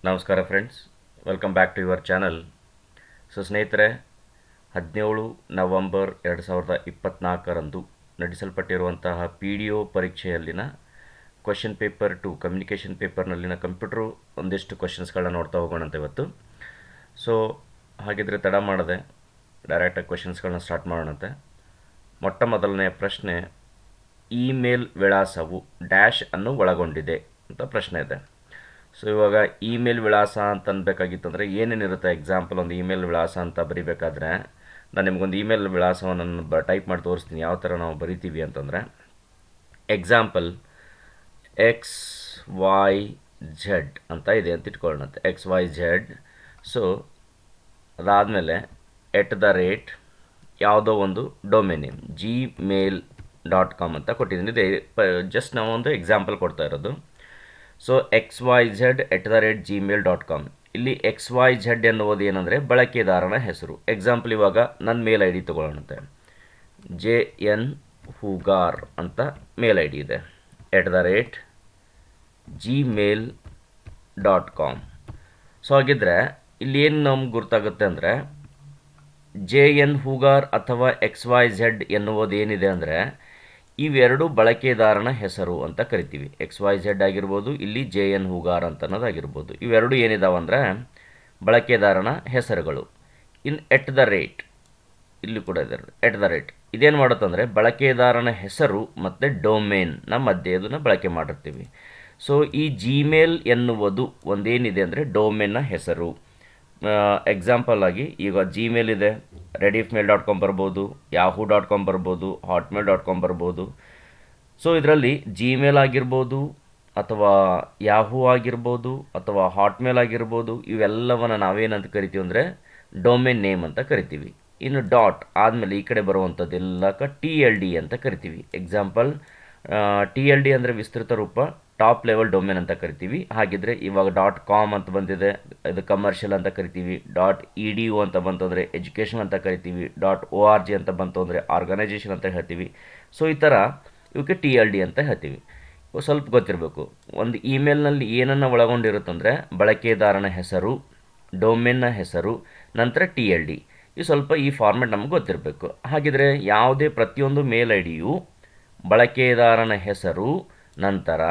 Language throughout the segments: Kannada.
ನಮಸ್ಕಾರ friends, welcome back to your channel. ಸ್ನೇಹಿತರೆ, 17 ನವಂಬರ್ 2024ರಂದು ನಡೆಸಲ್ಪಟ್ಟಿರುವಂತಹ PDO ಪರೀಕ್ಷೆಯಲ್ಲಿನ ಕ್ವೆಶ್ಚನ್ ಪೇಪರ್ 2 ಕಮ್ಯುನಿಕೇಷನ್ ಪೇಪರ್ನಲ್ಲಿನ ಕಂಪ್ಯೂಟರ್ ಒಂದಿಷ್ಟು ಕ್ವೆಶನ್ಸ್ಗಳನ್ನ ನೋಡ್ತಾ ಹೋಗೋಣಂತೆ ಇವತ್ತು. ಸೊ ಹಾಗಿದ್ರೆ ತಡ ಮಾಡದೆ ಡೈರೆಕ್ಟಾಗಿ ಕ್ವೆಶನ್ಸ್ಗಳನ್ನ ಸ್ಟಾರ್ಟ್ ಮಾಡೋಣಂತೆ. ಮೊಟ್ಟ ಮೊದಲನೆಯ ಪ್ರಶ್ನೆ, ಇಮೇಲ್ ವಿಳಾಸವು ಡ್ಯಾಶ್ ಅನ್ನು ಒಳಗೊಂಡಿದೆ ಅಂತ ಪ್ರಶ್ನೆ ಇದೆ. ಸೊ ಇವಾಗ ಇಮೇಲ್ ವಿಳಾಸ ಅಂತ ಅನ್ಬೇಕಾಗಿತ್ತಂದರೆ ಏನೇನಿರುತ್ತೆ? ಎಕ್ಸಾಂಪಲ್, ಒಂದು ಇಮೇಲ್ ವಿಳಾಸ ಅಂತ ಬರಿಬೇಕಾದ್ರೆ ನಾನು ನಿಮಗೊಂದು ಇಮೇಲ್ ವಿಳಾಸವನ್ನು ಟೈಪ್ ಮಾಡಿ ತೋರಿಸ್ತೀನಿ ಯಾವ ಥರ ನಾವು ಬರಿತೀವಿ ಅಂತಂದರೆ. ಎಕ್ಸಾಂಪಲ್ XYZ ಅಂತ ಇದೆ ಅಂತ ಇಟ್ಕೊಳ್ಳೋಣಂತೆ, XYZ. ಸೊ ಅದಾದಮೇಲೆ @ ಯಾವುದೋ ಒಂದು ಡೊಮೇನ್ ನೇಮ್ gmail.com ಅಂತ ಕೊಟ್ಟಿದ್ದೀನಿ. ಇದೆ ಜಸ್ಟ್ ನಾವು ಒಂದು ಎಕ್ಸಾಂಪಲ್ ಕೊಡ್ತಾ ಇರೋದು. So XYZ@gmail.com. ಇಲ್ಲಿ XYZ ಎನ್ನುವುದು ಏನಂದರೆ ಬಳಕೆದಾರನ ಹೆಸರು. ಎಕ್ಸಾಂಪಲ್, ಇವಾಗ ನನ್ನ ಮೇಲ್ ID ತೊಗೊಳ್ಳೋಣಂತೆ. JN Hugar ಅಂತ ಮೇಲ್ ID ಇದೆ, @gmail.com. ಸೊ ಹಾಗಿದ್ರೆ ಇಲ್ಲಿ ಏನು ನಮ್ಗೆ ಗೊತ್ತಾಗುತ್ತೆ ಅಂದರೆ JN Hugar ಅಥವಾ XYZ ಎನ್ನುವುದು ಏನಿದೆ ಅಂದರೆ ಇವೆರಡು ಬಳಕೆದಾರನ ಹೆಸರು ಅಂತ ಕರಿತೀವಿ. XYZ ಆಗಿರ್ಬೋದು, ಇಲ್ಲಿ JN Hugar ಅಂತ ಅನ್ನೋದಾಗಿರ್ಬೋದು. ಇವೆರಡು ಏನಿದಾವೆ ಅಂದರೆ ಬಳಕೆದಾರನ ಹೆಸರುಗಳು. @ ಇಲ್ಲಿ ಕೂಡ ಇದೆ @ ಇದೇನು ಮಾಡುತ್ತಂದರೆ ಬಳಕೆದಾರನ ಹೆಸರು ಮತ್ತು ಡೊಮೇನ್ನ ಮಧ್ಯೆ ಅದನ್ನು ಬಳಕೆ ಮಾಡಿರ್ತೀವಿ. ಸೊ ಈ ಜಿಮೇಲ್ ಎನ್ನುವುದು ಒಂದೇನಿದೆ ಅಂದರೆ ಡೊಮೇನ್ನ ಹೆಸರು. ಎಕ್ಸಾಂಪಲ್ ಆಗಿ ಈಗ ಜಿಮೇಲ್ ಇದೆ, rediffmail.com ಬರ್ಬೋದು, yahoo.com ಬರ್ಬೋದು, hotmail.com ಬರ್ಬೋದು. ಸೊ ಇದರಲ್ಲಿ ಜಿಮೇಲ್ ಆಗಿರ್ಬೋದು ಅಥವಾ ಯಾಹೂ ಆಗಿರ್ಬೋದು ಅಥವಾ ಹಾಟ್ಮೇಲ್ ಆಗಿರ್ಬೋದು, ಇವೆಲ್ಲವನ್ನು ನಾವೇನಂತ ಕರಿತೀವಿ ಅಂದರೆ ಡೊಮೇನ್ ನೇಮ್ ಅಂತ ಕರಿತೀವಿ. ಇನ್ನು ಡಾಟ್ ಆದಮೇಲೆ ಈ ಕಡೆ ಬರುವಂಥದ್ದೆಲ್ಲಕ್ಕೆ TLD ಅಂತ ಕರಿತೀವಿ. ಎಕ್ಸಾಂಪಲ್, TLD ಅಂದರೆ ವಿಸ್ತೃತ ರೂಪ, ಟಾಪ್ ಲೆವೆಲ್ ಡೊಮೇನ್ ಅಂತ ಕರಿತೀವಿ. ಹಾಗಿದ್ರೆ ಇವಾಗ .com ಅಂತ ಬಂದಿದೆ, ಇದು ಕಮರ್ಷಿಯಲ್ ಅಂತ ಕರಿತೀವಿ. .edu ಅಂತ ಬಂತು ಅಂದರೆ ಎಜುಕೇಷನ್ ಅಂತ ಕರಿತೀವಿ. .org ಅಂತ ಬಂತು ಅಂದರೆ ಆರ್ಗನೈಜೇಷನ್ ಅಂತ ಹೇಳ್ತೀವಿ. ಸೊ ಈ ಥರ ಇವಕ್ಕೆ TLD ಅಂತ ಹೇಳ್ತೀವಿ. ಸ್ವಲ್ಪ ಗೊತ್ತಿರಬೇಕು, ಒಂದು ಇಮೇಲ್ನಲ್ಲಿ ಏನನ್ನು ಒಳಗೊಂಡಿರುತ್ತಂದರೆ ಬಳಕೆದಾರನ ಹೆಸರು, ಡೊಮೇನ್ನ ಹೆಸರು, ನಂತರ TLD. ಈ ಫಾರ್ಮೆಟ್ ನಮಗೆ ಗೊತ್ತಿರಬೇಕು. ಹಾಗಿದ್ರೆ ಯಾವುದೇ ಪ್ರತಿಯೊಂದು ಮೇಲ್ IDಯು ಬಳಕೆದಾರನ ಹೆಸರು, ನಂತರ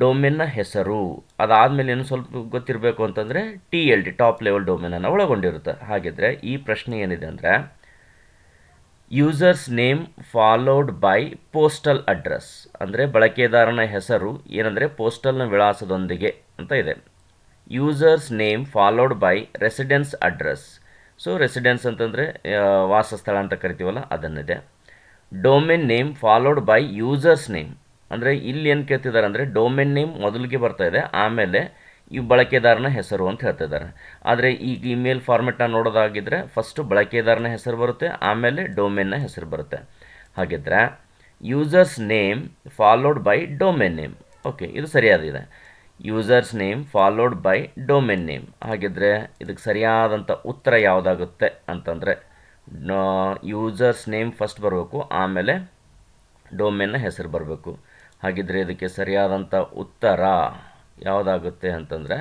ಡೊಮೇನ್ನ ಹೆಸರು, ಅದಾದಮೇಲೆ ಏನು ಸ್ವಲ್ಪ ಗೊತ್ತಿರಬೇಕು ಅಂತಂದರೆ TLD ಟಾಪ್ ಲೆವೆಲ್ ಡೊಮೇನನ್ನು ಒಳಗೊಂಡಿರುತ್ತೆ. ಹಾಗಿದ್ರೆ ಈ ಪ್ರಶ್ನೆ ಏನಿದೆ ಅಂದರೆ users name followed by postal address, ಅಂದರೆ ಬಳಕೆದಾರನ ಹೆಸರು ಏನಂದರೆ ಪೋಸ್ಟಲ್ನ ವಿಳಾಸದೊಂದಿಗೆ ಅಂತ ಇದೆ. Users name followed by residence address. So residence ಅಂತಂದರೆ ವಾಸಸ್ಥಳ ಅಂತ ಕರಿತೀವಲ್ಲ ಅದನ್ನಿದೆ. Domain name followed by users name, ಅಂದರೆ ಇಲ್ಲಿ ಏನು ಕೇಳ್ತಿದ್ದಾರೆ ಅಂದರೆ ಡೊಮೇನ್ ನೇಮ್ ಮೊದಲಿಗೆ ಬರ್ತಾ ಇದೆ, ಆಮೇಲೆ ಈ ಬಳಕೆದಾರನ ಹೆಸರು ಅಂತ ಹೇಳ್ತಿದ್ದಾರೆ. ಆದರೆ ಈಗ ಇಮೇಲ್ ಫಾರ್ಮೆಟ್ನ ನೋಡೋದಾಗಿದ್ದರೆ ಫಸ್ಟು ಬಳಕೆದಾರನ ಹೆಸರು ಬರುತ್ತೆ, ಆಮೇಲೆ ಡೊಮೇನ್ನ ಹೆಸರು ಬರುತ್ತೆ. ಹಾಗಿದ್ರೆ users name followed by domain name. Okay, ಇದು ಸರಿಯಾದಿದೆ. Users name followed by domain name. ಹಾಗಿದ್ರೆ ಇದಕ್ಕೆ ಸರಿಯಾದಂಥ ಉತ್ತರ ಯಾವುದಾಗುತ್ತೆ ಅಂತಂದರೆ ಯೂಸರ್ಸ್ ನೇಮ್ ಫಸ್ಟ್ ಬರಬೇಕು, ಆಮೇಲೆ ಡೊಮೇನ್ನ ಹೆಸರು ಬರಬೇಕು. ಹಾಗಿದ್ರೆ ಇದಕ್ಕೆ ಸರಿಯಾದಂಥ ಉತ್ತರ ಯಾವುದಾಗುತ್ತೆ ಅಂತಂದರೆ,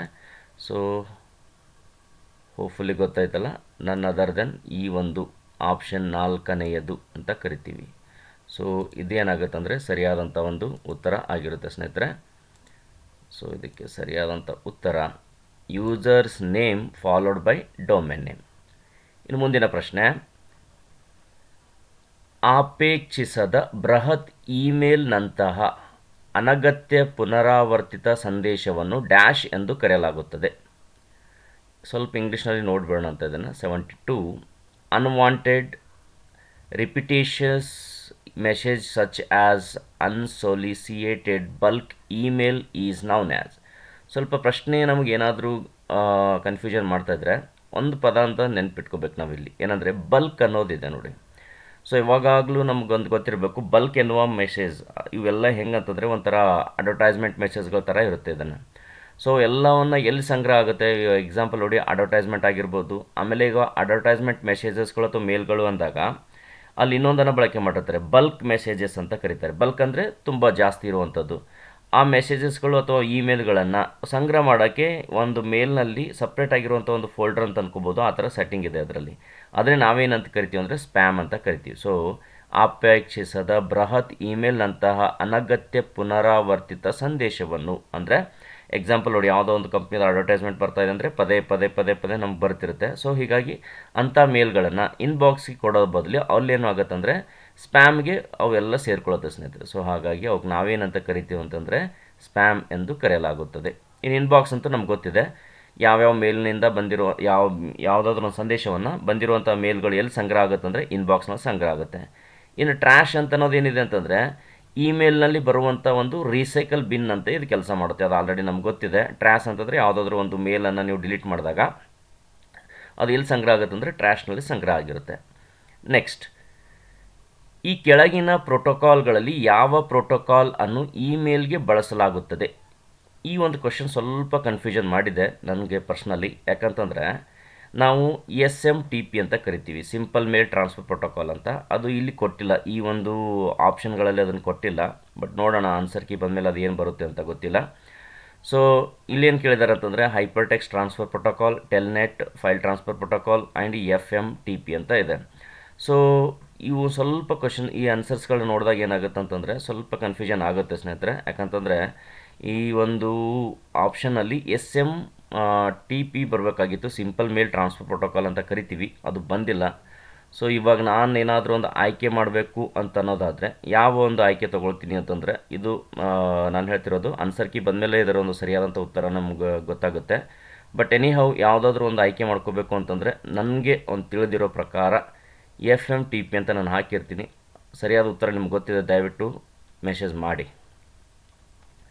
ಸೊ ಹೋಪ್ಫುಲಿ ಗೊತ್ತಾಯ್ತಲ್ಲ, ನನ್ ಅದರ್ ದೆನ್ ಈ ಒಂದು ಆಪ್ಷನ್ 4ನೇಯದು ಅಂತ ಕರಿತೀವಿ. ಸೊ ಇದೇನಾಗುತ್ತೆ ಅಂದರೆ ಸರಿಯಾದಂಥ ಒಂದು ಉತ್ತರ ಆಗಿರುತ್ತೆ ಸ್ನೇಹಿತರೆ. ಸೊ ಇದಕ್ಕೆ ಸರಿಯಾದಂಥ ಉತ್ತರ users name followed by domain name. ಇನ್ನು ಮುಂದಿನ ಪ್ರಶ್ನೆ, ಅಪೇಕ್ಷಿಸದ ಬೃಹತ್ ಇಮೇಲ್ನಂತಹ ಅನಗತ್ಯ ಪುನರಾವರ್ತಿತ ಸಂದೇಶವನ್ನು ಡ್ಯಾಶ್ ಎಂದು ಕರೆಯಲಾಗುತ್ತದೆ. ಸ್ವಲ್ಪ ಇಂಗ್ಲೀಷ್ನಲ್ಲಿ ನೋಡ್ಬೇಡ ಅಂತ ಇದನ್ನು. 72 unwanted repetitious message such as unsolicited bulk email is known as. ಸ್ವಲ್ಪ ಪ್ರಶ್ನೆ ನಮಗೇನಾದರೂ ಕನ್ಫ್ಯೂಷನ್ ಮಾಡ್ತಾಯಿದ್ರೆ ಒಂದು ಪದ ಅಂತ ನೆನ್ಪಿಟ್ಕೋಬೇಕು ನಾವಿಲ್ಲಿ, ಏನಂದರೆ ಬಲ್ಕ್ ಅನ್ನೋದಿದೆ ನೋಡಿ. ಸೊ ಇವಾಗಲೂ ನಮಗೊಂದು ಗೊತ್ತಿರಬೇಕು, ಬಲ್ಕ್ ಎನ್ನುವ ಮೆಸೇಜ್ ಇವೆಲ್ಲ ಹೆಂಗಂತಂದರೆ ಒಂಥರ ಅಡ್ವರ್ಟೈಸ್ಮೆಂಟ್ ಮೆಸೇಜ್ಗಳ ಥರ ಇರುತ್ತೆ ಇದನ್ನು. ಸೊ ಎಲ್ಲವನ್ನು ಎಲ್ಲಿ ಸಂಗ್ರಹ ಆಗುತ್ತೆ? ಎಕ್ಸಾಂಪಲ್ ನೋಡಿ, ಅಡ್ವರ್ಟೈಸ್ಮೆಂಟ್ ಆಗಿರ್ಬೋದು, ಆಮೇಲೆ ಈಗ ಅಡ್ವರ್ಟೈಸ್ಮೆಂಟ್ ಮೆಸೇಜಸ್ಗಳು ಅಥವಾ ಮೇಲ್ಗಳು ಅಂದಾಗ ಅಲ್ಲಿ ಇನ್ನೊಂದನ್ನು ಬಳಕೆ ಮಾಡಿರ್ತಾರೆ, ಬಲ್ಕ್ ಮೆಸೇಜಸ್ ಅಂತ ಕರೀತಾರೆ. ಬಲ್ಕ್ ಅಂದರೆ ತುಂಬ ಜಾಸ್ತಿ ಇರುವಂಥದ್ದು. ಆ ಮೆಸೇಜಸ್ಗಳು ಅಥವಾ ಇಮೇಲ್ಗಳನ್ನು ಸಂಗ್ರಹ ಮಾಡೋಕ್ಕೆ ಒಂದು ಮೇಲ್ನಲ್ಲಿ ಸಪ್ರೇಟ್ ಆಗಿರುವಂಥ ಒಂದು ಫೋಲ್ಡರ್ ಅಂತ ಅನ್ಕೋಬೋದು. ಆ ಥರ ಸೆಟ್ಟಿಂಗ್ ಇದೆ ಅದರಲ್ಲಿ. ಆದರೆ ನಾವೇನಂತ ಕರಿತೀವಿ ಅಂದರೆ ಸ್ಪ್ಯಾಮ್ ಅಂತ ಕರಿತೀವಿ. ಸೊ ಅಪೇಕ್ಷಿಸದ ಬೃಹತ್ ಇಮೇಲ್ನಂತಹ ಅನಗತ್ಯ ಪುನರಾವರ್ತಿತ ಸಂದೇಶವನ್ನು, ಅಂದರೆ ಎಕ್ಸಾಂಪಲ್ ನೋಡಿ, ಯಾವುದೋ ಒಂದು ಕಂಪ್ನಿದ ಅಡ್ವರ್ಟೈಸ್ಮೆಂಟ್ ಬರ್ತಾ ಇದೆ ಅಂದರೆ ಪದೇ ಪದೇ ಪದೇ ಪದೇ ನಮ್ಗೆ ಬರ್ತಿರುತ್ತೆ. ಸೊ ಹೀಗಾಗಿ ಅಂಥ ಮೇಲ್ಗಳನ್ನು ಇನ್ಬಾಕ್ಸಿಗೆ ಕೊಡೋ ಬದಲು ಅಲ್ಲೇನು ಆಗುತ್ತೆ ಅಂದರೆ ಸ್ಪ್ಯಾಮ್ಗೆ ಅವೆಲ್ಲ ಸೇರ್ಕೊಳ್ಳುತ್ತೆ ಸ್ನೇಹಿತರೆ. ಸೊ ಹಾಗಾಗಿ ಅವಕ್ಕೆ ನಾವೇನಂತ ಕರಿತೀವಿ ಅಂತಂದರೆ ಸ್ಪ್ಯಾಮ್ ಎಂದು ಕರೆಯಲಾಗುತ್ತದೆ. ಇನ್ನು ಇನ್ಬಾಕ್ಸ್ ಅಂತೂ ನಮ್ಗೆ ಗೊತ್ತಿದೆ, ಯಾವ್ಯಾವ ಮೇಲ್ನಿಂದ ಬಂದಿರೋ ಯಾವುದಾದ್ರೂ ಒಂದು ಸಂದೇಶವನ್ನು ಬಂದಿರುವಂಥ ಮೇಲ್ಗಳು ಎಲ್ಲಿ ಸಂಗ್ರಹ ಆಗುತ್ತೆ ಅಂದರೆ ಇನ್ಬಾಕ್ಸ್ನಲ್ಲಿ ಸಂಗ್ರಹ ಆಗುತ್ತೆ. ಇನ್ನು ಟ್ರ್ಯಾಶ್ ಅಂತ ಅನ್ನೋದೇನಿದೆ ಅಂತಂದರೆ ಇಮೇಲ್ನಲ್ಲಿ ಬರುವಂಥ ಒಂದು ರೀಸೈಕಲ್ ಬಿನ್ ಅಂತ ಇದು ಕೆಲಸ ಮಾಡುತ್ತೆ. ಅದು ಆಲ್ರೆಡಿ ನಮ್ಗೆ ಗೊತ್ತಿದೆ. ಟ್ರ್ಯಾಶ್ ಅಂತಂದರೆ ಯಾವುದಾದ್ರೂ ಒಂದು ಮೇಲನ್ನು ನೀವು ಡಿಲೀಟ್ ಮಾಡಿದಾಗ ಅದು ಎಲ್ಲಿ ಸಂಗ್ರಹ ಆಗುತ್ತೆ ಅಂದರೆ ಟ್ರ್ಯಾಶ್ನಲ್ಲಿ ಸಂಗ್ರಹ ಆಗಿರುತ್ತೆ. ನೆಕ್ಸ್ಟ್, ಈ ಕೆಳಗಿನ ಪ್ರೋಟೋಕಾಲ್ಗಳಲ್ಲಿ ಯಾವ ಪ್ರೋಟೋಕಾಲ್ ಅನ್ನು ಇಮೇಲ್ಗೆ ಬಳಸಲಾಗುತ್ತದೆ? ಈ ಒಂದು ಕ್ವೆಶನ್ ಸ್ವಲ್ಪ ಕನ್ಫ್ಯೂಷನ್ ಮಾಡಿದೆ ನನಗೆ ಪರ್ಸ್ನಲಿ. ಯಾಕಂತಂದರೆ ನಾವು SMTP ಅಂತ ಕರಿತೀವಿ, ಸಿಂಪಲ್ ಮೇಲ್ ಟ್ರಾನ್ಸ್ಫರ್ ಪ್ರೋಟೋಕಾಲ್ ಅಂತ. ಅದು ಇಲ್ಲಿ ಕೊಟ್ಟಿಲ್ಲ, ಈ ಒಂದು ಆಪ್ಷನ್ಗಳಲ್ಲಿ ಅದನ್ನು ಕೊಟ್ಟಿಲ್ಲ. ಬಟ್ ನೋಡೋಣ, ಆನ್ಸರ್ ಕೀ ಬಂದಮೇಲೆ ಅದು ಏನು ಬರುತ್ತೆ ಅಂತ ಗೊತ್ತಿಲ್ಲ. ಸೊ ಇಲ್ಲೇನು ಕೇಳಿದ್ದಾರೆ ಅಂತಂದರೆ hypertext transfer protocol, telnet file transfer protocol and FMTP ಅಂತ ಇದೆ. ಸೊ ಇವು ಸ್ವಲ್ಪ ಕ್ವಶನ್, ಈ ಆನ್ಸರ್ಸ್ಗಳು ನೋಡಿದಾಗ ಏನಾಗುತ್ತೆ ಅಂತಂದರೆ ಸ್ವಲ್ಪ ಕನ್ಫ್ಯೂಷನ್ ಆಗುತ್ತೆ ಸ್ನೇಹಿತರೆ. ಯಾಕಂತಂದರೆ ಈ ಒಂದು ಆಪ್ಷನಲ್ಲಿ SMTP ಬರಬೇಕಾಗಿತ್ತು, ಸಿಂಪಲ್ ಮೇಲ್ ಟ್ರಾನ್ಸ್ಫರ್ ಪ್ರೋಟೋಕಾಲ್ ಅಂತ ಕರಿತೀವಿ, ಅದು ಬಂದಿಲ್ಲ. ಸೊ ಇವಾಗ ನಾನು ಏನಾದರೂ ಒಂದು ಆಯ್ಕೆ ಮಾಡಬೇಕು ಅಂತ ಅನ್ನೋದಾದರೆ ಯಾವ ಒಂದು ಆಯ್ಕೆ ತೊಗೊಳ್ತೀನಿ ಅಂತಂದರೆ ಇದು ನಾನು ಹೇಳ್ತಿರೋದು ಆನ್ಸರ್ ಕೀ ಬಂದಮೇಲೆ ಇದರ ಒಂದು ಸರಿಯಾದಂಥ ಉತ್ತರ ನಮ್ಗೆ ಗೊತ್ತಾಗುತ್ತೆ. ಬಟ್ ಎನಿಹೌ ಯಾವುದಾದ್ರೂ ಒಂದು ಆಯ್ಕೆ ಮಾಡ್ಕೋಬೇಕು ಅಂತಂದರೆ ನನಗೆ ಒಂದು ತಿಳಿದಿರೋ ಪ್ರಕಾರ FMTP ಅಂತ ನಾನು ಹಾಕಿರ್ತೀನಿ. ಸರಿಯಾದ ಉತ್ತರ ನಿಮ್ಗೆ ಗೊತ್ತಿದೆ, ದಯವಿಟ್ಟು ಮೆಸೇಜ್ ಮಾಡಿ.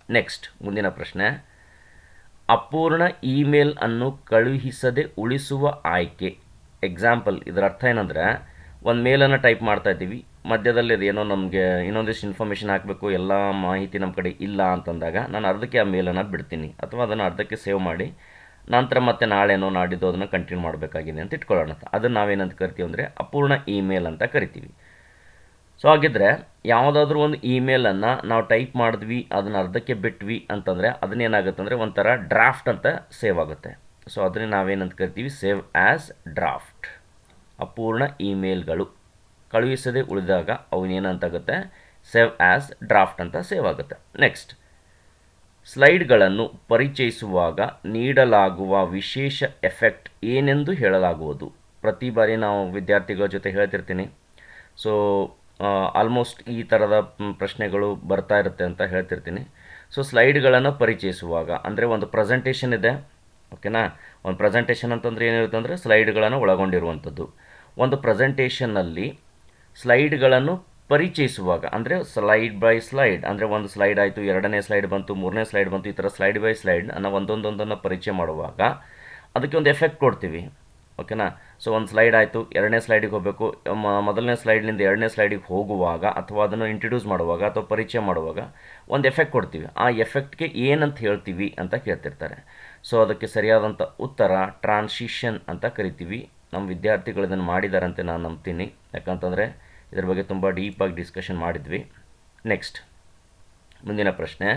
ನೆಕ್ಸ್ಟ್, ಮುಂದಿನ ಪ್ರಶ್ನೆ, ಅಪೂರ್ಣ ಇಮೇಲ್ ಅನ್ನು ಕಳುಹಿಸದೆ ಉಳಿಸುವ ಆಯ್ಕೆ. ಎಕ್ಸಾಂಪಲ್, ಇದರ ಅರ್ಥ ಏನಂದರೆ ಒಂದು ಮೇಲನ್ನು ಟೈಪ್ ಮಾಡ್ತಾ ಇದ್ದೀವಿ, ಮಧ್ಯದಲ್ಲಿ ಅದೇನೋ ನಮಗೆ ಇನ್ನೊಂದಿಷ್ಟು ಇನ್ಫಾರ್ಮೇಷನ್ ಹಾಕಬೇಕು, ಎಲ್ಲ ಮಾಹಿತಿ ನಮ್ಮ ಕಡೆ ಇಲ್ಲ ಅಂತಂದಾಗ ನಾನು ಅರ್ಧಕ್ಕೆ ಆ ಮೇಲನ್ನು ಬಿಡ್ತೀನಿ, ಅಥವಾ ಅದನ್ನು ಅರ್ಧಕ್ಕೆ ಸೇವ್ ಮಾಡಿ ನಂತರ ಮತ್ತೆ ನಾಳೆನೋ ನಾಡಿದ್ದು ಅದನ್ನು ಕಂಟಿನ್ಯೂ ಮಾಡಬೇಕಾಗಿದೆ ಅಂತ ಇಟ್ಕೊಳ್ಳೋಣ. ಅದನ್ನು ನಾವೇನಂತ ಕರಿತೀವಿ ಅಂದರೆ ಅಪೂರ್ಣ ಇಮೇಲ್ ಅಂತ ಕರಿತೀವಿ. ಸೊ ಹಾಗಿದ್ರೆ ಯಾವುದಾದ್ರೂ ಒಂದು ಇಮೇಲನ್ನು ನಾವು ಟೈಪ್ ಮಾಡಿದ್ವಿ, ಅದನ್ನು ಅರ್ಧಕ್ಕೆ ಬಿಟ್ವಿ ಅಂತಂದರೆ ಅದನ್ನೇನಾಗುತ್ತೆ ಅಂದರೆ ಒಂಥರ ಡ್ರಾಫ್ಟ್ ಅಂತ ಸೇವ್ ಆಗುತ್ತೆ. ಸೊ ಅದನ್ನೇ ನಾವೇನಂತ ಕರಿತೀವಿ, ಸೇವ್ ಆ್ಯಸ್ ಡ್ರಾಫ್ಟ್. ಅಪೂರ್ಣ ಇಮೇಲ್ಗಳು ಕಳುಹಿಸದೆ ಉಳಿದಾಗ ಅವನೇನಂತಾಗುತ್ತೆ, ಸೇವ್ ಆ್ಯಸ್ ಡ್ರಾಫ್ಟ್ ಅಂತ ಸೇವ್ ಆಗುತ್ತೆ. ನೆಕ್ಸ್ಟ್, ಸ್ಲೈಡ್ಗಳನ್ನು ಪರಿಚಯಿಸುವಾಗ ನೀಡಲಾಗುವ ವಿಶೇಷ ಎಫೆಕ್ಟ್ ಏನೆಂದು ಹೇಳಲಾಗುವುದು? ಪ್ರತಿ ಬಾರಿ ನಾವು ವಿದ್ಯಾರ್ಥಿಗಳ ಜೊತೆ ಹೇಳ್ತಿರ್ತೀನಿ. ಸೊ ಆಲ್ಮೋಸ್ಟ್ ಈ ಥರದ ಪ್ರಶ್ನೆಗಳು ಬರ್ತಾ ಇರುತ್ತೆ ಅಂತ ಹೇಳ್ತಿರ್ತೀನಿ. ಸೊ ಸ್ಲೈಡ್ಗಳನ್ನು ಪರಿಚಯಿಸುವಾಗ ಅಂದರೆ ಒಂದು ಪ್ರೆಸೆಂಟೇಷನ್ ಇದೆ, ಓಕೆನಾ. ಒಂದು ಪ್ರೆಸೆಂಟೇಷನ್ ಅಂತಂದರೆ ಏನಿರುತ್ತೆ ಅಂದರೆ ಸ್ಲೈಡ್ಗಳನ್ನು ಒಳಗೊಂಡಿರುವಂಥದ್ದು. ಒಂದು ಪ್ರೆಸೆಂಟೇಷನ್ನಲ್ಲಿ ಸ್ಲೈಡ್ಗಳನ್ನು ಪರಿಚಯಿಸುವಾಗ ಅಂದರೆ ಸ್ಲೈಡ್ ಬೈ ಸ್ಲೈಡ್, ಅಂದರೆ ಒಂದು ಸ್ಲೈಡ್ ಆಯಿತು, ಎರಡನೇ ಸ್ಲೈಡ್ ಬಂತು, ಮೂರನೇ ಸ್ಲೈಡ್ ಬಂತು, ಈ ಥರ ಸ್ಲೈಡ್ ಬೈ ಸ್ಲೈಡ್ ಅನ್ನೋ ಒಂದೊಂದೊಂದನ್ನು ಪರಿಚಯ ಮಾಡುವಾಗ ಅದಕ್ಕೆ ಒಂದು ಎಫೆಕ್ಟ್ ಕೊಡ್ತೀವಿ, ಓಕೆನಾ. ಸೊ ಒಂದು ಸ್ಲೈಡ್ ಆಯಿತು, ಎರಡನೇ ಸ್ಲೈಡಿಗೆ ಹೋಗಬೇಕು, ಮೊದಲನೇ ಸ್ಲೈಡ್ನಿಂದ ಎರಡನೇ ಸ್ಲೈಡಿಗೆ ಹೋಗುವಾಗ ಅಥವಾ ಅದನ್ನು ಇಂಟ್ರಡ್ಯೂಸ್ ಮಾಡುವಾಗ ಅಥವಾ ಪರಿಚಯ ಮಾಡುವಾಗ ಒಂದು ಎಫೆಕ್ಟ್ ಕೊಡ್ತೀವಿ. ಆ ಎಫೆಕ್ಟ್ಗೆ ಏನಂತ ಹೇಳ್ತೀವಿ ಅಂತ ಕೇಳ್ತಿರ್ತಾರೆ. ಸೊ ಅದಕ್ಕೆ ಸರಿಯಾದಂಥ ಉತ್ತರ ಟ್ರಾನ್ಸಿಷನ್ ಅಂತ ಕರಿತೀವಿ. ನಮ್ಮ ವಿದ್ಯಾರ್ಥಿಗಳು ಇದನ್ನು ಮಾಡಿದಾರಂತೆ ನಾನು ನಂಬ್ತೀನಿ, ಯಾಕಂತಂದರೆ ಇದರ ಬಗ್ಗೆ ತುಂಬ ಡೀಪಾಗಿ ಡಿಸ್ಕಷನ್ ಮಾಡಿದ್ವಿ. ನೆಕ್ಸ್ಟ್, ಮುಂದಿನ ಪ್ರಶ್ನೆ,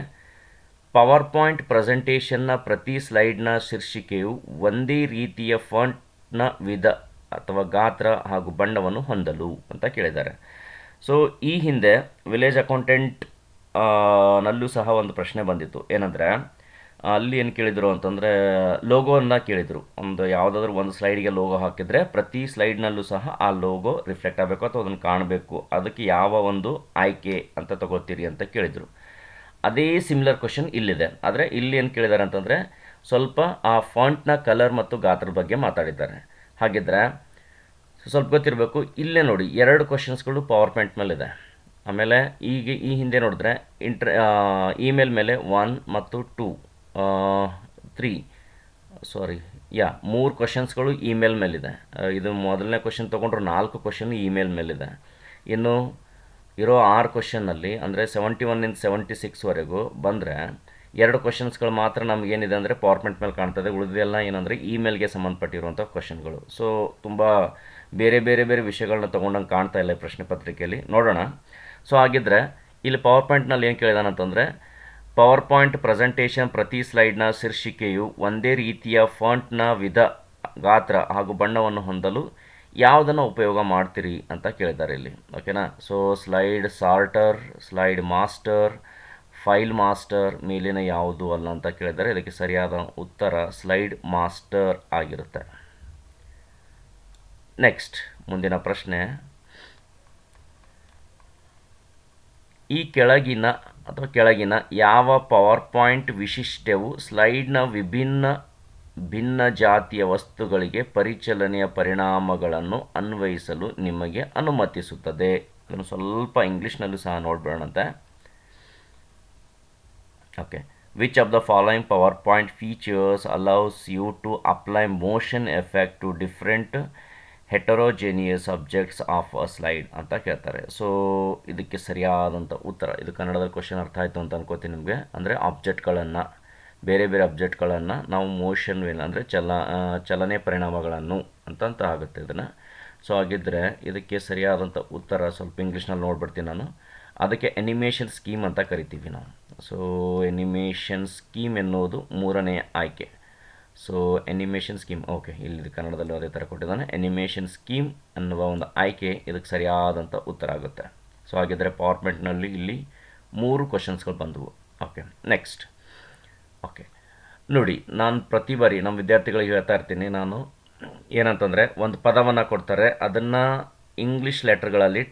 ಪವರ್ ಪಾಯಿಂಟ್ ಪ್ರೆಸೆಂಟೇಷನ್ನ ಪ್ರತಿ ಸ್ಲೈಡ್ನ ಶೀರ್ಷಿಕೆಯು ಒಂದೇ ರೀತಿಯ ಫಾಂಟ್ನ ವಿಧ ಅಥವಾ ಗಾತ್ರ ಹಾಗೂ ಬಣ್ಣವನ್ನು ಹೊಂದಲು ಅಂತ ಕೇಳಿದ್ದಾರೆ. ಸೊ ಈ ಹಿಂದೆ ವಿಲೇಜ್ ಅಕೌಂಟೆಂಟ್ ನಲ್ಲೂ ಸಹ ಒಂದು ಪ್ರಶ್ನೆ ಬಂದಿತ್ತು. ಏನಂದರೆ ಅಲ್ಲಿ ಏನು ಕೇಳಿದರು ಅಂತಂದರೆ ಲೋಗೋವನ್ನು ಕೇಳಿದರು. ಒಂದು ಯಾವುದಾದ್ರೂ ಒಂದು ಸ್ಲೈಡ್ಗೆ ಲೋಗೋ ಹಾಕಿದರೆ ಪ್ರತಿ ಸ್ಲೈಡ್ನಲ್ಲೂ ಸಹ ಆ ಲೋಗೋ ರಿಫ್ಲೆಕ್ಟ್ ಆಗಬೇಕು ಅಥವಾ ಅದನ್ನು ಕಾಣಬೇಕು, ಅದಕ್ಕೆ ಯಾವ ಒಂದು ಆಯ್ಕೆ ಅಂತ ತಗೋತೀರಿ ಅಂತ ಕೇಳಿದರು. ಅದೇ ಸಿಮಿಲರ್ ಕ್ವಶನ್ ಇಲ್ಲಿದೆ. ಆದರೆ ಇಲ್ಲಿ ಏನು ಕೇಳಿದ್ದಾರೆ ಅಂತಂದರೆ ಸ್ವಲ್ಪ ಆ ಫಾಂಟ್ನ ಕಲರ್ ಮತ್ತು ಗಾತ್ರದ ಬಗ್ಗೆ ಮಾತಾಡಿದ್ದಾರೆ. ಹಾಗಿದ್ರೆ ಸ್ವಲ್ಪ ಗೊತ್ತಿರಬೇಕು. ಇಲ್ಲೇ ನೋಡಿ, ಎರಡು ಕ್ವಶನ್ಸ್ಗಳು ಪವರ್ ಪಾಯಿಂಟ್ ಮೇಲಿದೆ. ಆಮೇಲೆ ಈಗ ಈ ಹಿಂದೆ ನೋಡಿದ್ರೆ ಇಮೇಲ್ ಮೇಲೆ 1 ಮತ್ತು 2 3 ಕ್ವಶನ್ಸ್ಗಳು ಇಮೇಲ್ ಮೇಲಿದೆ. ಇದು ಮೊದಲನೇ ಕ್ವಶನ್ ತೊಗೊಂಡ್ರೆ 4 ಕ್ವಶನ್ ಇಮೇಲ್ ಮೇಲಿದೆ. ಇನ್ನು ಇರೋ 6 ಕ್ವಶನ್ನಲ್ಲಿ ಅಂದರೆ 71 76ವರೆಗೂ ಬಂದರೆ 2 ಕ್ವಶನ್ಸ್ಗಳು ಮಾತ್ರ ನಮಗೇನಿದೆ ಅಂದರೆ ಪವರ್ ಪಾಯಿಂಟ್ ಮೇಲೆ ಕಾಣ್ತದೆ. ಉಳಿದೆಲ್ಲ ಏನಂದರೆ ಇಮೇಲ್ಗೆ ಸಂಬಂಧಪಟ್ಟಿರುವಂಥ ಕ್ವಶನ್ಗಳು. ಸೊ ತುಂಬ ಬೇರೆ ಬೇರೆ ಬೇರೆ ವಿಷಯಗಳನ್ನ ತೊಗೊಂಡಂಗೆ ಕಾಣ್ತಾ ಇಲ್ಲ ಈ ಪ್ರಶ್ನೆ ಪತ್ರಿಕೆಯಲ್ಲಿ. ನೋಡೋಣ. ಸೊ ಹಾಗಿದ್ರೆ ಇಲ್ಲಿ ಪವರ್ ಪಾಯಿಂಟ್ನಲ್ಲಿ ಏನು ಕೇಳಿದಾನಂತಂದರೆ ಪವರ್ ಪಾಯಿಂಟ್ ಪ್ರೆಸೆಂಟೇಷನ್ ಪ್ರತಿ ಸ್ಲೈಡ್ನ ಶೀರ್ಷಿಕೆಯು ಒಂದೇ ರೀತಿಯ ಫಾಂಟ್ನ ವಿಧ, ಗಾತ್ರ ಹಾಗೂ ಬಣ್ಣವನ್ನು ಹೊಂದಲು ಯಾವುದನ್ನು ಉಪಯೋಗ ಮಾಡ್ತೀರಿ ಅಂತ ಕೇಳಿದ್ದಾರೆ ಇಲ್ಲಿ. ಓಕೆನಾ. So slide sorter, slide master, file master, ಮೇಲಿನ ಯಾವುದು ಅಲ್ಲ ಅಂತ ಕೇಳಿದ್ದಾರೆ. ಇದಕ್ಕೆ ಸರಿಯಾದ ಉತ್ತರ ಸ್ಲೈಡ್ ಮಾಸ್ಟರ್ ಆಗಿರುತ್ತೆ. ನೆಕ್ಸ್ಟ್ ಮುಂದಿನ ಪ್ರಶ್ನೆ, ಈ ಕೆಳಗಿನ ಯಾವ ಪವರ್ ಪಾಯಿಂಟ್ ವಿಶಿಷ್ಟವು ಸ್ಲೈಡ್ನ ಭಿನ್ನ ಜಾತಿಯ ವಸ್ತುಗಳಿಗೆ ಪರಿಚಲನೆಯ ಪರಿಣಾಮಗಳನ್ನು ಅನ್ವಯಿಸಲು ನಿಮಗೆ ಅನುಮತಿಸುತ್ತದೆ? ಇದನ್ನು ಸ್ವಲ್ಪ ಇಂಗ್ಲೀಷ್ನಲ್ಲೂ ಸಹ ನೋಡ್ಬೇಡಂತೆ. Okay. Which of the following power point features allows you to apply motion effect to different heterogeneous objects of a slide ಅಂತ ಕೇಳ್ತಾರೆ. ಸೊ ಇದಕ್ಕೆ ಸರಿಯಾದಂಥ ಉತ್ತರ, ಇದು ಕನ್ನಡದಲ್ಲಿ ಕ್ವಶನ್ ಅರ್ಥ ಆಯಿತು ಅಂತ ಅನ್ಕೋತೀನಿ ನಿಮಗೆ. ಅಂದರೆ ಆಬ್ಜೆಕ್ಟ್ಗಳನ್ನು, ಬೇರೆ ಬೇರೆ ಆಬ್ಜೆಕ್ಟ್ಗಳನ್ನು ನಾವು ಮೋಷನ್ ಅಂದರೆ ಚಲನೆ ಪರಿಣಾಮಗಳನ್ನು ಅಂತ ಆಗುತ್ತೆ ಇದನ್ನು. ಸೊ ಹಾಗಿದ್ದರೆ ಇದಕ್ಕೆ ಸರಿಯಾದಂಥ ಉತ್ತರ ಸ್ವಲ್ಪ ಇಂಗ್ಲೀಷ್ನಲ್ಲಿ ನೋಡ್ಬಿಡ್ತೀನಿ ನಾನು. ಅದಕ್ಕೆ ಎನಿಮೇಷನ್ ಸ್ಕೀಮ್ ಅಂತ ಕರಿತೀವಿ ನಾವು. ಸೊ ಎನಿಮೇಷನ್ ಸ್ಕೀಮ್ ಎನ್ನುವುದು ಮೂರನೆಯ ಆಯ್ಕೆ. ಸೊ ಎನಿಮೇಷನ್ ಸ್ಕೀಮ್, ಓಕೆ, ಇಲ್ಲಿ ಕನ್ನಡದಲ್ಲಿ ಅದೇ ಥರ ಕೊಟ್ಟಿದ್ದಾನೆ. ಎನಿಮೇಷನ್ ಸ್ಕೀಮ್ ಅನ್ನುವ ಒಂದು ಆಯ್ಕೆ ಇದಕ್ಕೆ ಸರಿಯಾದಂಥ ಉತ್ತರ ಆಗುತ್ತೆ. ಸೊ ಹಾಗಿದ್ದರೆ ಪವರ್ ಪಾಯಿಂಟ್ನಲ್ಲಿ ಇಲ್ಲಿ 3 ಕ್ವಶನ್ಸ್ಗಳು ಬಂದವು. ಓಕೆ. ನೆಕ್ಸ್ಟ್. ಓಕೆ, ನೋಡಿ, ನಾನು ಪ್ರತಿ ಬಾರಿ ನಮ್ಮ ವಿದ್ಯಾರ್ಥಿಗಳಿಗೆ ಹೇಳ್ತಾ ಇರ್ತೀನಿ ನಾನು, ಏನಂತಂದರೆ ಒಂದು ಪದವನ್ನು ಕೊಡ್ತಾರೆ, ಅದನ್ನು ಇಂಗ್ಲೀಷ್ ಲೆಟರ್ಗಳಲ್ಲಿ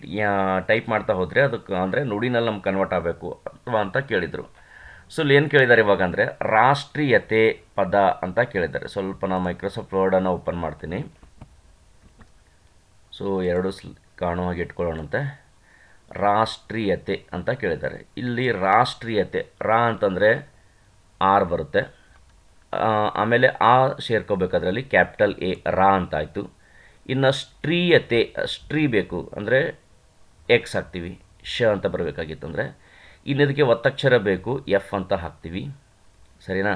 ಟೈಪ್ ಮಾಡ್ತಾ ಹೋದರೆ ಅದಕ್ಕೆ ಅಂದರೆ ನುಡಿನಲ್ಲಿ ನಮ್ಗೆ ಕನ್ವರ್ಟ್ ಆಗಬೇಕು ಅಥವಾ ಅಂತ ಕೇಳಿದರು. ಸೊ ಇಲ್ಲಿ ಏನು ಕೇಳಿದ್ದಾರೆ ಇವಾಗ ಅಂದರೆ ರಾಷ್ಟ್ರೀಯತೆ ಪದ ಅಂತ ಕೇಳಿದ್ದಾರೆ. ಸ್ವಲ್ಪ ನಾನು ಮೈಕ್ರೋಸಾಫ್ಟ್ ವರ್ಡನ್ನು ಓಪನ್ ಮಾಡ್ತೀನಿ. ಸೊ ಎರಡು ಕಾಣುವ ಹಾಗೆ ಇಟ್ಕೊಳ್ಳೋಣಂತೆ. ರಾಷ್ಟ್ರೀಯತೆ ಅಂತ ಕೇಳಿದ್ದಾರೆ. ಇಲ್ಲಿ ರಾಷ್ಟ್ರೀಯತೆ, ರಾ ಅಂತಂದರೆ ಆರ್ ಬರುತ್ತೆ, ಆಮೇಲೆ ಆ ಸೇರ್ಕೋಬೇಕಾದ್ರಲ್ಲಿ ಕ್ಯಾಪಿಟಲ್ ಎ, ರಾ ಅಂತಾಯಿತು. ಇನ್ನು ಸ್ಟ್ರೀಯತೆ, ಸ್ಟ್ರೀ ಬೇಕು ಅಂದರೆ ಎಕ್ಸ್ ಹಾಕ್ತೀವಿ, ಶ ಅಂತ ಬರಬೇಕಾಗಿತ್ತು ಅಂದರೆ. ಇನ್ನು ಇದಕ್ಕೆ ಒತ್ತಕ್ಷರ ಬೇಕು, ಎಫ್ ಅಂತ ಹಾಕ್ತೀವಿ, ಸರಿನಾ.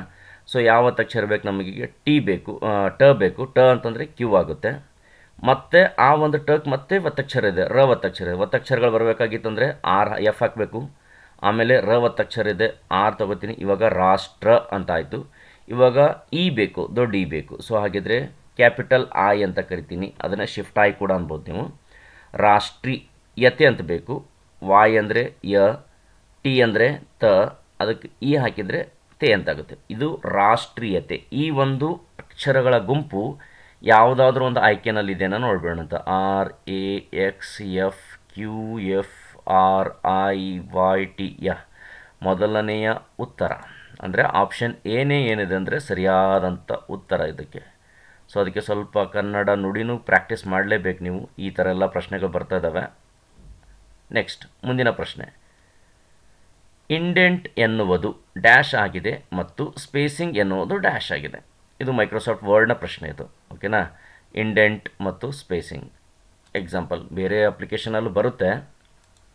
ಸೊ ಯಾವ ಒತ್ತಕ್ಷರ ಬೇಕು ನಮಗೆ? ಟಿ ಬೇಕು, ಟ ಬೇಕು. ಟ ಅಂತಂದರೆ ಕ್ಯೂ ಆಗುತ್ತೆ. ಮತ್ತು ಆ ಒಂದು ಟಕ್ ಮತ್ತೆ ಒತ್ತಕ್ಷರ ಇದೆ, ರ ಒತ್ತಕ್ಷರ ಇದೆ. ಒತ್ತಕ್ಷರಗಳು ಬರಬೇಕಾಗಿತ್ತು ಅಂದರೆ ಆರ್, ಎಫ್ ಹಾಕಬೇಕು. ಆಮೇಲೆ ರ ಒತ್ತಕ್ಷರ ಇದೆ, ಆರ್ ತಗೋತೀನಿ. ಇವಾಗ ರಾಷ್ಟ್ರ ಅಂತ ಆಯಿತು. ಇವಾಗ ಇ ಬೇಕು, ದೊಡ್ಡ ಇ ಬೇಕು. ಸೊ ಹಾಗಿದ್ರೆ ಕ್ಯಾಪಿಟಲ್ ಐ ಅಂತ ಕರಿತೀನಿ, ಅದನ್ನು ಶಿಫ್ಟ್ ಐ ಕೂಡ ಅನ್ಬೋದು ನೀವು. ರಾಷ್ಟ್ರೀಯತೆ ಅಂತ ಬೇಕು. ವಾಯ್ ಅಂದರೆ ಯ, ಟಿ ಅಂದರೆ ತ, ಅದಕ್ಕೆ ಇ ಹಾಕಿದರೆ ತೆ ಅಂತಾಗುತ್ತೆ. ಇದು ರಾಷ್ಟ್ರೀಯತೆ. ಈ ಒಂದು ಅಕ್ಷರಗಳ ಗುಂಪು ಯಾವುದಾದ್ರೂ ಒಂದು ಆಯ್ಕೆನಲ್ಲಿದೆ ನಾನು ನೋಡ್ಬೇಡ ಅಂತ. R, A, X, F, Q, F, R, I, Y, T, ಯ. ಮೊದಲನೆಯ ಉತ್ತರ ಅಂದರೆ ಆಪ್ಷನ್ ಏನಿದೆ ಅಂದರೆ ಸರಿಯಾದಂಥ ಉತ್ತರ ಇದಕ್ಕೆ. ಸೊ ಅದಕ್ಕೆ ಸ್ವಲ್ಪ ಕನ್ನಡ ನುಡಿನೂ ಪ್ರಾಕ್ಟೀಸ್ ಮಾಡಲೇಬೇಕು ನೀವು. ಈ ಥರ ಎಲ್ಲ ಪ್ರಶ್ನೆಗಳು ಬರ್ತಾ ಇದ್ದಾವೆ. ನೆಕ್ಸ್ಟ್ ಮುಂದಿನ ಪ್ರಶ್ನೆ, ಇಂಡೆಂಟ್ ಎನ್ನುವುದು ಡ್ಯಾಶ್ ಆಗಿದೆ ಮತ್ತು ಸ್ಪೇಸಿಂಗ್ ಎನ್ನುವುದು ಡ್ಯಾಶ್ ಆಗಿದೆ. ಇದು ಮೈಕ್ರೋಸಾಫ್ಟ್ ವರ್ಡ್ನ ಪ್ರಶ್ನೆ ಇದು. ಓಕೆನಾ. ಇಂಡೆಂಟ್ ಮತ್ತು ಸ್ಪೇಸಿಂಗ್ ಎಕ್ಸಾಂಪಲ್ ಬೇರೆ ಅಪ್ಲಿಕೇಶನಲ್ಲೂ ಬರುತ್ತೆ,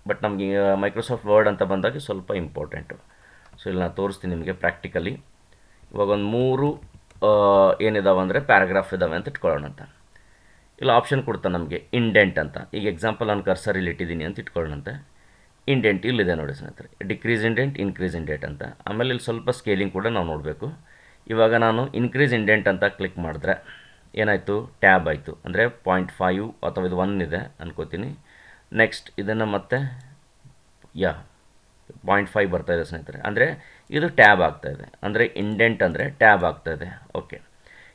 ಬಟ್ ನಮಗೆ ಮೈಕ್ರೋಸಾಫ್ಟ್ ವರ್ಡ್ ಅಂತ ಬಂದಾಗ ಸ್ವಲ್ಪ ಇಂಪಾರ್ಟೆಂಟು. ಸೊ ಇಲ್ಲಿ ನಾನು ತೋರಿಸ್ತೀನಿ ನಿಮಗೆ ಪ್ರಾಕ್ಟಿಕಲಿ. ಇವಾಗ ಒಂದು 3 ಏನಿದಾವೆ ಅಂದರೆ ಪ್ಯಾರಾಗ್ರಾಫ್ ಇದ್ದಾವೆ ಅಂತ ಇಟ್ಕೊಳ್ಳೋಣ ಅಂತ. ಇಲ್ಲ ಆಪ್ಷನ್ ಕೊಡ್ತಾನೆ ನಮಗೆ ಇಂಡೆಂಟ್ ಅಂತ. ಈಗ ಎಕ್ಸಾಂಪಲ್ ನಾನು ಕರ್ಸರ್ ಇಲ್ಲಿ ಇಟ್ಟಿದ್ದೀನಿ ಅಂತ ಇಟ್ಕೊಳ್ಳೋಣಂತೆ. ಇಂಡೆಂಟ್ ಇಲ್ಲಿದೆ ನೋಡಿ ಸ್ನೇಹಿತರೆ, ಡಿಕ್ರೀಸ್ ಇಂಡೆಂಟ್, ಇನ್ಕ್ರೀಸ್ ಇಂಡೆಂಟ್ ಅಂತ. ಆಮೇಲೆ ಇಲ್ಲಿ ಸ್ವಲ್ಪ ಸ್ಕೇಲಿಂಗ್ ಕೂಡ ನಾವು ನೋಡಬೇಕು. ಇವಾಗ ನಾನು ಇನ್ಕ್ರೀಸ್ ಇಂಡೆಂಟ್ ಅಂತ ಕ್ಲಿಕ್ ಮಾಡಿದ್ರೆ ಏನಾಯಿತು? ಟ್ಯಾಬ್ ಆಯಿತು. ಅಂದರೆ 0.5 ಅಥವಾ ಇದು 1 ಇದೆ ಅನ್ಕೋತೀನಿ. ನೆಕ್ಸ್ಟ್ ಇದನ್ನು ಮತ್ತೆ 0.5 ಬರ್ತಾಯಿದೆ ಸ್ನೇಹಿತರೆ. ಅಂದರೆ ಇದು ಟ್ಯಾಬ್ ಆಗ್ತಾಯಿದೆ, ಅಂದರೆ ಇಂಡೆಂಟ್ ಅಂದರೆ ಟ್ಯಾಬ್ ಆಗ್ತಾಯಿದೆ. ಓಕೆ.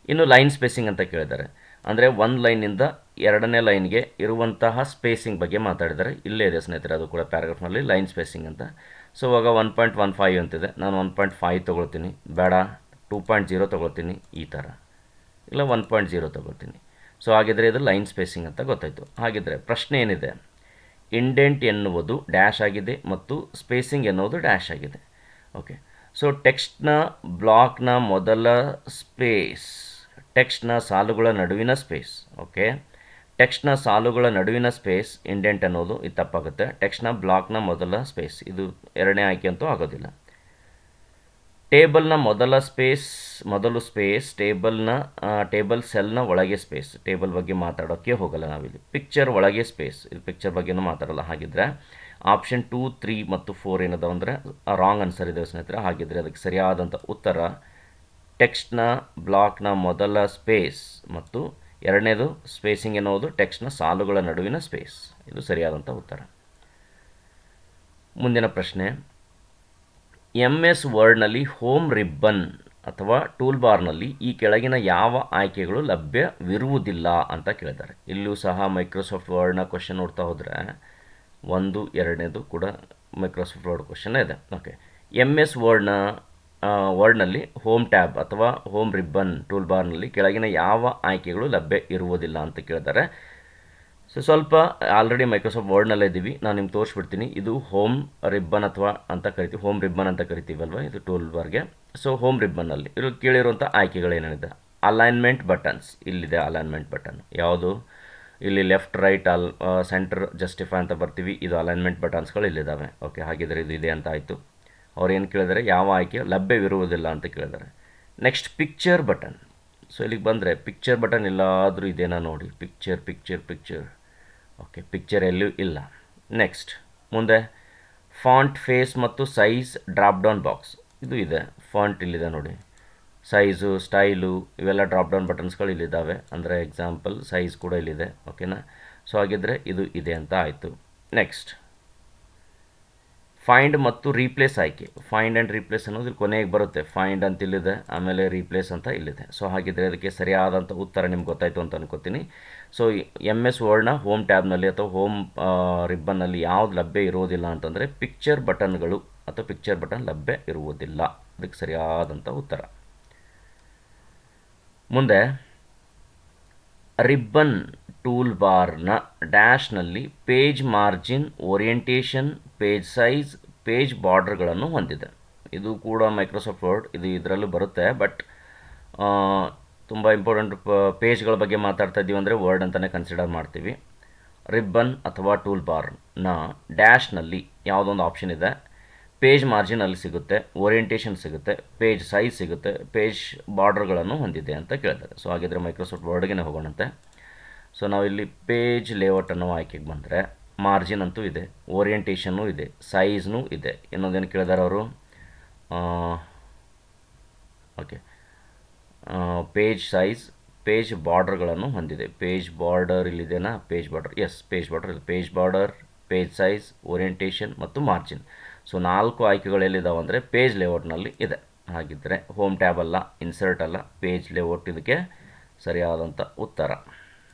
ಇನ್ನು ಲೈನ್ ಸ್ಪೇಸಿಂಗ್ ಅಂತ ಕೇಳಿದ್ದಾರೆ. ಅಂದರೆ ಒಂದು ಲೈನಿಂದ ಎರಡನೇ ಲೈನ್ಗೆ ಇರುವಂತಹ ಸ್ಪೇಸಿಂಗ್ ಬಗ್ಗೆ ಮಾತಾಡಿದ್ದಾರೆ. ಇಲ್ಲೇ ಇದೆ ಸ್ನೇಹಿತರೆ, ಅದು ಕೂಡ ಪ್ಯಾರಾಗ್ರಾಫ್ನಲ್ಲಿ ಲೈನ್ ಸ್ಪೇಸಿಂಗ್ ಅಂತ. ಸೊ ಇವಾಗ 1.15 ಅಂತಿದೆ, ನಾನು 1.5 ತೊಗೊಳ್ತೀನಿ, ಬೇಡ 2.0 ತೊಗೊಳ್ತೀನಿ, ಈ ಥರ. ಇಲ್ಲ 1.0 ತೊಗೊಳ್ತೀನಿ. ಸೊ ಹಾಗಿದ್ರೆ ಇದು ಲೈನ್ ಸ್ಪೇಸಿಂಗ್ ಅಂತ ಗೊತ್ತಾಯಿತು. ಹಾಗಿದ್ರೆ ಪ್ರಶ್ನೆ ಏನಿದೆ? ಇಂಡೆಂಟ್ ಎನ್ನುವುದು ಡ್ಯಾಶ್ ಆಗಿದೆ ಮತ್ತು ಸ್ಪೇಸಿಂಗ್ ಎನ್ನುವುದು ಡ್ಯಾಶ್ ಆಗಿದೆ. ಓಕೆ. ಸೊ ಟೆಕ್ಸ್ಟ್ನ ಬ್ಲಾಕ್ನ ಮೊದಲ ಸ್ಪೇಸ್, ಟೆಕ್ಸ್ಟ್ನ ಸಾಲುಗಳ ನಡುವಿನ ಸ್ಪೇಸ್. ಓಕೆ. ಟೆಕ್ಸ್ಟ್ನ ಸಾಲುಗಳ ನಡುವಿನ ಸ್ಪೇಸ್ ಇಂಡೆಂಟ್ ಅನ್ನೋದು ಇದು ತಪ್ಪಾಗುತ್ತೆ. ಟೆಕ್ಸ್ಟ್ನ ಬ್ಲಾಕ್ನ ಮೊದಲ ಸ್ಪೇಸ್, ಇದು ಎರಡನೇ ಆಯ್ಕೆ ಅಂತೂ ಆಗೋದಿಲ್ಲ. ಟೇಬಲ್ನ ಮೊದಲು ಸ್ಪೇಸ್, ಟೇಬಲ್ ಸೆಲ್ನ ಒಳಗೆ ಸ್ಪೇಸ್. ಟೇಬಲ್ ಬಗ್ಗೆ ಮಾತಾಡೋಕ್ಕೆ ಹೋಗಲ್ಲ ನಾವಿಲ್ಲಿ. ಪಿಕ್ಚರ್ ಒಳಗೆ ಸ್ಪೇಸ್, ಇದು ಪಿಕ್ಚರ್ ಬಗ್ಗೆನೂ ಮಾತಾಡಲ್ಲ. ಹಾಗಿದ್ರೆ ಆಪ್ಷನ್ 2, 3 ಮತ್ತು 4 ಏನದಾವ ಅಂದರೆ ರಾಂಗ್ ಆನ್ಸರ್ ಇದೆ ಸ್ನೇಹಿತರೆ. ಹಾಗಿದ್ರೆ ಅದಕ್ಕೆ ಸರಿಯಾದಂಥ ಉತ್ತರ ಟೆಕ್ಸ್ಟ್ನ ಬ್ಲಾಕ್ನ ಮೊದಲ ಸ್ಪೇಸ್ ಮತ್ತು ಎರಡನೇದು ಸ್ಪೇಸಿಂಗ್ ಎನ್ನುವುದು ಟೆಕ್ಸ್ಟ್ನ ಸಾಲುಗಳ ನಡುವಿನ ಸ್ಪೇಸ್. ಇದು ಸರಿಯಾದಂಥ ಉತ್ತರ. ಮುಂದಿನ ಪ್ರಶ್ನೆ, MS ವರ್ಡ್ನಲ್ಲಿ ಹೋಮ್ ರಿಬ್ಬನ್ ಅಥವಾ ಟೂಲ್ ಬಾರ್ನಲ್ಲಿ ಈ ಕೆಳಗಿನ ಯಾವ ಆಯ್ಕೆಗಳು ಲಭ್ಯವಿರುವುದಿಲ್ಲ ಅಂತ ಕೇಳಿದ್ದಾರೆ. ಇಲ್ಲೂ ಸಹ ಮೈಕ್ರೋಸಾಫ್ಟ್ ವರ್ಡ್ನ ಕ್ವಶನ್ ನೋಡ್ತಾ ಹೋದರೆ 1, 2ನೇದು ಕೂಡ ಮೈಕ್ರೋಸಾಫ್ಟ್ ವರ್ಡ್ ಕ್ವಶನ್ ಇದೆ. ಓಕೆ, MS ವರ್ಡ್ನಲ್ಲಿ ಹೋಮ್ ಟ್ಯಾಬ್ ಅಥವಾ ಹೋಮ್ ರಿಬ್ಬನ್ ಟೂಲ್ ಬಾರ್ನಲ್ಲಿ ಕೆಳಗಿನ ಯಾವ ಆಯ್ಕೆಗಳು ಲಭ್ಯ ಇರುವುದಿಲ್ಲ ಅಂತ ಕೇಳಿದ್ದಾರೆ. ಸ್ವಲ್ಪ ಆಲ್ರೆಡಿ ಮೈಕ್ರೋಸಾಫ್ಟ್ ವರ್ಡ್ನಲ್ಲೇ ಇದ್ದೀವಿ, ನಾನು ನಿಮ್ಗೆ ತೋರಿಸ್ಬಿಡ್ತೀನಿ. ಇದು ಹೋಮ್ ರಿಬ್ಬನ್ ಅಥವಾ ಅಂತ ಕರಿತೀವಿ, ಹೋಮ್ ರಿಬ್ಬನ್ ಅಂತ ಕರಿತೀವಲ್ವ ಇದು ಟೂಲ್ ಬಾರ್ಗೆ. ಸೊ ಹೋಮ್ ರಿಬ್ಬನ್ನಲ್ಲಿ ಇದು ಕೇಳಿರುವಂಥ ಆಯ್ಕೆಗಳೇನೇನಿದೆ, ಅಲೈನ್ಮೆಂಟ್ ಬಟನ್ಸ್, ಇಲ್ಲಿದೆ ಅಲೈನ್ಮೆಂಟ್ ಬಟನ್. ಯಾವುದು ಇಲ್ಲಿ ಲೆಫ್ಟ್ ರೈಟ್ ಸೆಂಟರ್ ಜಸ್ಟಿಫೈ ಅಂತ ಬರ್ತೀವಿ, ಇದು ಅಲೈನ್ಮೆಂಟ್ ಬಟನ್ಸ್ಗಳು ಇಲ್ಲಿದ್ದಾವೆ. ಓಕೆ, ಹಾಗಿದ್ರೆ ಇದು ಇದೆ ಅಂತ ಆಯಿತು. ಅವ್ರು ಏನು ಕೇಳಿದರೆ ಯಾವ ಆಯ್ಕೆ ಲಭ್ಯವಿರುವುದಿಲ್ಲ ಅಂತ ಕೇಳಿದ್ದಾರೆ. Next picture button. ಸೊ ಇಲ್ಲಿಗೆ ಬಂದರೆ ಪಿಕ್ಚರ್ ಬಟನ್ ಎಲ್ಲಾದರೂ ಇದೆಯಾ ನೋಡಿ, ಪಿಕ್ಚರ್. ಓಕೆ, ಪಿಕ್ಚರ್ ಎಲ್ಲೂ ಇಲ್ಲ. ನೆಕ್ಸ್ಟ್ ಮುಂದೆ ಫಾಂಟ್ ಫೇಸ್ ಮತ್ತು ಸೈಜ್ ಡ್ರಾಪ್ ಡೌನ್ ಬಾಕ್ಸ್ ಇದು ಇದೆ. ಫಾಂಟ್ ಇಲ್ಲಿದೆ ನೋಡಿ, ಸೈಜು ಸ್ಟೈಲು ಇವೆಲ್ಲ ಡ್ರಾಪ್ ಡೌನ್ ಬಟನ್ಸ್ಗಳು ಇಲ್ಲಿದ್ದಾವೆ. ಅಂದರೆ ಎಕ್ಸಾಂಪಲ್ ಸೈಜ್ ಕೂಡ ಇಲ್ಲಿದೆ. ಓಕೆನಾ, ಸೊ ಹಾಗಿದ್ರೆ ಇದು ಇದೆ ಅಂತ ಆಯಿತು. ನೆಕ್ಸ್ಟ್ ಫೈಂಡ್ ಮತ್ತು ರೀಪ್ಲೇಸ್ ಆಯ್ಕೆ. ಫೈಂಡ್ ಆ್ಯಂಡ್ ರೀಪ್ಲೇಸ್ ಅನ್ನೋದು ಕೊನೆಗೆ ಬರುತ್ತೆ. ಫೈಂಡ್ ಅಂತ ಇಲ್ಲಿದೆ, ಆಮೇಲೆ ರೀಪ್ಲೇಸ್ ಅಂತ ಇಲ್ಲಿದೆ. ಸೊ ಹಾಗಿದ್ರೆ ಅದಕ್ಕೆ ಸರಿಯಾದಂಥ ಉತ್ತರ ನಿಮ್ಗೆ ಗೊತ್ತಾಯಿತು ಅಂತ ಅನ್ಕೋತೀನಿ. ಸೊ MS ವರ್ಡ್ನ ಹೋಮ್ ಟ್ಯಾಬ್ನಲ್ಲಿ ಅಥವಾ ಹೋಮ್ ರಿಬ್ಬನ್ನಲ್ಲಿ ಯಾವ್ದು ಲಭ್ಯ ಇರುವುದಿಲ್ಲ ಅಂತಂದರೆ ಪಿಕ್ಚರ್ ಬಟನ್ಗಳು ಅಥವಾ ಪಿಕ್ಚರ್ ಬಟನ್ ಲಭ್ಯ ಇರುವುದಿಲ್ಲ. ಅದಕ್ಕೆ ಸರಿಯಾದಂಥ ಉತ್ತರ. ಮುಂದೆ ರಿಬ್ಬನ್ ಟೂಲ್ ಬಾರ್ನ ಡ್ಯಾಶ್ನಲ್ಲಿ page margin, orientation, page size, page ಬಾರ್ಡರ್ಗಳನ್ನು ಹೊಂದಿದೆ. ಇದು ಕೂಡ ಮೈಕ್ರೋಸಾಫ್ಟ್ ವರ್ಡ್, ಇದು ಇದರಲ್ಲೂ ಬರುತ್ತೆ. ಬಟ್ ತುಂಬ ಇಂಪಾರ್ಟೆಂಟ್ ಪೇಜ್ಗಳ ಬಗ್ಗೆ ಮಾತಾಡ್ತಾ ಇದ್ದೀವಿ ಅಂದರೆ ವರ್ಡ್ ಅಂತಲೇ ಕನ್ಸಿಡರ್ ಮಾಡ್ತೀವಿ. ರಿಬ್ಬನ್ ಅಥವಾ ಟೂಲ್ ಬಾರ್ನ ಡ್ಯಾಶ್ನಲ್ಲಿ ಯಾವುದೊಂದು ಆಪ್ಷನ್ ಇದೆ, ಪೇಜ್ ಮಾರ್ಜಿನಲ್ಲಿ ಸಿಗುತ್ತೆ, ಓರಿಯೆಂಟೇಷನ್ ಸಿಗುತ್ತೆ, ಪೇಜ್ ಸೈಜ್ ಸಿಗುತ್ತೆ, ಪೇಜ್ ಬಾರ್ಡರ್ಗಳನ್ನು ಹೊಂದಿದೆ ಅಂತ ಕೇಳ್ತಾರೆ. ಸೊ ಹಾಗಿದ್ರೆ ಮೈಕ್ರೋಸಾಫ್ಟ್ ವರ್ಡ್ಗೆ ಹೋಗೋಣಂತೆ. ಸೊ ನಾವಿಲ್ಲಿ ಪೇಜ್ ಲೇಔಟ್ ಅನ್ನೋ ಆಯ್ಕೆಗೆ ಬಂದರೆ ಮಾರ್ಜಿನ್ ಅಂತೂ ಇದೆ, ಓರಿಯೆಂಟೇಷನ್ನು ಇದೆ, ಸೈಜ್ನೂ ಇದೆ. ಇನ್ನೊಂದೇನು ಕೇಳಿದಾರೆ ಅವರು, ಓಕೆ, ಪೇಜ್ ಸೈಜ್, ಪೇಜ್ ಬಾರ್ಡರ್ಗಳನ್ನು ಹೊಂದಿದೆ. ಪೇಜ್ ಬಾರ್ಡರ್ ಇಲ್ಲಿದೆನಾ, page border, yes page border ಇದೆ. Page border, page size, orientation ಮತ್ತು ಮಾರ್ಜಿನ್. ಸೊ 4 ಆಯ್ಕೆಗಳು ಎಲ್ಲಿದ್ದಾವೆ ಅಂದರೆ ಪೇಜ್ ಲೇಔಟ್ನಲ್ಲಿ ಇದೆ. ಹಾಗಿದ್ದರೆ ಹೋಮ್ ಟ್ಯಾಬ್ ಅಲ್ಲ, ಇನ್ಸರ್ಟ್ ಅಲ್ಲ, ಪೇಜ್ ಲೇಔಟ್ ಇದಕ್ಕೆ ಸರಿಯಾದಂಥ ಉತ್ತರ.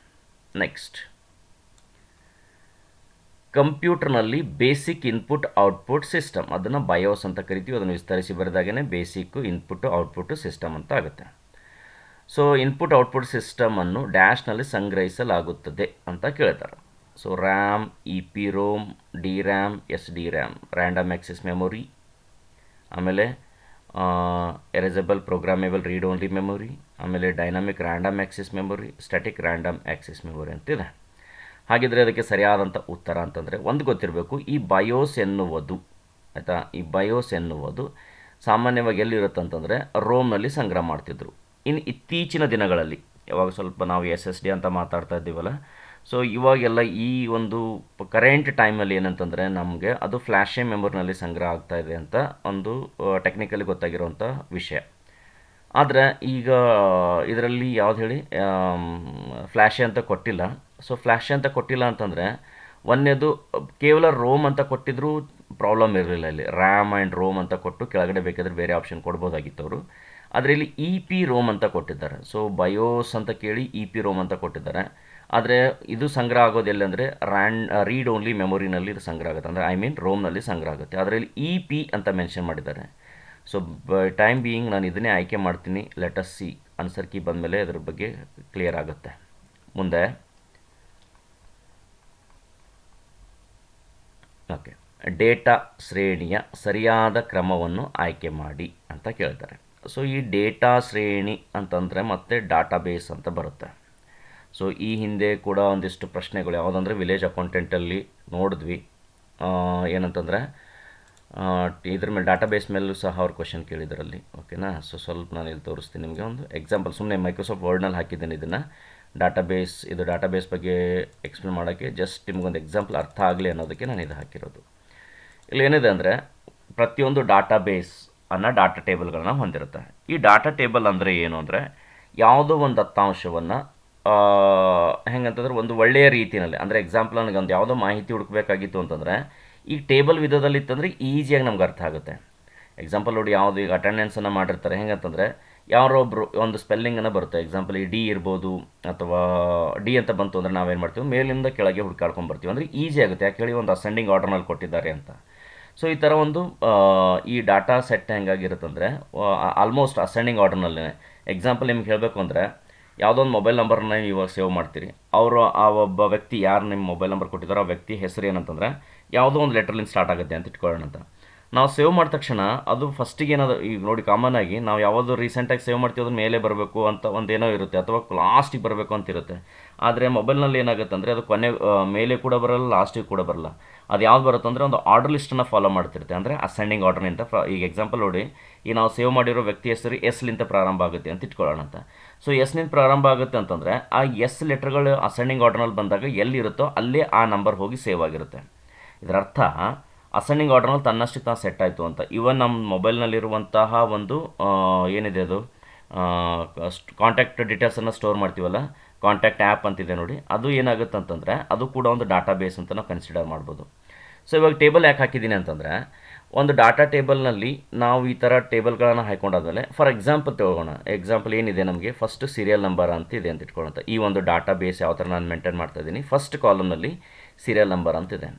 ನೆಕ್ಸ್ಟ್ ಕಂಪ್ಯೂಟರ್ನಲ್ಲಿ ಬೇಸಿಕ್ ಇನ್ಪುಟ್ ಔಟ್ಪುಟ್ ಸಿಸ್ಟಮ್, ಅದನ್ನು ಬಯೋಸ್ ಅಂತ ಕರಿತೀವಿ. ಅದನ್ನು ವಿಸ್ತರಿಸಿ ಬರೆದಾಗೇ ಬೇಸಿಕ್ ಇನ್ಪುಟ್ ಔಟ್ಪುಟ್ ಸಿಸ್ಟಮ್ ಅಂತ ಆಗುತ್ತೆ. ಸೊ ಇನ್ಪುಟ್ ಔಟ್ಪುಟ್ ಸಿಸ್ಟಮನ್ನು ಡ್ಯಾಶ್ನಲ್ಲಿ ಸಂಗ್ರಹಿಸಲಾಗುತ್ತದೆ ಅಂತ ಕೇಳ್ತಾರೆ. So RAM, EPROM, DRAM, SDRAM, random access memory, ಆಮೇಲೆ erasable programmable read only memory, ಆಮೇಲೆ dynamic random access memory, static random access memory ಅಂತಿದೆ. ಹಾಗಿದ್ರೆ ಅದಕ್ಕೆ ಸರಿಯಾದಂಥ ಉತ್ತರ ಅಂತಂದರೆ ಒಂದು ಗೊತ್ತಿರಬೇಕು, ಈ ಬಯೋಸ್ ಎನ್ನುವುದು, ಆಯಿತಾ, ಈ ಬಯೋಸ್ ಎನ್ನುವುದು ಸಾಮಾನ್ಯವಾಗಿ ಎಲ್ಲಿರುತ್ತೆ ಅಂತಂದರೆ ರೋಮ್ನಲ್ಲಿ ಸಂಗ್ರಹ ಮಾಡ್ತಿದ್ರು. ಇನ್ನು ಇತ್ತೀಚಿನ ದಿನಗಳಲ್ಲಿ ಯಾವಾಗ ಸ್ವಲ್ಪ ನಾವು SSD ಅಂತ ಮಾತಾಡ್ತಾ ಇದ್ದೀವಲ್ಲ, ಸೊ ಇವಾಗೆಲ್ಲ ಈ ಒಂದು ಕರೆಂಟ್ ಟೈಮಲ್ಲಿ ಏನಂತಂದರೆ ನಮಗೆ ಅದು ಫ್ಲ್ಯಾಶ್ ಮೆಮೊರಿನಲ್ಲಿ ಸಂಗ್ರಹ ಆಗ್ತಾ ಇದೆ ಅಂತ ಒಂದು ಟೆಕ್ನಿಕಲಿ ಗೊತ್ತಾಗಿರುವಂಥ ವಿಷಯ. ಆದರೆ ಈಗ ಇದರಲ್ಲಿ ಯಾವ್ದು ಹೇಳಿ ಫ್ಲ್ಯಾಶ್ ಅಂತ ಕೊಟ್ಟಿಲ್ಲ. ಸೊ ಫ್ಲ್ಯಾಶ್ ಅಂತ ಕೊಟ್ಟಿಲ್ಲ ಅಂತಂದರೆ ಒಂದೇದು ಕೇವಲ ರೋಮ್ ಅಂತ ಕೊಟ್ಟಿದ್ರೂ ಪ್ರಾಬ್ಲಮ್ ಇರಲಿಲ್ಲ. ಇಲ್ಲಿ ರ್ಯಾಮ್ ಆ್ಯಂಡ್ ರೋಮ್ ಅಂತ ಕೊಟ್ಟು ಕೆಳಗಡೆ ಬೇಕಾದರೆ ಬೇರೆ ಆಪ್ಷನ್ ಕೊಡ್ಬೋದಾಗಿತ್ತು ಅವರು. ಆದರೆ ಇಲ್ಲಿ EPROM ಅಂತ ಕೊಟ್ಟಿದ್ದಾರೆ. ಸೊ ಬಯೋಸ್ ಅಂತ ಕೇಳಿ EPROM ಅಂತ ಕೊಟ್ಟಿದ್ದಾರೆ. ಆದರೆ ಇದು ಸಂಗ್ರಹ ಆಗೋದೆಲ್ಲ ಅಂದರೆ ರೀಡ್ ಓನ್ಲಿ ಮೆಮೊರಿನಲ್ಲಿ ಇದು ಸಂಗ್ರಹ ಆಗುತ್ತೆ, ಅಂದರೆ ರೋಮ್ನಲ್ಲಿ ಸಂಗ್ರಹ ಆಗುತ್ತೆ. ಅದರಲ್ಲಿ EP ಅಂತ ಮೆನ್ಷನ್ ಮಾಡಿದ್ದಾರೆ. ಸೊ ಟೈಮ್ ಬೀಯಿಂಗ್ ನಾನು ಇದನ್ನೇ ಆಯ್ಕೆ ಮಾಡ್ತೀನಿ. ಲೆಟಸ್ ಸಿ, ಆನ್ಸರ್ ಕೀ ಬಂದಮೇಲೆ ಅದರ ಬಗ್ಗೆ ಕ್ಲಿಯರ್ ಆಗುತ್ತೆ. ಮುಂದೆ ಓಕೆ, ಡೇಟಾ ಶ್ರೇಣಿಯ ಸರಿಯಾದ ಕ್ರಮವನ್ನು ಆಯ್ಕೆ ಮಾಡಿ ಅಂತ ಕೇಳ್ತಾರೆ. ಸೊ ಈ ಡೇಟಾ ಶ್ರೇಣಿ ಅಂತಂದರೆ ಮತ್ತೆ ಡಾಟಾಬೇಸ್ ಅಂತ ಬರುತ್ತೆ. ಸೊ ಈ ಹಿಂದೆ ಕೂಡ ಒಂದಿಷ್ಟು ಪ್ರಶ್ನೆಗಳು ಯಾವುದಂದ್ರೆ ವಿಲೇಜ್ ಅಕೌಂಟೆಂಟಲ್ಲಿ ನೋಡಿದ್ವಿ. ಏನಂತಂದರೆ ಇದ್ರ ಮೇಲೆ ಡಾಟಾಬೇಸ್ ಮೇಲೂ ಸಹ ಅವ್ರು ಕ್ವಶನ್ ಕೇಳಿದ್ರಲ್ಲಿ. ಓಕೆನಾ, ಸೊ ಸ್ವಲ್ಪ ನಾನು ಇಲ್ಲಿ ತೋರಿಸ್ತೀನಿ ನಿಮಗೆ ಒಂದು ಎಕ್ಸಾಂಪಲ್. ಸುಮ್ಮನೆ ಮೈಕ್ರೋಸಾಫ್ಟ್ ವರ್ಡ್ನಲ್ಲಿ ಹಾಕಿದ್ದೇನೆ ಇದನ್ನು. ಡಾಟಾಬೇಸ್ ಇದು ಡಾಟಾಬೇಸ್ ಬಗ್ಗೆ ಎಕ್ಸ್ಪ್ಲೇನ್ ಮಾಡೋಕ್ಕೆ ಜಸ್ಟ್ ನಿಮಗೊಂದು ಎಕ್ಸಾಂಪಲ್ ಅರ್ಥ ಆಗಲಿ ಅನ್ನೋದಕ್ಕೆ ನಾನು ಇದು ಹಾಕಿರೋದು. ಇಲ್ಲಿ ಏನಿದೆ ಅಂದರೆ ಪ್ರತಿಯೊಂದು ಡಾಟಾಬೇಸ್ ಡಾಟಾ ಟೇಬಲ್ಗಳನ್ನ ಹೊಂದಿರುತ್ತೆ. ಈ ಡಾಟಾ ಟೇಬಲ್ ಅಂದರೆ ಏನು ಅಂದರೆ ಯಾವುದೋ ಒಂದು ದತ್ತಾಂಶವನ್ನು ಹೆಂಗಂತಂದ್ರೆ ಒಂದು ಒಳ್ಳೆಯ ರೀತಿಯಲ್ಲಿ, ಅಂದರೆ ಎಕ್ಸಾಂಪಲ್ ನನಗೆ ಒಂದು ಯಾವುದೋ ಮಾಹಿತಿ ಹುಡುಕಬೇಕಾಗಿತ್ತು ಅಂತಂದರೆ ಈ ಟೇಬಲ್ ವಿಧದಲ್ಲಿ ಇತ್ತಂದರೆ ಈಸಿಯಾಗಿ ನಮ್ಗೆ ಅರ್ಥ ಆಗುತ್ತೆ. ಎಕ್ಸಾಂಪಲ್ ನೋಡಿ, ಯಾವುದು ಈಗ ಅಟೆಂಡೆನ್ಸನ್ನು ಮಾಡಿರ್ತಾರೆ ಹೆಂಗಂತಂದರೆ ಯಾರೊಬ್ಬರು ಒಂದು ಸ್ಪೆಲ್ಲಿಂಗನ್ನು ಬರುತ್ತೆ. ಎಕ್ಸಾಂಪಲ್ ಈ ಡಿ ಇರ್ಬೋದು, ಅಥವಾ ಡಿ ಅಂತ ಬಂತು ಅಂದರೆ ನಾವೇನು ಮಾಡ್ತೀವಿ, ಮೇಲಿಂದ ಕೆಳಗೆ ಹುಡುಕಾಡ್ಕೊಂಡು ಬರ್ತೀವಿ. ಅಂದರೆ ಈಸಿ ಆಗುತ್ತೆ, ಯಾಕೆ ಹೇಳಿ ಒಂದು ಅಸೆಂಡಿಂಗ್ ಆರ್ಡರ್ನಲ್ಲಿ ಕೊಟ್ಟಿದ್ದಾರೆ ಅಂತ. ಸೊ ಈ ಥರ ಒಂದು ಈ ಡಾಟಾ ಸೆಟ್ ಹೆಂಗಾಗಿರುತ್ತಂದರೆ ಆಲ್ಮೋಸ್ಟ್ ಅಸೆಂಡಿಂಗ್ ಆರ್ಡರ್ನಲ್ಲೇ. ಎಕ್ಸಾಂಪಲ್ ನಿಮ್ಗೆ ಹೇಳಬೇಕು ಅಂದರೆ ಯಾವುದೋ ಒಂದು ಮೊಬೈಲ್ ನಂಬರ್ನ ಇವಾಗ ಸೇವ್ ಮಾಡ್ತೀರಿ, ಅವರು ಆ ಒಬ್ಬ ವ್ಯಕ್ತಿ ಯಾರು ನಿಮ್ಮ ಮೊಬೈಲ್ ನಂಬರ್ ಕೊಟ್ಟಿದ್ದಾರೋ ಆ ವ್ಯಕ್ತಿ ಹೆಸರು ಏನಂತಂದರೆ ಯಾವುದೋ ಒಂದು ಲೆಟ್ರಲಿಂದ ಸ್ಟಾರ್ಟ್ ಆಗುತ್ತೆ ಅಂತ ಇಟ್ಕೊಳ್ಳೋಣ ಅಂತ. ನಾವು ಸೇವ್ ಮಾಡಿದ ತಕ್ಷಣ ಅದು ಫಸ್ಟಿಗೆ ಏನಾದರೂ ಈಗ ನೋಡಿ, ಕಾಮನ್ ಆಗಿ ನಾವು ಯಾವುದು ರೀಸೆಂಟಾಗಿ ಸೇವ್ ಮಾಡ್ತೀವಿ ಅದ್ರ ಮೇಲೆ ಬರಬೇಕು ಅಂತ ಒಂದೇನೋ ಇರುತ್ತೆ, ಅಥವಾ ಲಾಸ್ಟಿಗೆ ಬರಬೇಕು ಅಂತ ಇರುತ್ತೆ. ಆದರೆ ಮೊಬೈಲ್ನಲ್ಲಿ ಏನಾಗುತ್ತೆ ಅಂದರೆ ಅದು ಕೊನೆ ಮೇಲೆ ಕೂಡ ಬರಲ್ಲ, ಲಾಸ್ಟಿಗೆ ಕೂಡ ಬರಲ್ಲ. ಅದು ಯಾವ್ದು ಬರುತ್ತೆ ಅಂದರೆ ಒಂದು ಆರ್ಡರ್ ಲಿಸ್ಟನ್ನು ಫಾಲೋ ಮಾಡ್ತಿರುತ್ತೆ, ಅಂದರೆ ಅಸೆಂಡಿಂಗ್ ಆರ್ಡರ್ನಿಂದ. ಈಗ ಎಕ್ಸಾಂಪಲ್ ನೋಡಿ, ಈ ನಾವು ಸೇವ್ ಮಾಡಿರೋ ವ್ಯಕ್ತಿ ಹೆಸರು ಎಸ್ಲಿಂದ ಪ್ರಾರಂಭ ಆಗುತ್ತೆ ಅಂತ ಇಟ್ಕೊಳ್ಳೋಣ ಅಂತ. ಸೊ ಎಸ್ನಿಂದ ಪ್ರಾರಂಭ ಆಗುತ್ತೆ ಅಂತಂದರೆ ಆ ಎಸ್ ಲೆಟರ್ಗಳು ಅಸೆಂಡಿಂಗ್ ಆರ್ಡರ್ನಲ್ಲಿ ಬಂದಾಗ ಎಲ್ಲಿರುತ್ತೋ ಅಲ್ಲೇ ಆ ನಂಬರ್ ಹೋಗಿ ಸೇವ್ ಆಗಿರುತ್ತೆ. ಇದರ ಅರ್ಥ ಅಸೆಂಡಿಂಗ್ ಆರ್ಡರ್ನಲ್ಲಿ ತನ್ನಷ್ಟಕ್ಕೆ ತಾನು ಸೆಟ್ ಆಯಿತು ಅಂತ. ಇವನ್ ನಮ್ಮ ಮೊಬೈಲ್ನಲ್ಲಿರುವಂತಹ ಒಂದು ಏನಿದೆ ಅದು ಕಾಂಟ್ಯಾಕ್ಟ್ ಡೀಟೇಲ್ಸನ್ನು ಸ್ಟೋರ್ ಮಾಡ್ತೀವಲ್ಲ, ಕಾಂಟ್ಯಾಕ್ಟ್ ಆ್ಯಪ್ ಅಂತಿದೆ ನೋಡಿ, ಅದು ಏನಾಗುತ್ತೆ ಅಂತಂದರೆ ಅದು ಕೂಡ ಒಂದು ಡಾಟಾ ಬೇಸ್ ಅಂತ ನಾವು ಕನ್ಸಿಡರ್ ಮಾಡ್ಬೋದು. ಸೊ ಇವಾಗ ಟೇಬಲ್ ಯಾಕೆ ಹಾಕಿದ್ದೀನಿ ಅಂತಂದರೆ, ಒಂದು ಡಾಟಾ ಟೇಬಲ್ನಲ್ಲಿ ನಾವು ಈ ಥರ ಟೇಬಲ್ಗಳನ್ನು ಹಾಕೊಂಡಾದ್ಮೇಲೆ ಫಾರ್ ಎಕ್ಸಾಂಪಲ್ ತಗೊಳ್ಳೋಣ. ಎಕ್ಸಾಂಪಲ್ ಏನಿದೆ, ನಮಗೆ ಫಸ್ಟ್ ಸೀರಿಯಲ್ ನಂಬರ್ ಅಂತ ಇದೆ ಅಂತ ಇಟ್ಕೊಳ್ಳೋಂಥ. ಈ ಒಂದು ಡಾಟಾ ಬೇಸ್ ಯಾವ ಥರ ನಾನು ಮೇಂಟೈನ್ ಮಾಡ್ತಾಯಿದ್ದೀನಿ, ಫಸ್ಟ್ ಕಾಲಮ್ನಲ್ಲಿ ಸೀರಿಯಲ್ ನಂಬರ್ ಅಂತಿದೆ,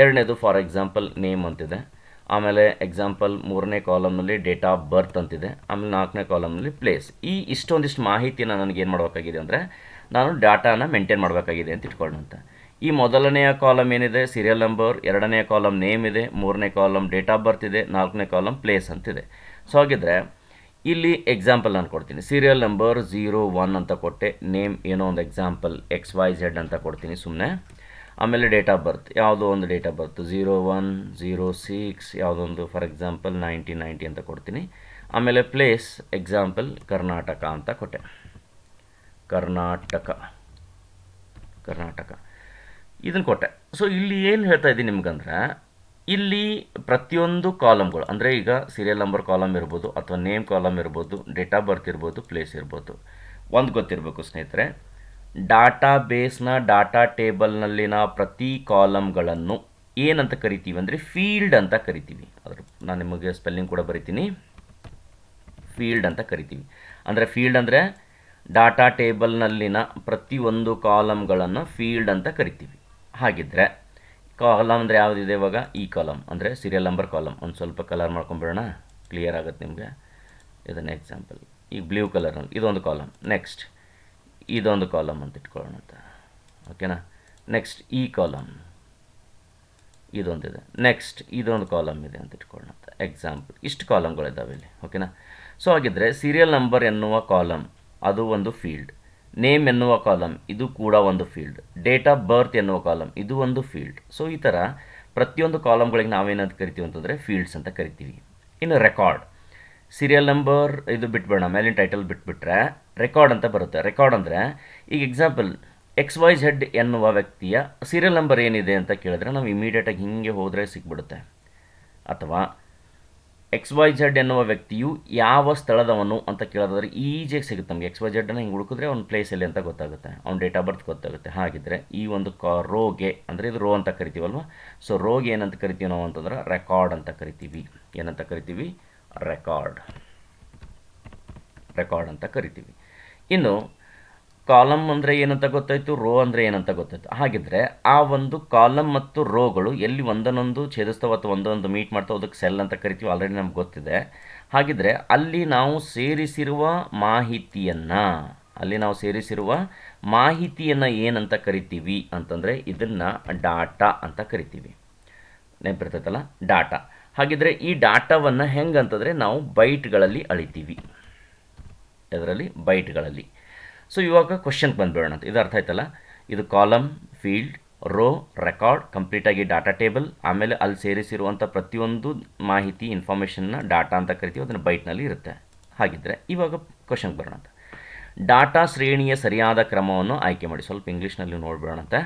ಎರಡನೇದು ಫಾರ್ ಎಕ್ಸಾಂಪಲ್ ನೇಮ್ ಅಂತಿದೆ, ಆಮೇಲೆ ಎಕ್ಸಾಂಪಲ್ ಮೂರನೇ ಕಾಲಮ್ನಲ್ಲಿ ಡೇಟ್ ಆಫ್ ಬರ್ತ್ ಅಂತಿದೆ, ಆಮೇಲೆ ನಾಲ್ಕನೇ ಕಾಲಮ್ನಲ್ಲಿ ಪ್ಲೇಸ್. ಇಷ್ಟೊಂದಿಷ್ಟು ಮಾಹಿತಿಯನ್ನು ನನಗೇನು ಮಾಡಬೇಕಾಗಿದೆ ಅಂದರೆ ನಾನು ಡಾಟಾನ ಮೇಂಟೈನ್ ಮಾಡಬೇಕಾಗಿದೆ ಅಂತ ಇಟ್ಕೊಳ್ಳೋಂಥ. ಈ ಮೊದಲನೆಯ ಕಾಲಮ್ ಏನಿದೆ ಸೀರಿಯಲ್ ನಂಬರ್, ಎರಡನೆಯ ಕಾಲಮ್ ನೇಮ್ ಇದೆ, ಮೂರನೇ ಕಾಲಮ್ ಡೇಟ್ ಆಫ್ ಬರ್ತ್ ಇದೆ, ನಾಲ್ಕನೇ ಕಾಲಮ್ ಪ್ಲೇಸ್ ಅಂತಿದೆ. ಸೊ ಹಾಗಿದ್ರೆ ಇಲ್ಲಿ ಎಕ್ಸಾಂಪಲ್ ನಾನು ಕೊಡ್ತೀನಿ. ಸೀರಿಯಲ್ ನಂಬರ್ 01 ಅಂತ ಕೊಟ್ಟೆ, ನೇಮ್ ಏನೋ ಒಂದು ಎಕ್ಸಾಂಪಲ್ XYZ ಅಂತ ಕೊಡ್ತೀನಿ ಸುಮ್ಮನೆ. ಆಮೇಲೆ ಡೇಟ್ ಆಫ್ ಬರ್ತ್ ಯಾವುದೋ ಒಂದು ಡೇಟ್ ಆಫ್ ಬರ್ತ್ 01/06 ಯಾವುದೊಂದು ಫಾರ್ ಎಕ್ಸಾಂಪಲ್ 1990 ಅಂತ ಕೊಡ್ತೀನಿ. ಆಮೇಲೆ ಪ್ಲೇಸ್ ಎಕ್ಸಾಂಪಲ್ ಕರ್ನಾಟಕ ಅಂತ ಕೊಟ್ಟೆ, ಕರ್ನಾಟಕ ಇದನ್ನು ಕೊಟ್ಟೆ. ಸೊ ಇಲ್ಲಿ ಏನು ಹೇಳ್ತಾ ಇದ್ದೀನಿ ನಿಮ್ಗಂದ್ರೆ, ಇಲ್ಲಿ ಪ್ರತಿಯೊಂದು ಕಾಲಮ್ಗಳು, ಅಂದರೆ ಈಗ ಸೀರಿಯಲ್ ನಂಬರ್ ಕಾಲಮ್ ಇರ್ಬೋದು, ಅಥವಾ ನೇಮ್ ಕಾಲಮ್ ಇರ್ಬೋದು, ಡೇಟ್ ಆಫ್ ಬರ್ತ್ ಇರ್ಬೋದು, ಪ್ಲೇಸ್ ಇರ್ಬೋದು. ಒಂದು ಗೊತ್ತಿರಬೇಕು ಸ್ನೇಹಿತರೆ, ಡಾಟಾ ಬೇಸ್ನ ಡಾಟಾ ಟೇಬಲ್ನಲ್ಲಿನ ಪ್ರತಿ ಕಾಲಮ್ಗಳನ್ನು ಏನಂತ ಕರಿತೀವಿ ಅಂದರೆ ಫೀಲ್ಡ್ ಅಂತ ಕರಿತೀವಿ. ಅದ್ರ ನಾನು ನಿಮಗೆ ಸ್ಪೆಲ್ಲಿಂಗ್ ಕೂಡ ಬರಿತೀನಿ, ಫೀಲ್ಡ್ ಅಂತ ಕರಿತೀವಿ. ಅಂದರೆ ಫೀಲ್ಡ್ ಅಂದರೆ ಡಾಟಾ ಟೇಬಲ್ನಲ್ಲಿನ ಪ್ರತಿಯೊಂದು ಕಾಲಮ್ಗಳನ್ನು ಫೀಲ್ಡ್ ಅಂತ ಕರಿತೀವಿ. ಹಾಗಿದ್ದರೆ ಕಾಲಮ್ ಅಂದರೆ ಯಾವುದಿದೆ ಇವಾಗ, ಈ ಕಾಲಮ್ ಅಂದರೆ ಸೀರಿಯಲ್ ನಂಬರ್ ಕಾಲಮ್. ಒಂದು ಸ್ವಲ್ಪ ಕಲರ್ ಮಾಡ್ಕೊಂಬಿಡೋಣ, ಕ್ಲಿಯರ್ ಆಗುತ್ತೆ ನಿಮಗೆ. ಇದನ್ನು ಎಕ್ಸಾಂಪಲ್ ಈಗ ಬ್ಲೂ ಕಲರ್ನಲ್ಲಿ ಇದೊಂದು ಕಾಲಮ್, ನೆಕ್ಸ್ಟ್ ಇದೊಂದು ಕಾಲಮ್ ಅಂತ ಇಟ್ಕೊಳ್ಳೋಣ ಅಂತ, ಓಕೆನಾ. ನೆಕ್ಸ್ಟ್ ಈ ಕಾಲಮ್ ಇದೊಂದಿದೆ, ನೆಕ್ಸ್ಟ್ ಇದೊಂದು ಕಾಲಮ್ ಇದೆ ಅಂತ ಇಟ್ಕೊಳ್ಳೋಣ ಅಂತ ಎಕ್ಸಾಂಪಲ್. ಇಷ್ಟು ಕಾಲಮ್ಗಳಿದ್ದಾವೆ ಇಲ್ಲಿ, ಓಕೆನಾ. ಸೊ ಹಾಗಿದ್ದರೆ ಸೀರಿಯಲ್ ನಂಬರ್ ಎನ್ನುವ ಕಾಲಮ್ ಅದು ಒಂದು ಫೀಲ್ಡ್, ನೇಮ್ ಎನ್ನುವ ಕಾಲಮ್ ಇದು ಕೂಡ ಒಂದು ಫೀಲ್ಡ್, ಡೇಟ್ ಆಫ್ ಬರ್ತ್ ಎನ್ನುವ ಕಾಲಮ್ ಇದು ಒಂದು ಫೀಲ್ಡ್. ಸೊ ಈ ಥರ ಪ್ರತಿಯೊಂದು ಕಾಲಮ್ಗಳಿಗೆ ನಾವೇನಂತ ಕರಿತೀವಿ ಅಂತಂದರೆ ಫೀಲ್ಡ್ಸ್ ಅಂತ ಕರಿತೀವಿ. ಇನ್ನು ರೆಕಾರ್ಡ್, ಸೀರಿಯಲ್ ನಂಬರ್ ಇದು ಬಿಟ್ಬಿಡೋಣ, ಮೇಲಿನ ಟೈಟಲ್ ಬಿಟ್ಬಿಟ್ರೆ ರೆಕಾರ್ಡ್ ಅಂತ ಬರುತ್ತೆ. ರೆಕಾರ್ಡ್ ಅಂದರೆ ಈಗ ಎಕ್ಸಾಂಪಲ್ XYZ ಎನ್ನುವ ವ್ಯಕ್ತಿಯ ಸೀರಿಯಲ್ ನಂಬರ್ ಏನಿದೆ ಅಂತ ಕೇಳಿದ್ರೆ ನಾವು ಇಮಿಡಿಯೇಟಾಗಿ ಹಿಂಗೆ ಹೋದರೆ ಸಿಕ್ಬಿಡುತ್ತೆ. ಅಥವಾ XYZ ಎನ್ನುವ ವ್ಯಕ್ತಿಯು ಯಾವ ಸ್ಥಳದವನು ಅಂತ ಕೇಳೋದಾದ್ರೆ ಈಜಿಯಾಗಿ ಸಿಗುತ್ತೆ ನಮಗೆ. XYZ ಅನ್ನು ಹಿಂಗೆ ಹುಡುಕಿದ್ರೆ ಅವ್ನ ಪ್ಲೇಸ್ ಎಲ್ಲಿ ಅಂತ ಗೊತ್ತಾಗುತ್ತೆ, ಅವ್ನ ಡೇಟ್ ಆಫ್ ಬರ್ತ್ ಗೊತ್ತಾಗುತ್ತೆ. ಹಾಗಿದ್ರೆ ಈ ಒಂದು ರೋಗೆ, ಅಂದರೆ ಇದು ರೋ ಅಂತ ಕರಿತೀವಲ್ವ, ಸೊ ರೋಗೆ ಏನಂತ ಕರಿತೀವಿ ನಾವು ಅಂತಂದ್ರೆ ರೆಕಾರ್ಡ್ ಅಂತ ಕರಿತೀವಿ. ಏನಂತ ಕರಿತೀವಿ, ರೆಕಾರ್ಡ್ ಅಂತ ಕರಿತೀವಿ. ಇನ್ನು ಕಾಲಮ್ ಅಂದರೆ ಏನಂತ ಗೊತ್ತಾಯಿತು, ರೋ ಅಂದರೆ ಏನಂತ ಗೊತ್ತಾಯಿತು. ಹಾಗಿದ್ರೆ ಆ ಒಂದು ಕಾಲಮ್ ಮತ್ತು ರೋಗಳು ಎಲ್ಲಿ ಒಂದನ್ನೊಂದು ಛೇದಿಸ್ತಾವೆ ಅಥವಾ ಒಂದೊಂದು ಮೀಟ್ ಮಾಡ್ತಾವೆ ಅದಕ್ಕೆ ಸೆಲ್ ಅಂತ ಕರಿತೀವಿ, ಆಲ್ರೆಡಿ ನಮ್ಗೆ ಗೊತ್ತಿದೆ. ಹಾಗಿದ್ರೆ ಅಲ್ಲಿ ನಾವು ಸೇರಿಸಿರುವ ಮಾಹಿತಿಯನ್ನು ಏನಂತ ಕರಿತೀವಿ ಅಂತಂದರೆ ಇದನ್ನು ಡಾಟಾ ಅಂತ ಕರಿತೀವಿ. ನೆನಪಿರ್ತೈತಲ್ಲ, ಡಾಟಾ. ಹಾಗಿದ್ರೆ ಈ ಡಾಟಾವನ್ನು ಹೆಂಗಂತಂದರೆ ನಾವು ಬೈಟ್ಗಳಲ್ಲಿ ಅಳಿತೀವಿ, ಇದರಲ್ಲಿ ಬೈಟ್ಗಳಲ್ಲಿ. ಸೊ ಇವಾಗ ಕ್ವಶನ್ಗೆ ಬಂದುಬಿಡೋಣ ಅಂತ. ಇದು ಅರ್ಥ ಆಯ್ತಲ್ಲ, ಇದು ಕಾಲಮ್, ಫೀಲ್ಡ್, ರೋ, ರೆಕಾರ್ಡ್, ಕಂಪ್ಲೀಟಾಗಿ ಡಾಟಾ ಟೇಬಲ್. ಆಮೇಲೆ ಅಲ್ಲಿ ಸೇರಿಸಿರುವಂಥ ಪ್ರತಿಯೊಂದು ಮಾಹಿತಿ ಇನ್ಫಾರ್ಮೇಷನ್ನ ಡಾಟಾ ಅಂತ ಕರಿತೀವಿ, ಅದನ್ನು ಬೈಟ್ನಲ್ಲಿ ಇರುತ್ತೆ. ಹಾಗಿದ್ದರೆ ಇವಾಗ ಕ್ವಶನ್ಗೆ ಬರೋಣ ಅಂತ. ಡಾಟಾ ಶ್ರೇಣಿಯ ಸರಿಯಾದ ಕ್ರಮವನ್ನು ಆಯ್ಕೆ ಮಾಡಿ. ಸ್ವಲ್ಪ ಇಂಗ್ಲೀಷ್ನಲ್ಲಿ ನೋಡ್ಬಿಡೋಣಂತೆ.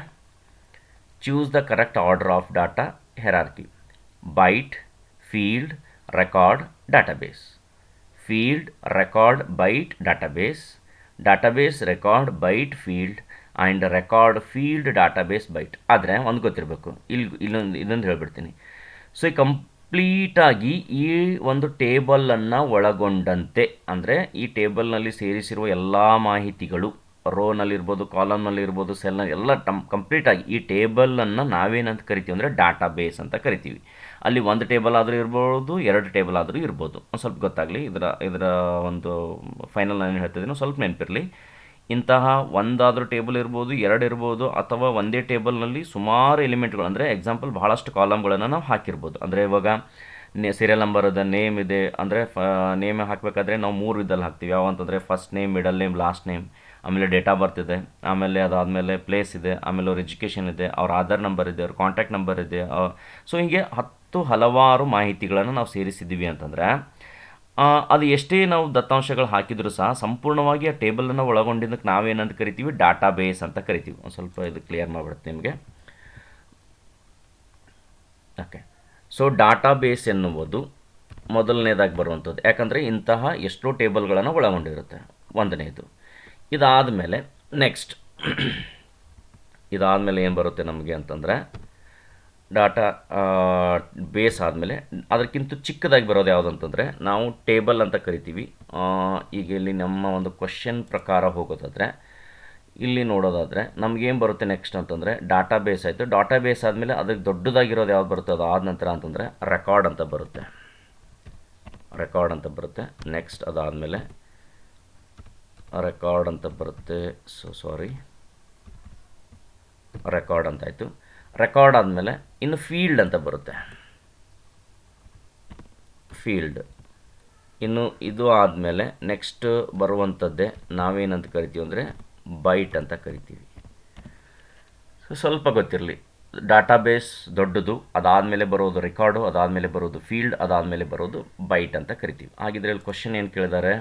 Choose the correct order of data hierarchy. Byte, field, record, database. Field, record, byte, database. Database, record, byte, field and record, field, database, byte. ಆದರೆ ಒಂದು ಗೊತ್ತಿರಬೇಕು, ಇನ್ನೊಂದು ಹೇಳ್ಬಿಡ್ತೀನಿ. ಸೊ ಈ ಕಂಪ್ಲೀಟಾಗಿ ಈ ಒಂದು ಟೇಬಲನ್ನು ಒಳಗೊಂಡಂತೆ, ಅಂದರೆ ಈ ಟೇಬಲ್ನಲ್ಲಿ ಸೇರಿಸಿರುವ ಎಲ್ಲ ಮಾಹಿತಿಗಳು, ರೋನಲ್ಲಿರ್ಬೋದು, ಕಾಲಮ್ನಲ್ಲಿರ್ಬೋದು, ಸೆಲ್ನಲ್ಲಿ ಎಲ್ಲ ಕಂಪ್ಲೀಟಾಗಿ ಈ ಟೇಬಲನ್ನು ನಾವೇನಂತ ಕರಿತೀವಿ ಅಂದರೆ ಡಾಟಾಬೇಸ್ ಅಂತ ಕರಿತೀವಿ. ಅಲ್ಲಿ ಒಂದು ಟೇಬಲ್ ಆದರೂ ಇರ್ಬೋದು, ಎರಡು ಟೇಬಲ್ ಆದರೂ ಇರ್ಬೋದು. ಒಂದು ಸ್ವಲ್ಪ ಗೊತ್ತಾಗಲಿ, ಇದರ ಒಂದು ಫೈನಲ್ ನಾನು ಹೇಳ್ತಿದ್ದೀನಿ, ಸ್ವಲ್ಪ ನೆನಪಿರಲಿ. ಇಂತಹ ಒಂದಾದರೂ ಟೇಬಲ್ ಇರ್ಬೋದು, ಎರಡು ಇರ್ಬೋದು, ಅಥವಾ ಒಂದೇ ಟೇಬಲ್ನಲ್ಲಿ ಸುಮಾರು ಎಲಿಮೆಂಟ್ಗಳು, ಅಂದರೆ ಎಕ್ಸಾಂಪಲ್ ಬಹಳಷ್ಟು ಕಾಲಮ್ಗಳನ್ನು ನಾವು ಹಾಕಿರ್ಬೋದು. ಅಂದರೆ ಇವಾಗ ಸೀರಿಯಲ್ ನಂಬರ್ ಇದೆ, ನೇಮ್ ಇದೆ, ಅಂದರೆ ನೇಮ್ ಹಾಕಬೇಕಾದ್ರೆ ನಾವು 3 ವಿಧದಲ್ಲಿ ಹಾಕ್ತೀವಿ. ಯಾವ ಅಂತಂದರೆ first name, middle name, last name. ಆಮೇಲೆ ಡೇಟ್ ಆಫ್ ಬರ್ತ್ ಇದೆ, ಆಮೇಲೆ ಅದಾದಮೇಲೆ ಪ್ಲೇಸ್ ಇದೆ, ಆಮೇಲೆ ಅವ್ರ ಎಜುಕೇಷನ್ ಇದೆ, ಅವ್ರ ಆಧಾರ್ ನಂಬರ್ ಇದೆ, ಅವ್ರ ಕಾಂಟ್ಯಾಕ್ಟ್ ನಂಬರ್ ಇದೆ. ಸೊ ಹೀಗೆ ಹಲವಾರು ಮಾಹಿತಿಗಳನ್ನು ನಾವು ಸೇರಿಸಿದ್ದೀವಿ ಅಂತಂದರೆ ಅದು ಎಷ್ಟೇ ನಾವು ದತ್ತಾಂಶಗಳು ಹಾಕಿದರೂ ಸಹ ಸಂಪೂರ್ಣವಾಗಿ ಆ ಟೇಬಲನ್ನು ಒಳಗೊಂಡಿದ್ದಕ್ಕೆ ನಾವೇನಂತ ಕರಿತೀವಿ, ಡಾಟಾಬೇಸ್ ಅಂತ ಕರಿತೀವಿ. ಒಂದು ಸ್ವಲ್ಪ ಇದು ಕ್ಲಿಯರ್ ಮಾಡಿಬಿಡುತ್ತೆ ನಿಮಗೆ. ಓಕೆ, ಸೊ ಡಾಟಾಬೇಸ್ ಎನ್ನುವುದು ಮೊದಲನೇದಾಗಿ ಬರುವಂಥದ್ದು. ಯಾಕಂದರೆ ಇಂತಹ ಎಷ್ಟೋ ಟೇಬಲ್ಗಳನ್ನು ಒಳಗೊಂಡಿರುತ್ತೆ, ಒಂದನೇದು. ಇದಾದಮೇಲೆ ನೆಕ್ಸ್ಟ್ ಇದಾದಮೇಲೆ ಏನು ಬರುತ್ತೆ ನಮಗೆ ಅಂತಂದರೆ, ಡಾಟಾ ಬೇಸ್ ಆದಮೇಲೆ ಅದಕ್ಕಿಂತ ಚಿಕ್ಕದಾಗಿ ಬರೋದು ಯಾವುದು ಅಂತಂದರೆ ನಾವು ಟೇಬಲ್ ಅಂತ ಕರಿತೀವಿ. ಈಗ ಇಲ್ಲಿ ನಮ್ಮ ಒಂದು ಕ್ವಶನ್ ಪ್ರಕಾರ ಹೋಗೋದಾದರೆ, ಇಲ್ಲಿ ನೋಡೋದಾದರೆ ನಮಗೇನು ಬರುತ್ತೆ ನೆಕ್ಸ್ಟ್ ಅಂತಂದರೆ, ಡಾಟಾ ಬೇಸ್ ಆಯಿತು. ಡಾಟಾ ಬೇಸ್ ಆದಮೇಲೆ ಅದಕ್ಕೆ ದೊಡ್ಡದಾಗಿರೋದು ಯಾವ್ದು ಬರುತ್ತೆ, ಅದು ಆದ ನಂತರ ಅಂತಂದರೆ ರೆಕಾರ್ಡ್ ಅಂತ ಬರುತ್ತೆ. ರೆಕಾರ್ಡ್ ಅಂತ ಬರುತ್ತೆ. ನೆಕ್ಸ್ಟ್ ಅದಾದಮೇಲೆ ರೆಕಾರ್ಡ್ ಅಂತ ಬರುತ್ತೆ. ರೆಕಾರ್ಡ್ ಅಂತಾಯಿತು. ರೆಕಾರ್ಡ್ ಆದಮೇಲೆ ಇನ್ನು ಫೀಲ್ಡ್ ಅಂತ ಬರುತ್ತೆ. ಫೀಲ್ಡ್ ಇನ್ನು ಇದು ಆದಮೇಲೆ ನೆಕ್ಸ್ಟ್ ಬರುವಂಥದ್ದೇ ನಾವೇನಂತ ಕರಿತೀವಿ ಅಂದರೆ ಬೈಟ್ ಅಂತ ಕರಿತೀವಿ. ಸ್ವಲ್ಪ ಗೊತ್ತಿರಲಿ, ಡಾಟಾಬೇಸ್ ದೊಡ್ಡದು, ಅದಾದಮೇಲೆ ಬರೋದು ರೆಕಾರ್ಡು, ಅದಾದಮೇಲೆ ಬರೋದು ಫೀಲ್ಡ್, ಅದಾದಮೇಲೆ ಬರೋದು ಬೈಟ್ ಅಂತ ಕರಿತೀವಿ. ಹಾಗಿದ್ರೆ ಇಲ್ಲಿ ಕ್ವಶನ್ ಏನು ಕೇಳಿದ್ದಾರೆ,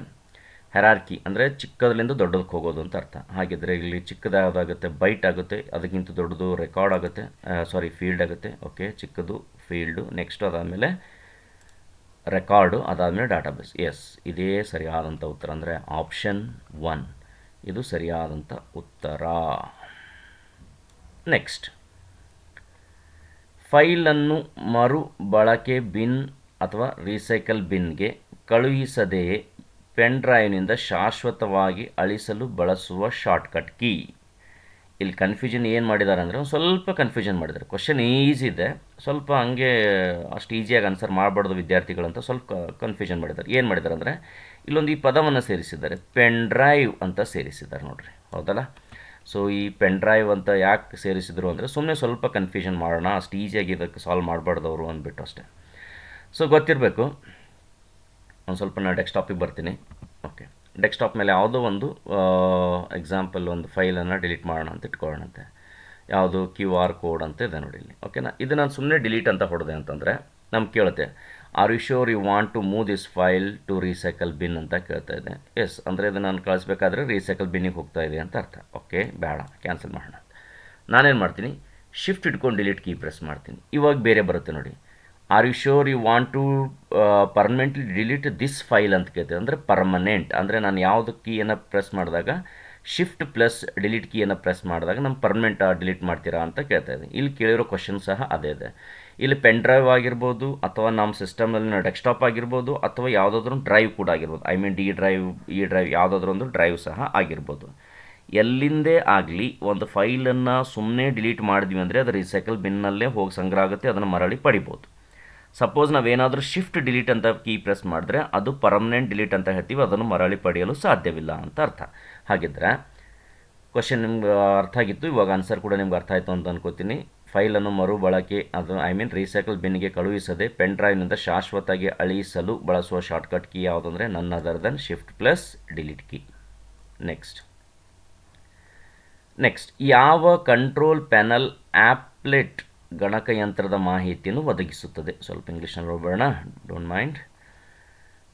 ಹೆರಾರ್ಕಿ ಅಂದರೆ ಚಿಕ್ಕದರಿಂದ ದೊಡ್ಡದಕ್ಕೆ ಹೋಗೋದು ಅಂತ ಅರ್ಥ. ಹಾಗಿದ್ರೆ ಇಲ್ಲಿ ಚಿಕ್ಕದು ಯಾವುದಾಗುತ್ತೆ, ಬೈಟ್ ಆಗುತ್ತೆ. ಅದಕ್ಕಿಂತ ದೊಡ್ಡದು ರೆಕಾರ್ಡ್ ಆಗುತ್ತೆ, ಫೀಲ್ಡ್ ಆಗುತ್ತೆ. ಓಕೆ, ಚಿಕ್ಕದು ಫೀಲ್ಡು, ನೆಕ್ಸ್ಟ್ ಅದಾದಮೇಲೆ ರೆಕಾರ್ಡು, ಅದಾದಮೇಲೆ ಡಾಟಾಬೇಸ್. ಎಸ್, ಇದೇ ಸರಿಯಾದಂಥ ಉತ್ತರ, ಅಂದರೆ ಆಪ್ಷನ್ 1 ಇದು ಸರಿಯಾದಂಥ ಉತ್ತರ. ನೆಕ್ಸ್ಟ್, ಫೈಲನ್ನು ಮರು ಬಳಕೆ ಬಿನ್ ಅಥವಾ ರೀಸೈಕಲ್ ಬಿನ್ಗೆ ಕಳುಹಿಸದೆಯೇ ಪೆನ್ ಡ್ರೈವ್ನಿಂದ ಶಾಶ್ವತವಾಗಿ ಅಳಿಸಲು ಬಳಸುವ ಶಾರ್ಟ್ಕಟ್ ಕೀ. ಇಲ್ಲಿ ಕನ್ಫ್ಯೂಷನ್ ಏನು ಮಾಡಿದ್ದಾರೆ ಅಂದರೆ, ಒಂದು ಸ್ವಲ್ಪ ಕನ್ಫ್ಯೂಷನ್ ಮಾಡಿದ್ದಾರೆ. ಕ್ವಶನ್ ಈಸಿ ಇದೆ, ಸ್ವಲ್ಪ ಹಂಗೆ ಅಷ್ಟು ಈಸಿಯಾಗಿ ಆನ್ಸರ್ ಮಾಡಬಾರ್ದು ವಿದ್ಯಾರ್ಥಿಗಳಂತ ಸ್ವಲ್ಪ ಕನ್ಫ್ಯೂಷನ್ ಮಾಡಿದ್ದಾರೆ. ಏನು ಮಾಡಿದ್ದಾರೆ ಅಂದರೆ, ಇಲ್ಲೊಂದು ಈ ಪದವನ್ನು ಸೇರಿಸಿದ್ದಾರೆ, ಪೆನ್ ಡ್ರೈವ್ ಅಂತ ಸೇರಿಸಿದ್ದಾರೆ ನೋಡಿರಿ, ಹೌದಲ್ಲ. ಸೊ ಈ ಪೆನ್ ಡ್ರೈವ್ ಅಂತ ಯಾಕೆ ಸೇರಿಸಿದ್ರು ಅಂದರೆ, ಸುಮ್ಮನೆ ಸ್ವಲ್ಪ ಕನ್ಫ್ಯೂಷನ್ ಮಾಡೋಣ, ಅಷ್ಟು ಈಸಿಯಾಗಿ ಇದಕ್ಕೆ ಸಾಲ್ವ್ ಮಾಡಬಾರ್ದವರು ಅಂದ್ಬಿಟ್ಟು ಅಷ್ಟೇ. ಸೊ ಗೊತ್ತಿರಬೇಕು. ಒಂದು ಸ್ವಲ್ಪ ನಾನು ಡೆಸ್ಕ್ಟಾಪಿಗೆ ಬರ್ತೀನಿ. ಓಕೆ, ಡೆಸ್ಕ್ಟಾಪ್ ಮೇಲೆ ಯಾವುದೋ ಒಂದು ಎಕ್ಸಾಂಪಲ್ ಒಂದು ಫೈಲನ್ನು ಡಿಲೀಟ್ ಮಾಡೋಣ ಅಂತ ಇಟ್ಕೊಳ್ಳೋಣಂತೆ. ಯಾವುದು QR ಕೋಡ್ ಅಂತ ಇದೆ ನೋಡಿ ಇಲ್ಲಿ. ಓಕೆನಾ, ಇದು ನಾನು ಸುಮ್ಮನೆ ಡಿಲೀಟ್ ಅಂತ ಹೊಡೆದೆ ಅಂತಂದರೆ ನಮ್ಗೆ ಕೇಳುತ್ತೆ, are you sure you want to move this file to recycle bin ಅಂತ ಕೇಳ್ತಾ ಇದೆ. ಎಸ್ ಅಂದರೆ ಇದು ನಾನು ಕಳಿಸ್ಬೇಕಾದ್ರೆ ರೀಸೈಕಲ್ ಬಿನ್ನಿಗೆ ಹೋಗ್ತಾ ಇದೆ ಅಂತ ಅರ್ಥ. ಓಕೆ, ಬೇಡ, ಕ್ಯಾನ್ಸಲ್ ಮಾಡೋಣ. ನಾನೇನು ಮಾಡ್ತೀನಿ, ಶಿಫ್ಟ್ ಇಟ್ಕೊಂಡು ಡಿಲೀಟ್ ಕೀ ಪ್ರೆಸ್ ಮಾಡ್ತೀನಿ. ಇವಾಗ ಬೇರೆ ಬರುತ್ತೆ ನೋಡಿ, are you sure you want to permanently delete this file ಅಂತ ಕೇಳ್ತೇವೆ. ಅಂದರೆ ಪರ್ಮನೆಂಟ್ ಅಂದರೆ ನಾನು ಯಾವುದು ಕೀಯನ್ನು ಪ್ರೆಸ್ ಮಾಡಿದಾಗ, ಶಿಫ್ಟ್ ಪ್ಲಸ್ ಡಿಲೀಟ್ ಕೀಯನ್ನು ಪ್ರೆಸ್ ಮಾಡಿದಾಗ ನಮ್ಮ ಪರ್ಮನೆಂಟ್ ಡಿಲೀಟ್ ಮಾಡ್ತೀರಾ ಅಂತ ಕೇಳ್ತಾ ಇದೆ. ಇಲ್ಲಿ ಕೇಳಿರೋ ಕ್ವಶನ್ ಸಹ ಅದೇ ಇದೆ. ಇಲ್ಲಿ ಪೆನ್ ಡ್ರೈವ್ ಆಗಿರ್ಬೋದು, ಅಥವಾ ನಮ್ಮ ಸಿಸ್ಟಮ್ನಲ್ಲಿ ಡೆಸ್ಕ್ಟಾಪ್ ಆಗಿರ್ಬೋದು, ಅಥವಾ ಯಾವುದಾದ್ರೂ ಡ್ರೈವ್ ಕೂಡ ಆಗಿರ್ಬೋದು. ಐ ಮೀನ್ ಇ ಡ್ರೈವ್ ಯಾವುದಾದ್ರೂ ಒಂದು ಡ್ರೈವ್ ಸಹ ಆಗಿರ್ಬೋದು. ಎಲ್ಲಿಂದೇ ಆಗಲಿ ಒಂದು ಫೈಲನ್ನು ಸುಮ್ಮನೆ ಡಿಲೀಟ್ ಮಾಡಿದ್ವಿ ಅಂದರೆ ಅದು ರೀಸೈಕಲ್ ಬಿನ್ನಲ್ಲೇ ಹೋಗಿ ಸಂಗ್ರಹ ಆಗುತ್ತೆ, ಅದನ್ನು ಮರಳಿ ಪಡಿಬೋದು. ಸಪೋಸ್ ನಾವೇನಾದರೂ ಶಿಫ್ಟ್ ಡಿಲೀಟ್ ಅಂತ ಕೀ ಪ್ರೆಸ್ ಮಾಡಿದ್ರೆ ಅದು ಪರ್ಮನೆಂಟ್ ಡಿಲೀಟ್ ಅಂತ ಹೇಳ್ತೀವಿ, ಅದನ್ನು ಮರಳಿ ಪಡೆಯಲು ಸಾಧ್ಯವಿಲ್ಲ ಅಂತ ಅರ್ಥ. ಹಾಗಿದ್ರೆ ಕ್ವಶನ್ ನಿಮ್ಗೆ ಅರ್ಥ ಆಗಿತ್ತು, ಇವಾಗ ಆನ್ಸರ್ ಕೂಡ ನಿಮ್ಗೆ ಅರ್ಥ ಆಯಿತು ಅಂತ ಅನ್ಕೋತೀನಿ. ಫೈಲನ್ನು ಮರು ಬಳಕೆ, ಅದು ರೀಸೈಕಲ್ ಬಿನ್ಗೆ ಕಳುಹಿಸದೆ ಪೆನ್ ಡ್ರೈವ್ನಿಂದ ಶಾಶ್ವತವಾಗಿ ಅಳಿಸಲು ಬಳಸುವ ಶಾರ್ಟ್ಕಟ್ ಕೀ ಯಾವುದಂದರೆ none other than shift plus delete key. Next ಯಾವ ಕಂಟ್ರೋಲ್ ಪ್ಯಾನಲ್ ಆ್ಯಪ್ಲೆಟ್ ಗಣಕಯಂತ್ರದ ಮಾಹಿತಿಯನ್ನು ಒದಗಿಸುತ್ತದೆ? ಸ್ವಲ್ಪ ಇಂಗ್ಲೀಷ್ನಲ್ಲಿ ಹೋಗೋಣ, don't mind.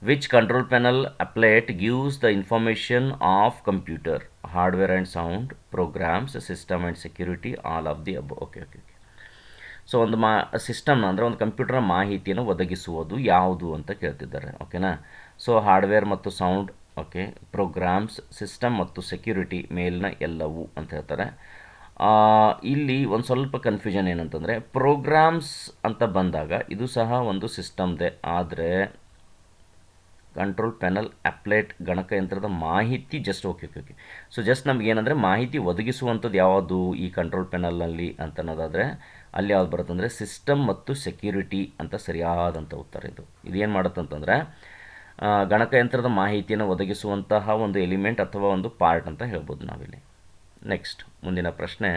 which control panel applet gives the information of computer, hardware and sound, programs, system and security, all of the above. Okay. So ಒಂದು ಸಿಸ್ಟಮ್ನ ಅಂದರೆ ಒಂದು ಕಂಪ್ಯೂಟರ್ನ ಮಾಹಿತಿಯನ್ನು ಒದಗಿಸುವುದು ಯಾವುದು ಅಂತ ಕೇಳ್ತಿದ್ದಾರೆ. ಓಕೆನಾ. ಸೊ ಹಾರ್ಡ್ವೇರ್ ಮತ್ತು ಸೌಂಡ್, ಓಕೆ, ಪ್ರೋಗ್ರಾಮ್ಸ್, ಸಿಸ್ಟಮ್ ಮತ್ತು ಸೆಕ್ಯೂರಿಟಿ ಮೇಲಿನ ಎಲ್ಲವೂ ಅಂತ ಹೇಳ್ತಾರೆ. ಇಲ್ಲಿ ಒಂದು ಸ್ವಲ್ಪ ಕನ್ಫ್ಯೂಷನ್ ಏನಂತಂದರೆ, ಪ್ರೋಗ್ರಾಮ್ಸ್ ಅಂತ ಬಂದಾಗ ಇದು ಸಹ ಒಂದು ಸಿಸ್ಟಮ್ದೆ, ಆದರೆ ಕಂಟ್ರೋಲ್ ಪ್ಯಾನಲ್ ಅಪ್ಲೇಟ್ ಗಣಕಯಂತ್ರದ ಮಾಹಿತಿ ಜಸ್ಟ್ ಓಕೆ. ಸೊ ಜಸ್ಟ್ ನಮ್ಗೆ ಏನಂದರೆ ಮಾಹಿತಿ ಒದಗಿಸುವಂಥದ್ದು ಯಾವುದು ಈ ಕಂಟ್ರೋಲ್ ಪ್ಯಾನಲ್ನಲ್ಲಿ ಅಂತ ಅನ್ನೋದಾದರೆ ಅಲ್ಲಿ ಯಾವ್ದು ಬರುತ್ತೆ ಅಂದರೆ ಸಿಸ್ಟಮ್ ಮತ್ತು ಸೆಕ್ಯೂರಿಟಿ ಅಂತ ಸರಿಯಾದಂಥ ಉತ್ತರ. ಇದೇನು ಮಾಡುತ್ತಂತಂದರೆ ಗಣಕಯಂತ್ರದ ಮಾಹಿತಿಯನ್ನು ಒದಗಿಸುವಂತಹ ಒಂದು ಎಲಿಮೆಂಟ್ ಅಥವಾ ಒಂದು ಪಾರ್ಟ್ ಅಂತ ಹೇಳ್ಬೋದು ನಾವಿಲ್ಲಿ. ನೆಕ್ಸ್ಟ್ ಮುಂದಿನ ಪ್ರಶ್ನೆ,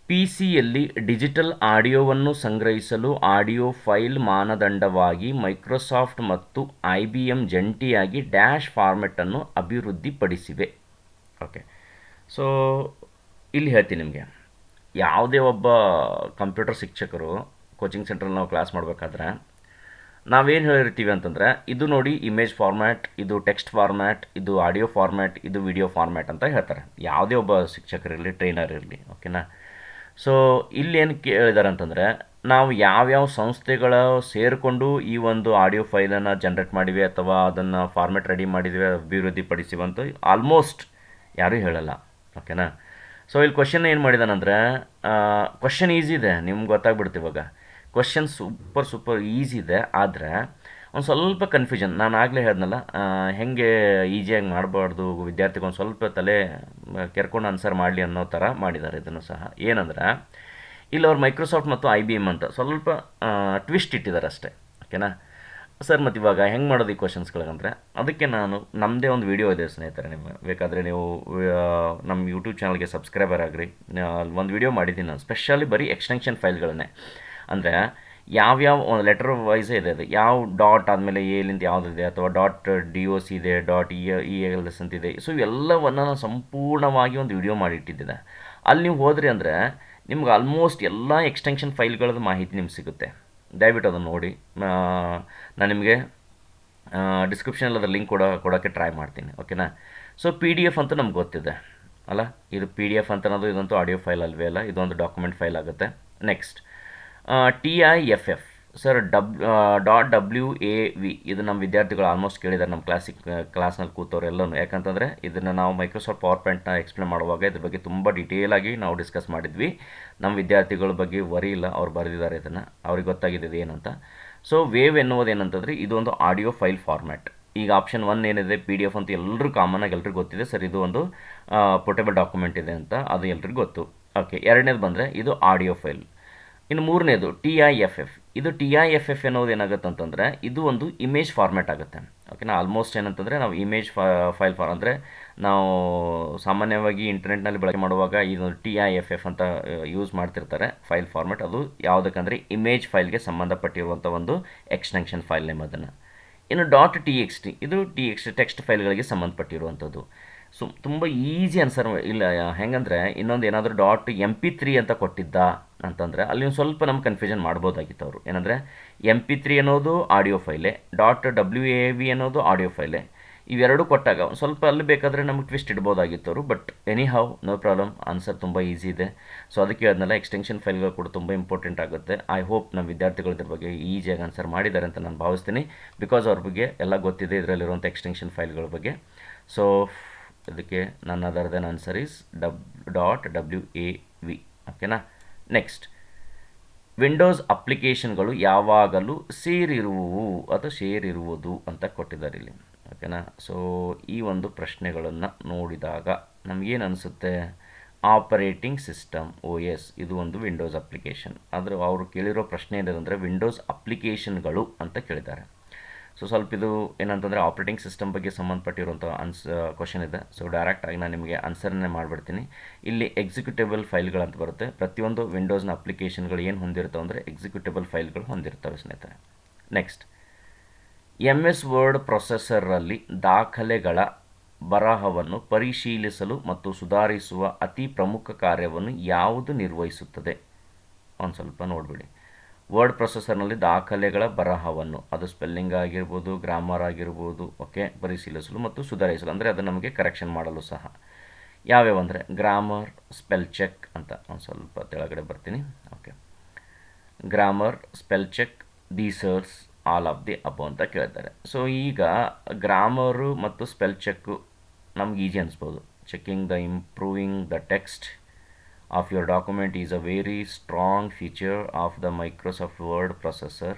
ಪಿ ಸಿಯಲ್ಲಿ ಡಿಜಿಟಲ್ ಆಡಿಯೋವನ್ನು ಸಂಗ್ರಹಿಸಲು ಆಡಿಯೋ ಫೈಲ್ ಮಾನದಂಡವಾಗಿ ಮೈಕ್ರೋಸಾಫ್ಟ್ ಮತ್ತು IBM ಜಂಟಿಯಾಗಿ ಡ್ಯಾಶ್ ಫಾರ್ಮೆಟನ್ನು ಅಭಿವೃದ್ಧಿಪಡಿಸಿವೆ. ಓಕೆ, ಸೊ ಇಲ್ಲಿ ಹೇಳ್ತೀನಿ ನಿಮಗೆ, ಯಾವುದೇ ಒಬ್ಬ ಕಂಪ್ಯೂಟರ್ ಶಿಕ್ಷಕರು ಕೋಚಿಂಗ್ ಸೆಂಟ್ರಲ್ಲಿ ನಾವು ಕ್ಲಾಸ್ ಮಾಡಬೇಕಾದ್ರೆ ನಾವೇನು ಹೇಳಿರ್ತೀವಿ ಅಂತಂದರೆ, ಇದು ನೋಡಿ ಇಮೇಜ್ ಫಾರ್ಮ್ಯಾಟ್, ಇದು ಟೆಕ್ಸ್ಟ್ ಫಾರ್ಮ್ಯಾಟ್, ಇದು ಆಡಿಯೋ ಫಾರ್ಮ್ಯಾಟ್, ಇದು ವಿಡಿಯೋ ಫಾರ್ಮ್ಯಾಟ್ ಅಂತ ಹೇಳ್ತಾರೆ, ಯಾವುದೇ ಒಬ್ಬ ಶಿಕ್ಷಕರಿರಲಿ ಟ್ರೈನರ್ ಇರಲಿ. ಓಕೆನಾ. ಸೊ ಇಲ್ಲೇನು ಕೇಳಿದ್ದಾರೆ ಅಂತಂದರೆ, ನಾವು ಯಾವ್ಯಾವ ಸಂಸ್ಥೆಗಳ ಸೇರಿಕೊಂಡು ಈ ಒಂದು ಆಡಿಯೋ ಫೈಲನ್ನು ಜನ್ರೇಟ್ ಮಾಡಿವೆ ಅಥವಾ ಅದನ್ನು ಫಾರ್ಮ್ಯಾಟ್ ರೆಡಿ ಮಾಡಿದ್ವಿ, ಅಭಿವೃದ್ಧಿಪಡಿಸಿವೆ ಅಂತ ಆಲ್ಮೋಸ್ಟ್ ಯಾರೂ ಹೇಳಲ್ಲ. ಓಕೆನಾ. ಸೊ ಇಲ್ಲಿ ಕ್ವಶನ್ ಏನು ಮಾಡಿದಾನಂದರೆ, ಕ್ವಶನ್ ಈಸಿ ಇದೆ, ನಿಮ್ಗೆ ಗೊತ್ತಾಗ್ಬಿಡ್ತು ಇವಾಗ. ಕ್ವಶನ್ ಸೂಪರ್ ಈಸಿ ಇದೆ, ಆದರೆ ಒಂದು ಸ್ವಲ್ಪ ಕನ್ಫ್ಯೂಷನ್. ನಾನು ಆಗಲೇ ಹೇಳಿದ್ನಲ್ಲ, ಹೇಗೆ ಈಸಿಯಾಗಿ ಮಾಡಬಾರ್ದು, ವಿದ್ಯಾರ್ಥಿಗೆ ಒಂದು ಸ್ವಲ್ಪ ತಲೆ ಕೆರ್ಕೊಂಡು ಆನ್ಸರ್ ಮಾಡಲಿ ಅನ್ನೋ ಥರ ಮಾಡಿದ್ದಾರೆ ಇದನ್ನು ಸಹ. ಏನಂದರೆ ಇಲ್ಲಿ ಅವ್ರು ಮೈಕ್ರೋಸಾಫ್ಟ್ ಮತ್ತು IBM ಅಂತ ಸ್ವಲ್ಪ ಟ್ವಿಸ್ಟ್ ಇಟ್ಟಿದ್ದಾರೆ ಅಷ್ಟೇ. ಓಕೆನಾ ಸರ್. ಮತ್ತು ಇವಾಗ ಹೆಂಗೆ ಮಾಡೋದು ಈ ಕ್ವಶನ್ಸ್ಗಳಿಗಂದರೆ, ಅದಕ್ಕೆ ನಾನು ನಮ್ಮದೇ ಒಂದು ವಿಡಿಯೋ ಇದೆ ಸ್ನೇಹಿತರೆ, ನಿಮಗೆ ಬೇಕಾದರೆ ನೀವು ನಮ್ಮ ಯೂಟ್ಯೂಬ್ ಚಾನಲ್ಗೆ ಸಬ್ಸ್ಕ್ರೈಬರ್ ಆಗಿರಿ. ಅಲ್ಲಿ ಒಂದು ವಿಡಿಯೋ ಮಾಡಿದ್ದೀನಿ ನಾನು, ಸ್ಪೆಷಲಿ ಬರೀ ಎಕ್ಸ್ಟೆನ್ಷನ್ ಫೈಲ್ಗಳನ್ನೇ, ಅಂದರೆ ಯಾವ್ಯಾವ ಒಂದು ಲೆಟರ್ ವೈಸೇ ಇದೆ, ಅದು ಯಾವ ಡಾಟ್ ಆದಮೇಲೆ ಎಲಿಂದ ಯಾವುದಿದೆ, ಅಥವಾ .doc ಇದೆ, .els ಅಂತಿದೆ. ಸೊ ಇವೆಲ್ಲವನ್ನು ನಾನು ಸಂಪೂರ್ಣವಾಗಿ ಒಂದು ವಿಡಿಯೋ ಮಾಡಿಟ್ಟಿದ್ದೆ. ಅಲ್ಲಿ ನೀವು ಹೋದ್ರಿ ಅಂದರೆ ನಿಮ್ಗೆ ಆಲ್ಮೋಸ್ಟ್ ಎಲ್ಲ ಎಕ್ಸ್ಟೆನ್ಷನ್ ಫೈಲ್ಗಳದ್ದು ಮಾಹಿತಿ ನಿಮ್ಗೆ ಸಿಗುತ್ತೆ. ದಯವಿಟ್ಟು ಅದನ್ನು ನೋಡಿ. ನಾನು ನಿಮಗೆ ಡಿಸ್ಕ್ರಿಪ್ಷನಲ್ಲಿ ಅದರ ಲಿಂಕ್ ಕೊಡೋಕ್ಕೆ ಟ್ರೈ ಮಾಡ್ತೀನಿ. ಓಕೆನಾ. ಸೊ PDF ಅಂತೂ ನಮ್ಗೆ ಗೊತ್ತಿದೆ ಅಲ್ಲ, ಇದು PDF ಅಂತ ಅನ್ನೋದು ಇದಂತೂ ಆಡಿಯೋ ಫೈಲ್ ಅಲ್ವೇ ಅಲ್ಲ, ಇದೊಂದು ಡಾಕ್ಯುಮೆಂಟ್ ಫೈಲ್ ಆಗುತ್ತೆ. ನೆಕ್ಸ್ಟ್ TIFF ಸರ್, .wav ಇದು ನಮ್ಮ ವಿದ್ಯಾರ್ಥಿಗಳು ಆಲ್ಮೋಸ್ಟ್ ಕೇಳಿದ್ದಾರೆ, ನಮ್ಮ ಕ್ಲಾಸ್ನಲ್ಲಿ ಕೂತವರೆಲ್ಲನೂ. ಯಾಕಂತಂದರೆ ಇದನ್ನು ನಾವು ಮೈಕ್ರೋಸಾಫ್ಟ್ ಪವರ್ ಪಾಯಿಂಟ್ನ ಎಕ್ಸ್ಪ್ಲೇನ್ ಮಾಡುವಾಗ ಇದ್ರ ಬಗ್ಗೆ ತುಂಬ ಡೀಟೇಲಾಗಿ ನಾವು ಡಿಸ್ಕಸ್ ಮಾಡಿದ್ವಿ. ನಮ್ಮ ವಿದ್ಯಾರ್ಥಿಗಳ ಬಗ್ಗೆ ವರಿ ಇಲ್ಲ, ಅವ್ರು ಬರೆದಿದ್ದಾರೆ ಇದನ್ನು, ಅವ್ರಿಗೆ ಗೊತ್ತಾಗಿದೆ ಏನಂತ. ಸೊ ವೇವ್ ಎನ್ನುವುದು ಏನಂತಂದರೆ ಇದೊಂದು ಆಡಿಯೋ ಫೈಲ್ ಫಾರ್ಮ್ಯಾಟ್. ಈಗ ಆಪ್ಷನ್ 1 ಏನಿದೆ PDF ಅಂತ ಎಲ್ಲರೂ ಕಾಮನಾಗಿ ಎಲ್ರಿಗೂ ಗೊತ್ತಿದೆ ಸರ್, ಇದು ಒಂದು ಪೋರ್ಟೇಬಲ್ ಡಾಕ್ಯುಮೆಂಟ್ ಇದೆ ಅಂತ, ಅದು ಎಲ್ರಿಗೂ ಗೊತ್ತು. ಓಕೆ, ಎರಡನೇದು ಬಂದರೆ ಇದು ಆಡಿಯೋ ಫೈಲ್. ಇನ್ನು ಮೂರನೇದು TIFF. ಇದು TIFF ಅನ್ನೋದು ಏನಾಗುತ್ತೆ ಅಂತಂದರೆ ಇದು ಒಂದು ಇಮೇಜ್ ಫಾರ್ಮ್ಯಾಟ್ ಆಗುತ್ತೆ. ಓಕೆನಾ. ಆಲ್ಮೋಸ್ಟ್ ಏನಂತಂದರೆ ನಾವು ಇಮೇಜ್ ಫೈಲ್ ಅಂದರೆ ನಾವು ಸಾಮಾನ್ಯವಾಗಿ ಇಂಟರ್ನೆಟ್ನಲ್ಲಿ ಬಳಕೆ ಮಾಡುವಾಗ ಇದೊಂದು TIFF ಅಂತ ಯೂಸ್ ಮಾಡ್ತಿರ್ತಾರೆ ಫೈಲ್ ಫಾರ್ಮ್ಯಾಟ್. ಅದು ಯಾವುದಕ್ಕಂದರೆ ಇಮೇಜ್ ಫೈಲ್ಗೆ ಸಂಬಂಧಪಟ್ಟಿರುವಂಥ ಒಂದು ಎಕ್ಸ್ಟೆನ್ಷನ್ ಫೈಲ್ ನೇಮ್ ಅದನ್ನು. ಇನ್ನು .txt ಇದು ಟೆಕ್ಸ್ಟ್ ಫೈಲ್ಗಳಿಗೆ ಸಂಬಂಧಪಟ್ಟಿರುವಂಥದ್ದು. ಸೊ ತುಂಬ ಈಸಿ ಆನ್ಸರ್ ಇಲ್ಲ. ಹೆಂಗಂದರೆ ಇನ್ನೊಂದು ಏನಾದರೂ .mp3 ಅಂತ ಕೊಟ್ಟಿದ್ದ ಅಂತಂದರೆ ಅಲ್ಲಿ ಒಂದು ಸ್ವಲ್ಪ ನಮ್ಗೆ ಕನ್ಫ್ಯೂಷನ್ ಮಾಡ್ಬೋದಾಗಿತ್ತು ಅವರು. ಏನಂದರೆ MP3 ಅನ್ನೋದು ಆಡಿಯೋ ಫೈಲೇ, .wav ಅನ್ನೋದು ಆಡಿಯೋ ಫೈಲೇ, ಇವೆರಡೂ ಕೊಟ್ಟಾಗ ಒಂದು ಸ್ವಲ್ಪ ಅಲ್ಲಿ ಬೇಕಾದರೆ ನಮಗೆ ಟ್ವಿಸ್ಟ್ ಇಡ್ಬೋದಾಗಿತ್ತು ಅವರು. But anyhow no problem, answer ತುಂಬ ಈಸಿ ಇದೆ. ಸೊ ಅದಕ್ಕೆ ಅದನ್ನೆಲ್ಲ ಎಕ್ಸ್ಟೆನ್ಷನ್ ಫೈಲ್ಗಳು ಕೂಡ ತುಂಬ ಇಂಪಾರ್ಟೆಂಟ್ ಆಗುತ್ತೆ. ಐ ಹೋಪ್ ನಮ್ಮ ವಿದ್ಯಾರ್ಥಿಗಳು ಇದ್ರ ಬಗ್ಗೆ ಈಸಿಯಾಗಿ ಆನ್ಸರ್ ಮಾಡಿದ್ದಾರೆ ಅಂತ ನಾನು ಭಾವಿಸ್ತೀನಿ. ಬಿಕಾಸ್ ಅವ್ರ ಬಗ್ಗೆ ಎಲ್ಲ ಗೊತ್ತಿದೆ ಇದರಲ್ಲಿರುವಂಥ ಎಕ್ಸ್ಟೆನ್ಷನ್ ಫೈಲ್ಗಳ ಬಗ್ಗೆ. ಸೊ ಇದಕ್ಕೆ ನನ್ನ ಅದರ್ದನ್ ಆನ್ಸರ್ ಈಸ್ .wav. ಓಕೆನಾ. ನೆಕ್ಸ್ಟ್, ವಿಂಡೋಸ್ ಅಪ್ಲಿಕೇಶನ್ಗಳು ಯಾವಾಗಲೂ ಸೇರಿರುವುದು ಅಂತ ಕೊಟ್ಟಿದ್ದಾರೆ ಇಲ್ಲಿ. ಓಕೆನಾ. ಸೊ ಈ ಒಂದು ಪ್ರಶ್ನೆಗಳನ್ನು ನೋಡಿದಾಗ ನಮಗೇನು ಅನಿಸುತ್ತೆ, ಆಪರೇಟಿಂಗ್ ಸಿಸ್ಟಮ್ OS ಇದು ಒಂದು ವಿಂಡೋಸ್ ಅಪ್ಲಿಕೇಶನ್. ಆದರೆ ಅವರು ಕೇಳಿರೋ ಪ್ರಶ್ನೆ ಏನಂದರೆ ವಿಂಡೋಸ್ ಅಪ್ಲಿಕೇಶನ್ಗಳು ಅಂತ ಕೇಳಿದ್ದಾರೆ. ಸೊ ಸ್ವಲ್ಪ ಇದು ಏನಂತಂದರೆ ಆಪ್ರೇಟಿಂಗ್ ಸಿಸ್ಟಮ್ ಬಗ್ಗೆ ಸಂಬಂಧಪಟ್ಟಿರುವಂಥ ಕ್ವಶನ್ ಇದೆ. ಸೊ ಡೈರೆಕ್ಟಾಗಿ ನಾನು ನಿಮಗೆ ಆನ್ಸರ್ನೇ ಮಾಡಿಬಿಡ್ತೀನಿ. ಇಲ್ಲಿ ಎಕ್ಸಿಕ್ಯೂಟೇಬಲ್ ಫೈಲ್ಗಳಂತ ಬರುತ್ತೆ. ಪ್ರತಿಯೊಂದು ವಿಂಡೋಸ್ನ ಅಪ್ಲಿಕೇಶನ್ಗಳು ಏನು ಹೊಂದಿರ್ತವೆ ಅಂದರೆ ಎಕ್ಸಿಕ್ಯೂಟೇಬಲ್ ಫೈಲ್ಗಳು ಹೊಂದಿರ್ತವೆ ಸ್ನೇಹಿತರೆ. ನೆಕ್ಸ್ಟ್, MS ವರ್ಡ್ ಪ್ರೊಸೆಸರಲ್ಲಿ ದಾಖಲೆಗಳ ಬರಹವನ್ನು ಪರಿಶೀಲಿಸಲು ಮತ್ತು ಸುಧಾರಿಸುವ ಅತಿ ಪ್ರಮುಖ ಕಾರ್ಯವನ್ನು ಯಾವುದು ನಿರ್ವಹಿಸುತ್ತದೆ? ಒಂದು ಸ್ವಲ್ಪ ನೋಡಿಬಿಡಿ. ವರ್ಡ್ ಪ್ರೊಸೆಸರ್ನಲ್ಲಿ ದಾಖಲೆಗಳ ಬರಹವನ್ನು, ಅದು ಸ್ಪೆಲ್ಲಿಂಗ್ ಆಗಿರ್ಬೋದು, ಗ್ರಾಮರ್ ಆಗಿರ್ಬೋದು, ಓಕೆ, ಪರಿಶೀಲಿಸಲು ಮತ್ತು ಸುಧಾರಿಸಲು, ಅಂದರೆ ಅದು ನಮಗೆ ಕರೆಕ್ಷನ್ ಮಾಡಲು ಸಹ. ಯಾವ್ಯಾವ ಅಂದರೆ ಗ್ರಾಮರ್, ಸ್ಪೆಲ್ ಚೆಕ್ ಅಂತ. ಒಂದು ಸ್ವಲ್ಪ ತೆಳಗಡೆ ಬರ್ತೀನಿ. Okay, grammar, spell check, thesaurus, all of the above ಅಂತ ಕೇಳ್ತಾರೆ. ಸೊ ಈಗ ಗ್ರಾಮರು ಮತ್ತು ಸ್ಪೆಲ್ ಚೆಕ್ಕು ನಮ್ಗೆ ಈಜಿ ಅನಿಸ್ಬೋದು. Checking the improving the text of your document is a very strong feature of the Microsoft Word processor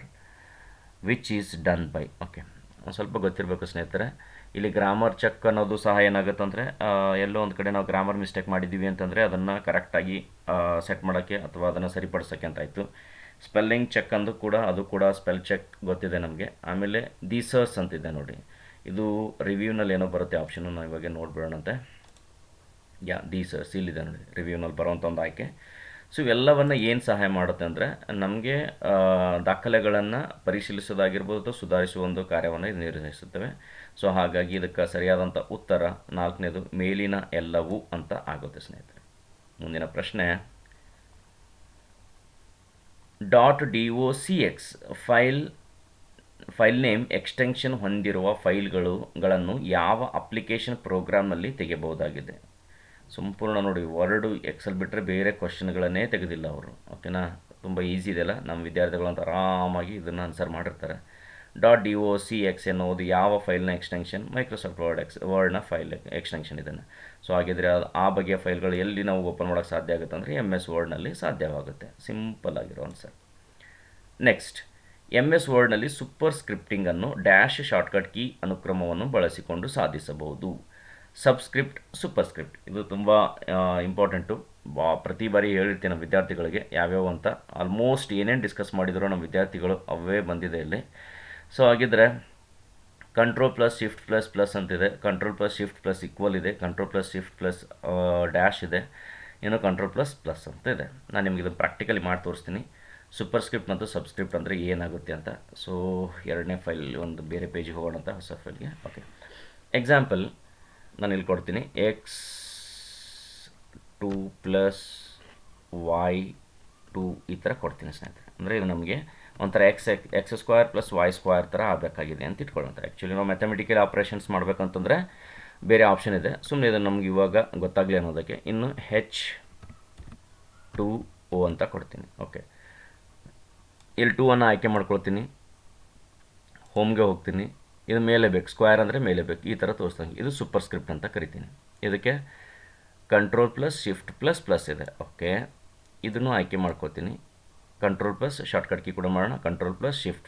which is done by. Okay, ಒಂದು ಸ್ವಲ್ಪ ಗೊತ್ತಿರಬೇಕು ಸ್ನೇಹಿತರೆ. ಇಲ್ಲಿ ಗ್ರಾಮರ್ ಚೆಕ್ ಅನ್ನೋದು ಸಹ ಏನಾಗುತ್ತೆ ಅಂದರೆ, ಎಲ್ಲೋ ಒಂದು ಕಡೆ ನಾವು ಗ್ರಾಮರ್ ಮಿಸ್ಟೇಕ್ ಮಾಡಿದ್ದೀವಿ ಅಂತಂದರೆ ಅದನ್ನು ಕರೆಕ್ಟಾಗಿ ಸೆಟ್ ಮಾಡೋಕ್ಕೆ ಅಥವಾ ಅದನ್ನು ಸರಿಪಡಿಸೋಕ್ಕೆ ಅಂತ ಆಯಿತು. ಸ್ಪೆಲ್ಲಿಂಗ್ ಚೆಕ್ ಅಂದು ಕೂಡ, ಅದು ಕೂಡ ಸ್ಪೆಲ್ ಚೆಕ್ ಗೊತ್ತಿದೆ ನಮಗೆ. ಆಮೇಲೆ ದೀಸರ್ಸ್ ಅಂತಿದೆ ನೋಡಿ, ಇದು ರಿವ್ಯೂನಲ್ಲಿ ಏನೋ ಬರುತ್ತೆ ಆಪ್ಷನ್ನು, ನಾವು ಇವಾಗ ನೋಡ್ಬಿಡೋಣಂತೆ. ದೀಸರ್ಸ್ ಇಲ್ಲಿದೆ ನೋಡಿ, ರಿವ್ಯೂನಲ್ಲಿ ಬರೋವಂಥ ಒಂದು ಆಯ್ಕೆ. ಸೊ ಇವೆಲ್ಲವನ್ನು ಏನು ಸಹಾಯ ಮಾಡುತ್ತೆ ಅಂದರೆ ನಮಗೆ ದಾಖಲೆಗಳನ್ನು ಪರಿಶೀಲಿಸೋದಾಗಿರ್ಬೋದು, ಸುಧಾರಿಸುವ ಒಂದು ಕಾರ್ಯವನ್ನು ನಿರ್ವಹಿಸುತ್ತವೆ. ಸೊ ಹಾಗಾಗಿ ಇದಕ್ಕೆ ಸರಿಯಾದಂಥ ಉತ್ತರ 4ನೇದು ಮೇಲಿನ ಎಲ್ಲವೂ ಅಂತ ಆಗುತ್ತೆ ಸ್ನೇಹಿತರೆ. ಮುಂದಿನ ಪ್ರಶ್ನೆ, .docx ಫೈಲ್ ನೇಮ್ ಎಕ್ಸ್ಟೆನ್ಷನ್ ಹೊಂದಿರುವ ಫೈಲ್ಗಳನ್ನು ಯಾವ ಅಪ್ಲಿಕೇಶನ್ ಪ್ರೋಗ್ರಾಮ್ನಲ್ಲಿ ತೆಗೆಯಬಹುದಾಗಿದೆ? ಸಂಪೂರ್ಣ ನೋಡಿ, ವರ್ಡು ಎಕ್ಸೆಲ್ ಬಿಟ್ಟರೆ ಬೇರೆ ಕ್ವಶನ್ಗಳನ್ನೇ ತೆಗೆದಿಲ್ಲ ಅವರು. ಓಕೆನಾ, ತುಂಬ ಈಸಿ ಇದೆಯಲ್ಲ, ನಮ್ಮ ವಿದ್ಯಾರ್ಥಿಗಳಂತ ಆರಾಮಾಗಿ ಇದನ್ನು ಆನ್ಸರ್ ಮಾಡಿರ್ತಾರೆ. .docx ಎನ್ನುವುದು ಯಾವ ಫೈಲ್ನ ಎಕ್ಸ್ಟೆನ್ಷನ್? ಮೈಕ್ರೋಸಾಫ್ಟ್ ವರ್ಡ್ನ ಫೈಲ್ ಎಕ್ಸ್ಟೆನ್ಷನ್ ಇದನ್ನು. ಸೊ ಹಾಗಿದ್ರೆ ಆ ಬಗೆಯ ಫೈಲ್ಗಳು ಎಲ್ಲಿ ನಾವು ಓಪನ್ ಮಾಡೋಕ್ಕೆ ಸಾಧ್ಯ ಆಗುತ್ತೆ ಅಂದರೆ MS ವರ್ಡ್ನಲ್ಲಿ ಸಾಧ್ಯವಾಗುತ್ತೆ. ಸಿಂಪಲ್ ಆಗಿರೋ ಆನ್ಸರ್. ನೆಕ್ಸ್ಟ್, MS ವರ್ಡ್ನಲ್ಲಿ ಸೂಪರ್ ಸ್ಕ್ರಿಪ್ಟಿಂಗನ್ನು ಡ್ಯಾಶ್ ಶಾರ್ಟ್ಕಟ್ ಕೀ ಅನುಕ್ರಮವನ್ನು ಬಳಸಿಕೊಂಡು ಸಾಧಿಸಬಹುದು. ಸಬ್ಸ್ಕ್ರಿಪ್ಟ್, ಸೂಪರ್ ಸ್ಕ್ರಿಪ್ಟ್, ಇದು ತುಂಬ ಇಂಪಾರ್ಟೆಂಟು. ಪ್ರತಿ ಬಾರಿ ಹೇಳಿರ್ತೀನಿ ನಮ್ಮ ವಿದ್ಯಾರ್ಥಿಗಳಿಗೆ ಯಾವ್ಯಾವ ಅಂತ. ಆಲ್ಮೋಸ್ಟ್ ಏನೇನು ಡಿಸ್ಕಸ್ ಮಾಡಿದ್ರು ನಮ್ಮ ವಿದ್ಯಾರ್ಥಿಗಳು ಅವೇ ಬಂದಿದೆ ಇಲ್ಲಿ. ಸೊ ಹಾಗಿದ್ರೆ Ctrl+Shift++ ಅಂತಿದೆ, Ctrl+Shift+= ಇದೆ, Ctrl+Shift+ ಡ್ಯಾಶ್ ಇದೆ, ಇನ್ನು Ctrl++ ಅಂತ ಇದೆ. ನಾನು ನಿಮಗೆ ಇದನ್ನು ಪ್ರಾಕ್ಟಿಕಲಿ ಮಾಡಿ ತೋರಿಸ್ತೀನಿ. ಸೂಪರ್ ಸ್ಕ್ರಿಪ್ಟ್ ಮತ್ತು ಸಬ್ಸ್ಕ್ರಿಪ್ಟ್ ಅಂದರೆ ಏನಾಗುತ್ತೆ ಅಂತ. ಸೊ 2ನೇ ಫೈಲ್, ಒಂದು ಬೇರೆ ಪೇಜಿಗೆ ಹೋಗೋಣ ಅಂತ, ಹೊಸ ಫೈಲ್ಗೆ. ಓಕೆ, ಎಕ್ಸಾಂಪಲ್ ನಾನು ಇಲ್ಲಿ ಕೊಡ್ತೀನಿ. x2 + y2 ಈ ಥರ ಕೊಡ್ತೀನಿ ಸ್ನೇಹಿತರೆ. ಅಂದರೆ ಇದು ನಮಗೆ ಒಂಥರ x² + y² ಥರ ಆಗಬೇಕಾಗಿದೆ ಅಂತ ಇಟ್ಕೊಳ್ಳೋಣ. ಆ್ಯಕ್ಚುಲಿ ನಾವು ಮ್ಯಾಥಮೆಟಿಕಲ್ ಆಪ್ರೇಷನ್ಸ್ ಮಾಡಬೇಕಂತಂದರೆ ಬೇರೆ ಆಪ್ಷನ್ ಇದೆ, ಸುಮ್ಮನೆ ಇದು ನಮ್ಗೆ ಇವಾಗ ಗೊತ್ತಾಗಲಿ ಅನ್ನೋದಕ್ಕೆ. ಇನ್ನು H2O ಅಂತ ಕೊಡ್ತೀನಿ. ಓಕೆ, ಇಲ್ಲಿ 2 ಆಯ್ಕೆ ಮಾಡ್ಕೊಳ್ತೀನಿ, ಹೋಮ್ಗೆ ಹೋಗ್ತೀನಿ. ಇದು ಮೇಲೆ ಬೇಕು, ಸ್ಕ್ವೇರ್ ಅಂದರೆ ಮೇಲೆ ಬೇಕು, ಈ ಥರ ತೋರಿಸ್ದಂಗೆ. ಇದು ಸೂಪರ್ ಸ್ಕ್ರಿಪ್ಟ್ ಅಂತ ಕರಿತೀನಿ. ಇದಕ್ಕೆ Ctrl+Shift++ ಇದೆ. ಓಕೆ, ಇದನ್ನು ಆಯ್ಕೆ ಮಾಡ್ಕೋತೀನಿ. Ctrl+ ಶಾರ್ಟ್ಕಟ್ ಕೀ ಕೂಡ ಮಾಡೋಣ, Ctrl+Shift++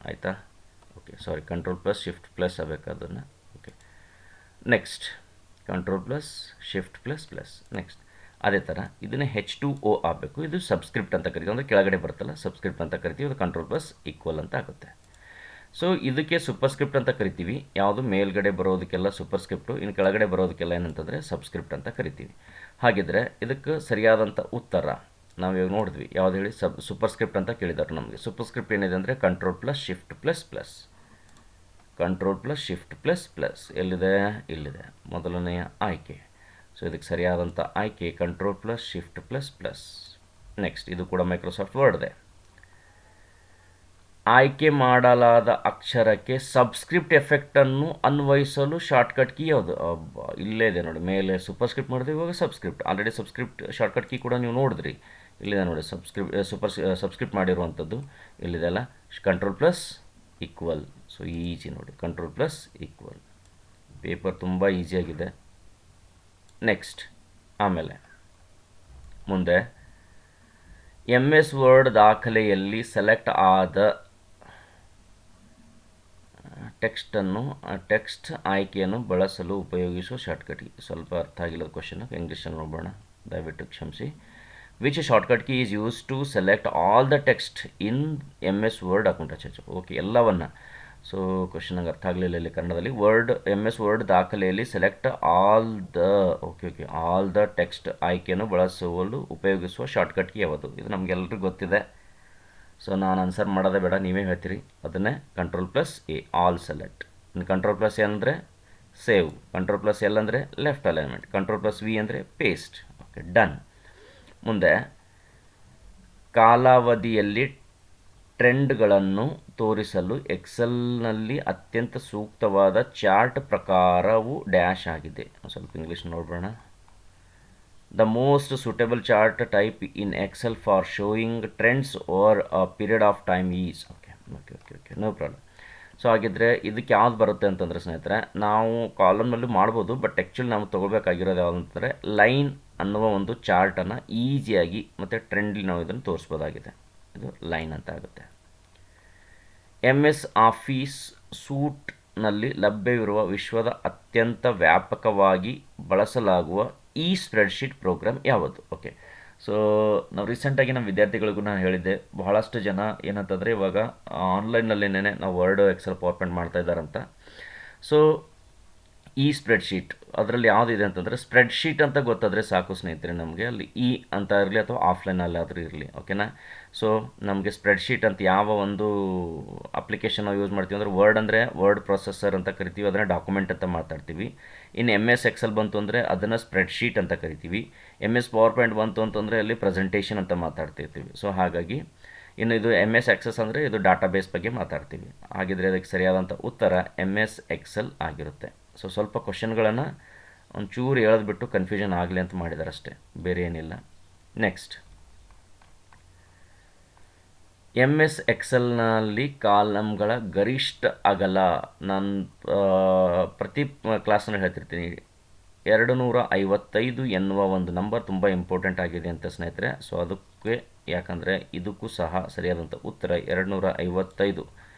ಆಯಿತಾ? ಓಕೆ, ಸಾರಿ, Ctrl+Shift+ ಆಗಬೇಕು ಅದನ್ನು. Okay, next Ctrl+Shift++. ನೆಕ್ಸ್ಟ್ ಅದೇ ಥರ ಇದನ್ನೇ H2O ಆಗಬೇಕು. ಇದು ಸಬ್ಸ್ಕ್ರಿಪ್ಟ್ ಅಂತ ಕರಿತೀವಿ, ಅಂದರೆ ಕೆಳಗಡೆ ಬರುತ್ತಲ್ಲ ಸಬ್ಸ್ಕ್ರಿಪ್ಟ್ ಅಂತ ಕರಿತೀವಿ. ಅದು Ctrl+= ಅಂತ ಆಗುತ್ತೆ. ಸೊ ಇದಕ್ಕೆ ಸೂಪರ್ ಸ್ಕ್ರಿಪ್ಟ್ ಅಂತ ಕರಿತೀವಿ. ಯಾವುದು ಮೇಲ್ಗಡೆ ಬರೋದಕ್ಕೆಲ್ಲ ಸೂಪರ್ ಸ್ಕ್ರಿಪ್ಟು, ಇನ್ನು ಕೆಳಗಡೆ ಬರೋದಕ್ಕೆಲ್ಲ ಏನಂತಂದರೆ ಸಬ್ಸ್ಕ್ರಿಪ್ಟ್ ಅಂತ ಕರಿತೀವಿ. ಹಾಗಿದ್ರೆ ಇದಕ್ಕೆ ಸರಿಯಾದಂಥ ಉತ್ತರ ನಾವು ಇವಾಗ ನೋಡಿದ್ವಿ. ಯಾವ್ದು ಹೇಳಿ? ಸೂಪರ್ ಸ್ಕ್ರಿಪ್ಟ್ ಅಂತ ಕೇಳಿದ್ದಾರೆ ನಮಗೆ. ಸೂಪರ್ ಸ್ಕ್ರಿಪ್ಟ್ ಏನಿದೆ ಅಂದರೆ Ctrl+Shift++. Ctrl+Shift++. ಎಲ್ಲಿದೆ? ಇಲ್ಲಿದೆ, ಮೊದಲನೆಯ ಆಯ್ಕೆ. ಸೊ ಇದಕ್ಕೆ ಸರಿಯಾದಂಥ ಆಯ್ಕೆ Ctrl+Shift++. ನೆಕ್ಸ್ಟ್, ಇದು ಕೂಡ ಮೈಕ್ರೋಸಾಫ್ಟ್ ವರ್ಡ್ದೆ. ಆಯ್ಕೆ ಮಾಡಲಾದ ಅಕ್ಷರಕ್ಕೆ ಸಬ್ಸ್ಕ್ರಿಪ್ಟ್ ಎಫೆಕ್ಟನ್ನು ಅನ್ವಯಿಸಲು ಶಾರ್ಟ್ಕಟ್ ಕೀ ಯಾವುದು? ಇಲ್ಲೇ ಇದೆ ನೋಡಿ, ಮೇಲೆ ಸೂಪರ್ ಸ್ಕ್ರಿಪ್ಟ್ ಮಾಡಿದ್ವಿ, ಇವಾಗ subscript. Already subscript shortcut key ಕೂಡ ನೀವು ನೋಡಿದ್ರಿ, ಇಲ್ಲಿದೆ ನೋಡಿ. ಸಬ್ಸ್ಕ್ರಿಪ್ಟ್ ಮಾಡಿರುವಂಥದ್ದು ಇಲ್ಲಿದೆಲ್ಲ Ctrl+=. ಸೊ ಈಜಿ ನೋಡಿ, Ctrl+=. ಪೇಪರ್ ತುಂಬ ಈಸಿಯಾಗಿದೆ. ನೆಕ್ಸ್ಟ್, ಆಮೇಲೆ ಮುಂದೆ MS ವರ್ಡ್ ದಾಖಲೆಯಲ್ಲಿ ಸೆಲೆಕ್ಟ್ ಆದ ಟೆಕ್ಸ್ಟ್ ಆಯ್ಕೆಯನ್ನು ಬಳಸಲು ಉಪಯೋಗಿಸುವ ಶಾರ್ಟ್ಕಟ್ ಕೀ. ಸ್ವಲ್ಪ ಅರ್ಥ ಆಗಿಲ್ಲ ಕ್ವಶನ್, ಇಂಗ್ಲೀಷಲ್ಲಿ ನೋಡೋಣ, ದಯವಿಟ್ಟು ಕ್ಷಮಿಸಿ. Which shortcut key is use to select all the text in MS word account? Okay, ಎಲ್ಲವನ್ನು. ಸೊ ಕ್ವಶನ್ ನಂಗೆ ಅರ್ಥ ಆಗಲಿಲ್ಲ ಇಲ್ಲಿ ಕನ್ನಡದಲ್ಲಿ. MS ವರ್ಡ್ ದಾಖಲೆಯಲ್ಲಿ ಸೆಲೆಕ್ಟ್ ಆಲ್ ದ ಟೆಕ್ಸ್ಟ್ ಆಯ್ಕೆಯನ್ನು ಬಳಸಲು ಉಪಯೋಗಿಸುವ ಶಾರ್ಟ್ಕಟ್ ಕೀ ಯಾವುದು? ಇದು ನಮಗೆಲ್ಲರಿಗೂ ಗೊತ್ತಿದೆ. ಸೊ ನಾನು ಆನ್ಸರ್ ಮಾಡೋದೇ ಬೇಡ, ನೀವೇ ಹೇಳ್ತೀರಿ. ಅದನ್ನೇ Ctrl+A, ಆಲ್ ಸೆಲೆಕ್ಟ್. ಇನ್ನು Ctrl+A ಅಂದರೆ ಸೇವ್, Ctrl+L ಅಂದರೆ ಲೆಫ್ಟ್ ಅಲೈನ್ಮೆಂಟ್, Ctrl+V ಅಂದರೆ ಪೇಸ್ಟ್. Okay, done. ಮುಂದೆ ಕಾಲಾವಧಿಯಲ್ಲಿ ಟ್ರೆಂಡ್ಗಳನ್ನು ತೋರಿಸಲು ಎಕ್ಸೆಲ್ನಲ್ಲಿ ಅತ್ಯಂತ ಸೂಕ್ತವಾದ ಚಾರ್ಟ್ ಪ್ರಕಾರವು ಡ್ಯಾಶ್ ಆಗಿದೆ. ಸ್ವಲ್ಪ ಇಂಗ್ಲೀಷ್ ನೋಡೋಣ. The most suitable chart type in Excel for showing trends over a period of time is okay okay okay okay no problem. So ಹಾಗಿದ್ರೆ ಇದಕ್ಕೆ ಯಾವ್ದು ಬರುತ್ತೆ ಅಂತಂದರೆ ಸ್ನೇಹಿತರೆ, ನಾವು ಕಾಲಮ್ನಲ್ಲಿ ಮಾಡ್ಬೋದು, ಬಟ್ ಆ್ಯಕ್ಚುಲಿ ನಾವು ತೊಗೊಳ್ಬೇಕಾಗಿರೋದು ಯಾವುದು ಅಂತಂದರೆ ಲೈನ್ ಅನ್ನುವ ಒಂದು ಚಾರ್ಟನ್ನು ಈಸಿಯಾಗಿ ಮತ್ತು ಟ್ರೆಂಡ್ಲಿ ನಾವು ಇದನ್ನು ತೋರಿಸ್ಬೋದಾಗಿದೆ. ಇದು ಲೈನ್ ಅಂತ ಆಗುತ್ತೆ. MS ಆಫೀಸ್ ಸೂಟ್ನಲ್ಲಿ ಲಭ್ಯವಿರುವ ವಿಶ್ವದ ಅತ್ಯಂತ ವ್ಯಾಪಕವಾಗಿ ಬಳಸಲಾಗುವ ಈ ಸ್ಪ್ರೆಡ್ಶೀಟ್ ಪ್ರೋಗ್ರಾಮ್ ಯಾವುದು? ಓಕೆ, ಸೊ ನಾವು ರೀಸೆಂಟಾಗಿ ನಮ್ಮ ವಿದ್ಯಾರ್ಥಿಗಳಿಗೂ ನಾನು ಹೇಳಿದ್ದೆ, ಬಹಳಷ್ಟು ಜನ ಏನಂತಂದರೆ ಇವಾಗ ಆನ್ಲೈನ್ನಲ್ಲೇನೇ ನಾವು ವರ್ಡ್ ಎಕ್ಸೆಲ್ ಪವರ್ ಪಾಯಿಂಟ್ ಮಾಡ್ತಾ ಇದ್ದಾರಂತ. ಸೊ ಈ ಸ್ಪ್ರೆಡ್ಶೀಟ್ ಅದರಲ್ಲಿ ಯಾವುದಿದೆ ಅಂತಂದರೆ, ಸ್ಪ್ರೆಡ್ಶೀಟ್ ಅಂತ ಗೊತ್ತಾದರೆ ಸಾಕು ಸ್ನೇಹಿತರೆ, ನಮಗೆ ಅಲ್ಲಿ ಇ ಅಂತ ಇರಲಿ ಅಥವಾ ಆಫ್ಲೈನಲ್ಲಾದರೂ ಇರಲಿ. ಓಕೆನಾ? ಸೊ ನಮಗೆ ಸ್ಪ್ರೆಡ್ಶೀಟ್ ಅಂತ ಯಾವ ಒಂದು ಅಪ್ಲಿಕೇಶನ್ ನಾವು ಯೂಸ್ ಮಾಡ್ತೀವಿ ಅಂದರೆ, ವರ್ಡ್ ಅಂದರೆ ವರ್ಡ್ ಪ್ರೊಸೆಸರ್ ಅಂತ ಕರಿತೀವಿ, ಅದನ್ನು ಡಾಕ್ಯುಮೆಂಟ್ ಅಂತ ಮಾತಾಡ್ತೀವಿ. ಇನ್ನು MS ಎಕ್ಸೆಲ್ ಬಂತು ಅಂದರೆ ಅದನ್ನು ಸ್ಪ್ರೆಡ್ಶೀಟ್ ಅಂತ ಕರಿತೀವಿ. MS ಪವರ್ ಪಾಯಿಂಟ್ ಬಂತು ಅಂತಂದರೆ ಅಲ್ಲಿ ಪ್ರೆಸೆಂಟೇಷನ್ ಅಂತ ಮಾತಾಡ್ತಿರ್ತೀವಿ. ಸೊ ಹಾಗಾಗಿ ಇನ್ನು ಇದು MS ಎಕ್ಸೆಸ್ ಅಂದರೆ ಇದು ಡಾಟಾಬೇಸ್ ಬಗ್ಗೆ ಮಾತಾಡ್ತೀವಿ. ಹಾಗಿದ್ರೆ ಅದಕ್ಕೆ ಸರಿಯಾದಂಥ ಉತ್ತರ MS ಎಕ್ಸೆಲ್ ಆಗಿರುತ್ತೆ. ಸೊ ಸ್ವಲ್ಪ ಕ್ವಶನ್ಗಳನ್ನು ಒಂಚೂರು ಎಳೆದ್ಬಿಟ್ಟು ಕನ್ಫ್ಯೂಷನ್ ಆಗಲಿ ಅಂತ ಮಾಡಿದ್ದಾರೆ ಅಷ್ಟೇ, ಬೇರೆ ಏನಿಲ್ಲ. ನೆಕ್ಸ್ಟ್, MS ಎಕ್ಸೆಲ್ನಲ್ಲಿ ಕಾಲಮ್ಗಳ ಗರಿಷ್ಠ ಅಗಲ, ನಾನು ಪ್ರತಿ ಕ್ಲಾಸ್ನಲ್ಲಿ ಹೇಳ್ತಿರ್ತೀನಿ, 255 ಎನ್ನುವ ಒಂದು ನಂಬರ್ ತುಂಬ ಇಂಪಾರ್ಟೆಂಟ್ ಆಗಿದೆ ಅಂತ ಸ್ನೇಹಿತರೆ. ಸೊ ಅದಕ್ಕೆ ಯಾಕಂದರೆ ಇದಕ್ಕೂ ಸಹ ಸರಿಯಾದಂಥ ಉತ್ತರ 255.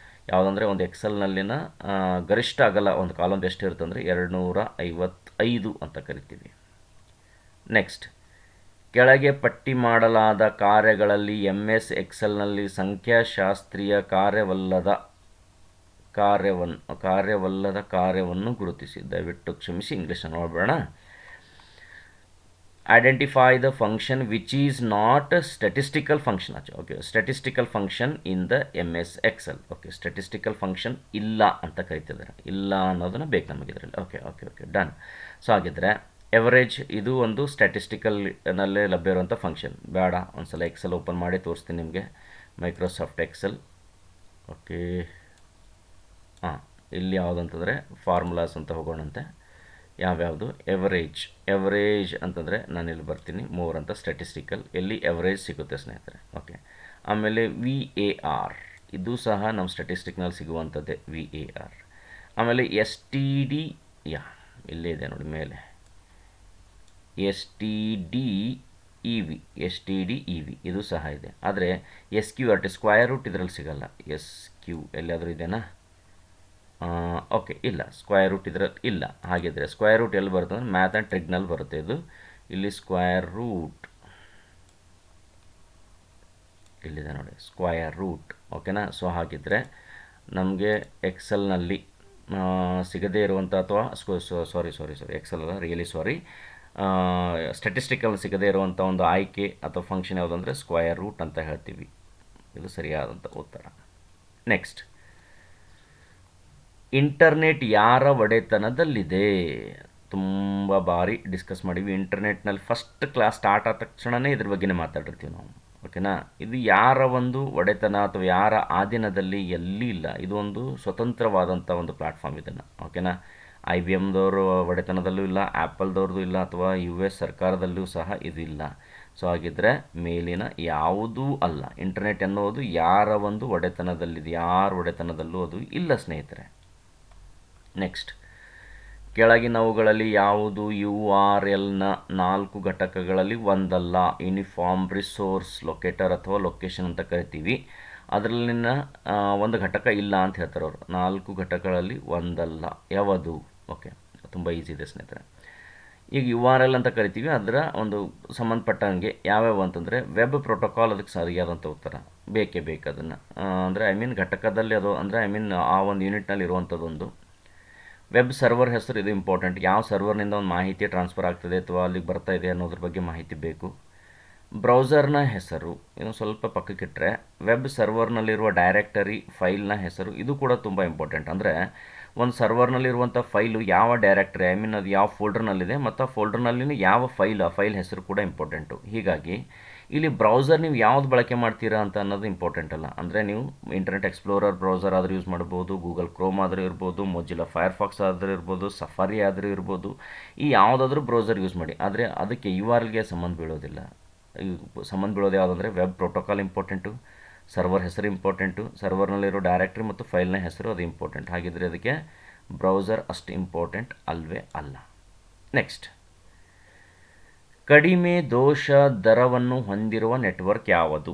ಯಾವುದಂದರೆ ಒಂದು ಎಕ್ಸೆಲ್ನಲ್ಲಿನ ಗರಿಷ್ಠ ಅಗಲ ಒಂದು ಕಾಲಮ್ ಎಷ್ಟಿರುತ್ತೆ ಅಂದರೆ 255 ಅಂತ ಕರಿತೀವಿ. ನೆಕ್ಸ್ಟ್, ಕೆಳಗೆ ಪಟ್ಟಿ ಮಾಡಲಾದ ಕಾರ್ಯಗಳಲ್ಲಿ MS ಎಕ್ಸೆಲ್ನಲ್ಲಿ ಸಂಖ್ಯಾಶಾಸ್ತ್ರೀಯ ಕಾರ್ಯವನ್ನು ಗುರುತಿಸಿ. ದಯವಿಟ್ಟು ಕ್ಷಮಿಸಿ, ಇಂಗ್ಲೀಷನ್ನು ನೋಡಬೇಡ. Identify the function which is not statistical function. Okay, statistical function in the MS Excel. Okay, statistical function ಇಲ್ಲ ಅಂತ ಕರಿತಿದ್ದಾರೆ, ಇಲ್ಲ ಅನ್ನೋದನ್ನು ಬೇಕು ನಮಗೆ ಇದರಲ್ಲಿ. Okay okay okay done. So ಹಾಗಿದ್ರೆ ಎವರೇಜ್ ಇದು ಒಂದು ಸ್ಟ್ಯಾಟಿಸ್ಟಿಕಲ್ನಲ್ಲೇ ಲಭ್ಯ ಇರುವಂಥ ಫಂಕ್ಷನ್. ಬೇಡ, ಒಂದು ಸಲ ಎಕ್ಸೆಲ್ ಓಪನ್ ಮಾಡಿ ತೋರಿಸ್ತೀನಿ ನಿಮಗೆ, ಮೈಕ್ರೋಸಾಫ್ಟ್ ಎಕ್ಸೆಲ್. ಓಕೆ, ಇಲ್ಲಿ ಯಾವುದಂತಂದರೆ ಫಾರ್ಮುಲಾಸ್ ಅಂತ ಹೋಗೋಣಂತೆ. ಯಾವ್ಯಾವುದು? ಎವರೇಜ್ ಅಂತಂದರೆ ನಾನಿಲ್ಲಿ ಬರ್ತೀನಿ, ಮೋರ್ ಅಂತ ಸ್ಟ್ಯಾಟಿಸ್ಟಿಕಲ್, ಎಲ್ಲಿ ಎವರೇಜ್ ಸಿಗುತ್ತೆ ಸ್ನೇಹಿತರೆ. ಓಕೆ, ಆಮೇಲೆ VAR, ಇದು ಸಹ ನಮ್ಮ ಸ್ಟ್ಯಾಟಿಸ್ಟಿಕ್ನಲ್ಲಿ ಸಿಗುವಂಥದ್ದೇ VAR. ಆಮೇಲೆ STD, ಇಲ್ಲೇ ಇದೆ ನೋಡಿ ಮೇಲೆ, STDEV ಇದು ಸಹ ಇದೆ. ಆದರೆ SQRT ಸ್ಕ್ವಯರ್ ರೂಟ್ ಇದರಲ್ಲಿ ಸಿಗಲ್ಲ. SQ ಎಲ್ಲಿಯಾದರೂ ಇದೆನಾ? ಓಕೆ, ಇಲ್ಲ, ಸ್ಕ್ವಯರ್ ರೂಟ್ ಇದರಲ್ಲಿ ಇಲ್ಲ. ಹಾಗಿದ್ರೆ ಸ್ಕ್ವಯರ್ ರೂಟ್ ಎಲ್ಲಿ ಬರುತ್ತೆ ಅಂದರೆ ಮ್ಯಾಥ್ ಆ್ಯಂಡ್ ಟ್ರಿಗ್ನಲ್ಲಿ ಬರುತ್ತೆ ಇದು. ಇಲ್ಲಿ ಸ್ಕ್ವಯರ್ ರೂಟ್ ಇಲ್ಲಿದೆ ನೋಡಿ, ಸ್ಕ್ವಯರ್ ರೂಟ್. ಓಕೆನಾ? ಸೊ ಹಾಗಿದ್ರೆ ನಮಗೆ ಎಕ್ಸೆಲ್ನಲ್ಲಿ ಸಿಗದೇ ಇರುವಂಥ ಅಥವಾ ಎಕ್ಸೆಲ್ ಅಲ್ಲ, ರಿಯಲಿ ಸಾರಿ, ಸ್ಟ್ಯಾಟಿಸ್ಟಿಕಲ್ ಸಿಗದೇ ಇರುವಂಥ ಒಂದು ಆಯ್ಕೆ ಅಥವಾ ಫಂಕ್ಷನ್ ಯಾವುದಂದರೆ ಸ್ಕ್ವಯರ್ ರೂಟ್ ಅಂತ ಹೇಳ್ತೀವಿ. ಇದು ಸರಿಯಾದಂಥ ಉತ್ತರ. ನೆಕ್ಸ್ಟ್, ಇಂಟರ್ನೆಟ್ ಯಾರ ಒಡೆತನದಲ್ಲಿದೆ? ತುಂಬ ಬಾರಿ ಡಿಸ್ಕಸ್ ಮಾಡಿವಿ. ಇಂಟರ್ನೆಟ್ನಲ್ಲಿ ಫಸ್ಟ್ ಕ್ಲಾಸ್ ಸ್ಟಾರ್ಟ್ ಆದ ತಕ್ಷಣವೇ ಇದ್ರ ಬಗ್ಗೆನೇ ಮಾತಾಡಿರ್ತೀವಿ ನಾವು. ಓಕೆನಾ? ಇದು ಯಾರ ಒಂದು ಒಡೆತನ ಅಥವಾ ಯಾರ ಆಧೀನದಲ್ಲಿ ಎಲ್ಲಿ ಇಲ್ಲ. ಇದು ಒಂದು ಸ್ವತಂತ್ರವಾದಂಥ ಒಂದು ಪ್ಲ್ಯಾಟ್ಫಾರ್ಮ್ ಇದನ್ನು. ಓಕೆನಾ? IBMದವರು ಒಡೆತನದಲ್ಲೂ ಇಲ್ಲ, ಆ್ಯಪಲ್ದವ್ರದ್ದು ಇಲ್ಲ, ಅಥವಾ US ಸರ್ಕಾರದಲ್ಲೂ ಸಹ ಇದು ಇಲ್ಲ. ಸೊ ಹಾಗಿದ್ರೆ ಮೇಲಿನ ಯಾವುದೂ ಅಲ್ಲ. ಇಂಟರ್ನೆಟ್ ಎನ್ನುವುದು ಯಾರ ಒಂದು ಒಡೆತನದಲ್ಲಿದೆ, ಯಾರ ಒಡೆತನದಲ್ಲೂ ಅದು ಇಲ್ಲ ಸ್ನೇಹಿತರೆ. ನೆಕ್ಸ್ಟ್, ಕೆಳಗಿನವುಗಳಲ್ಲಿ ಯಾವುದು URLನ 4 ಘಟಕಗಳಲ್ಲಿ ಒಂದಲ್ಲ? ಯೂನಿಫಾರ್ಮ್ ರಿಸೋರ್ಸ್ ಲೊಕೇಟರ್ ಅಥವಾ ಲೊಕೇಶನ್ ಅಂತ ಕರಿತೀವಿ. ಅದರಲ್ಲಿನ ಒಂದು ಘಟಕ ಇಲ್ಲ ಅಂತ ಹೇಳ್ತಾರೆ ಅವರು. 4 ಘಟಕಗಳಲ್ಲಿ ಒಂದಲ್ಲ, ಯಾವುದು? ಓಕೆ, ತುಂಬ ಈಸಿ ಇದೆ ಸ್ನೇಹಿತರೆ. ಈಗ URL ಅಂತ ಕರಿತೀವಿ, ಅದರ ಒಂದು ಸಂಬಂಧಪಟ್ಟಂಗೆ ಯಾವ್ಯಾವು ಅಂತಂದರೆ ವೆಬ್ ಪ್ರೋಟೋಕಾಲ್ ಅದಕ್ಕೆ ಸರಿಯಾದಂಥ ಉತ್ತರ. ಬೇಕೇ ಬೇಕು ಅದನ್ನು, ಅಂದರೆ ಘಟಕದಲ್ಲಿ ಅದು ಅಂದರೆ ಆ ಒಂದು ಯೂನಿಟ್ನಲ್ಲಿ ಇರುವಂಥದ್ದೊಂದು. ವೆಬ್ ಸರ್ವರ್ ಹೆಸರು, ಇದು ಇಂಪಾರ್ಟೆಂಟ್. ಯಾವ ಸರ್ವರ್ನಿಂದ ಒಂದು ಮಾಹಿತಿ ಟ್ರಾನ್ಸ್ಫರ್ ಆಗ್ತದೆ ಅಥವಾ ಅಲ್ಲಿಗೆ ಬರ್ತಾ ಇದೆ ಅನ್ನೋದ್ರ ಬಗ್ಗೆ ಮಾಹಿತಿ ಬೇಕು. ಬ್ರೌಸರ್ನ ಹೆಸರು, ಇದನ್ನು ಸ್ವಲ್ಪ ಪಕ್ಕಕ್ಕಿಟ್ಟರೆ ವೆಬ್ ಸರ್ವರ್ನಲ್ಲಿರುವ ಡೈರೆಕ್ಟರಿ ಫೈಲ್ನ ಹೆಸರು, ಇದು ಕೂಡ ತುಂಬ ಇಂಪಾರ್ಟೆಂಟ್. ಅಂದರೆ ಒಂದು ಸರ್ವರ್ನಲ್ಲಿರುವಂಥ ಫೈಲು ಯಾವ ಡೈರೆಕ್ಟರಿ, ಅದು ಯಾವ ಫೋಲ್ಡರ್ನಲ್ಲಿದೆ ಮತ್ತು ಆ ಫೋಲ್ಡರ್ನಲ್ಲಿನ ಯಾವ ಫೈಲ್, ಆ ಫೈಲ್ ಹೆಸರು ಕೂಡ ಇಂಪಾರ್ಟೆಂಟು. ಹೀಗಾಗಿ ಇಲ್ಲಿ ಬ್ರೌಸರ್ ನೀವು ಯಾವ್ದು ಬಳಕೆ ಮಾಡ್ತೀರಾ ಅಂತ ಅನ್ನೋದು ಇಂಪಾರ್ಟೆಂಟ್ ಅಲ್ಲ. ಅಂದರೆ ನೀವು ಇಂಟರ್ನೆಟ್ ಎಕ್ಸ್ಪ್ಲೋರರ್ ಬ್ರೌಸರ್ ಆದರೂ ಯೂಸ್ ಮಾಡ್ಬೋದು, ಗೂಗಲ್ ಕ್ರೋಮ್ ಆದರೂ ಇರ್ಬೋದು, ಮೊಜಿಲಾ ಫೈರ್ಫಾಕ್ಸ್ ಆದರೂ ಇರ್ಬೋದು, ಸಫಾರಿ ಆದರೂ ಇರ್ಬೋದು. ಈ ಯಾವುದಾದ್ರೂ ಬ್ರೌಸರ್ ಯೂಸ್ ಮಾಡಿ, ಆದರೆ ಅದಕ್ಕೆ ಯು ಆರ್ ಎಲ್ಗೆ ಸಂಬಂಧ ಬೀಳೋದಿಲ್ಲ. ಸಂಬಂಧ ಬೀಳೋದು ಯಾವುದಂದರೆ ವೆಬ್ ಪ್ರೋಟೋಕಾಲ್ ಇಂಪಾರ್ಟೆಂಟು, ಸರ್ವರ್ ಹೆಸರು ಇಂಪಾರ್ಟೆಂಟು, ಸರ್ವರ್ನಲ್ಲಿರೋ ಡೈರೆಕ್ಟ್ರಿ ಮತ್ತು ಫೈಲ್ನ ಹೆಸರು ಅದು ಇಂಪಾರ್ಟೆಂಟ್. ಹಾಗಿದ್ರೆ ಅದಕ್ಕೆ ಬ್ರೌಸರ್ ಅಷ್ಟು ಇಂಪಾರ್ಟೆಂಟ್ ಅಲ್ವೇ ಅಲ್ಲ. ನೆಕ್ಸ್ಟ್, ಕಡಿಮೆ ದೋಷ ದರವನ್ನು ಹೊಂದಿರುವ ನೆಟ್ವರ್ಕ್ ಯಾವುದು?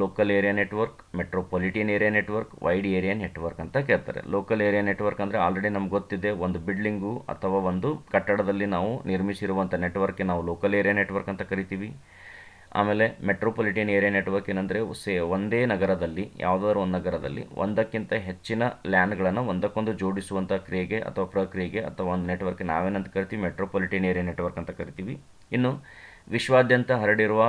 Local area network, metropolitan area network, wide area network ಅಂತ ಕೇಳ್ತಾರೆ. ಲೋಕಲ್ ಏರಿಯಾ ನೆಟ್ವರ್ಕ್ ಅಂದರೆ ಆಲ್ರೆಡಿ ನಮ್ಗೆ ಗೊತ್ತಿದೆ, ಒಂದು ಬಿಲ್ಡಿಂಗು ಅಥವಾ ಒಂದು ಕಟ್ಟಡದಲ್ಲಿ ನಾವು ನಿರ್ಮಿಸಿರುವಂಥ ನೆಟ್ವರ್ಕ್ಗೆ ನಾವು ಲೋಕಲ್ ಏರಿಯಾ ನೆಟ್ವರ್ಕ್ ಅಂತ ಕರಿತೀವಿ. ಆಮೇಲೆ ಮೆಟ್ರೋಪಾಲಿಟನ್ ಏರಿಯಾ ನೆಟ್ವರ್ಕ್ ಏನಂದರೆ ಒಂದೇ ನಗರದಲ್ಲಿ, ಯಾವುದಾದ್ರು ಒಂದು ನಗರದಲ್ಲಿ ಒಂದಕ್ಕಿಂತ ಹೆಚ್ಚಿನ ಲ್ಯಾನ್ಗಳನ್ನು ಒಂದಕ್ಕೊಂದು ಜೋಡಿಸುವಂಥ ಕ್ರಿಯೆಗೆ ಅಥವಾ ಪ್ರಕ್ರಿಯೆಗೆ ಅಥವಾ ಒಂದು ನೆಟ್ವರ್ಕ್ ನಾವೇನಂತ ಕರಿತೀವಿ, ಮೆಟ್ರೋಪಾಲಿಟನ್ ಏರಿಯಾ ನೆಟ್ವರ್ಕ್ ಅಂತ ಕರಿತೀವಿ. ಇನ್ನು ವಿಶ್ವಾದ್ಯಂತ ಹರಡಿರುವ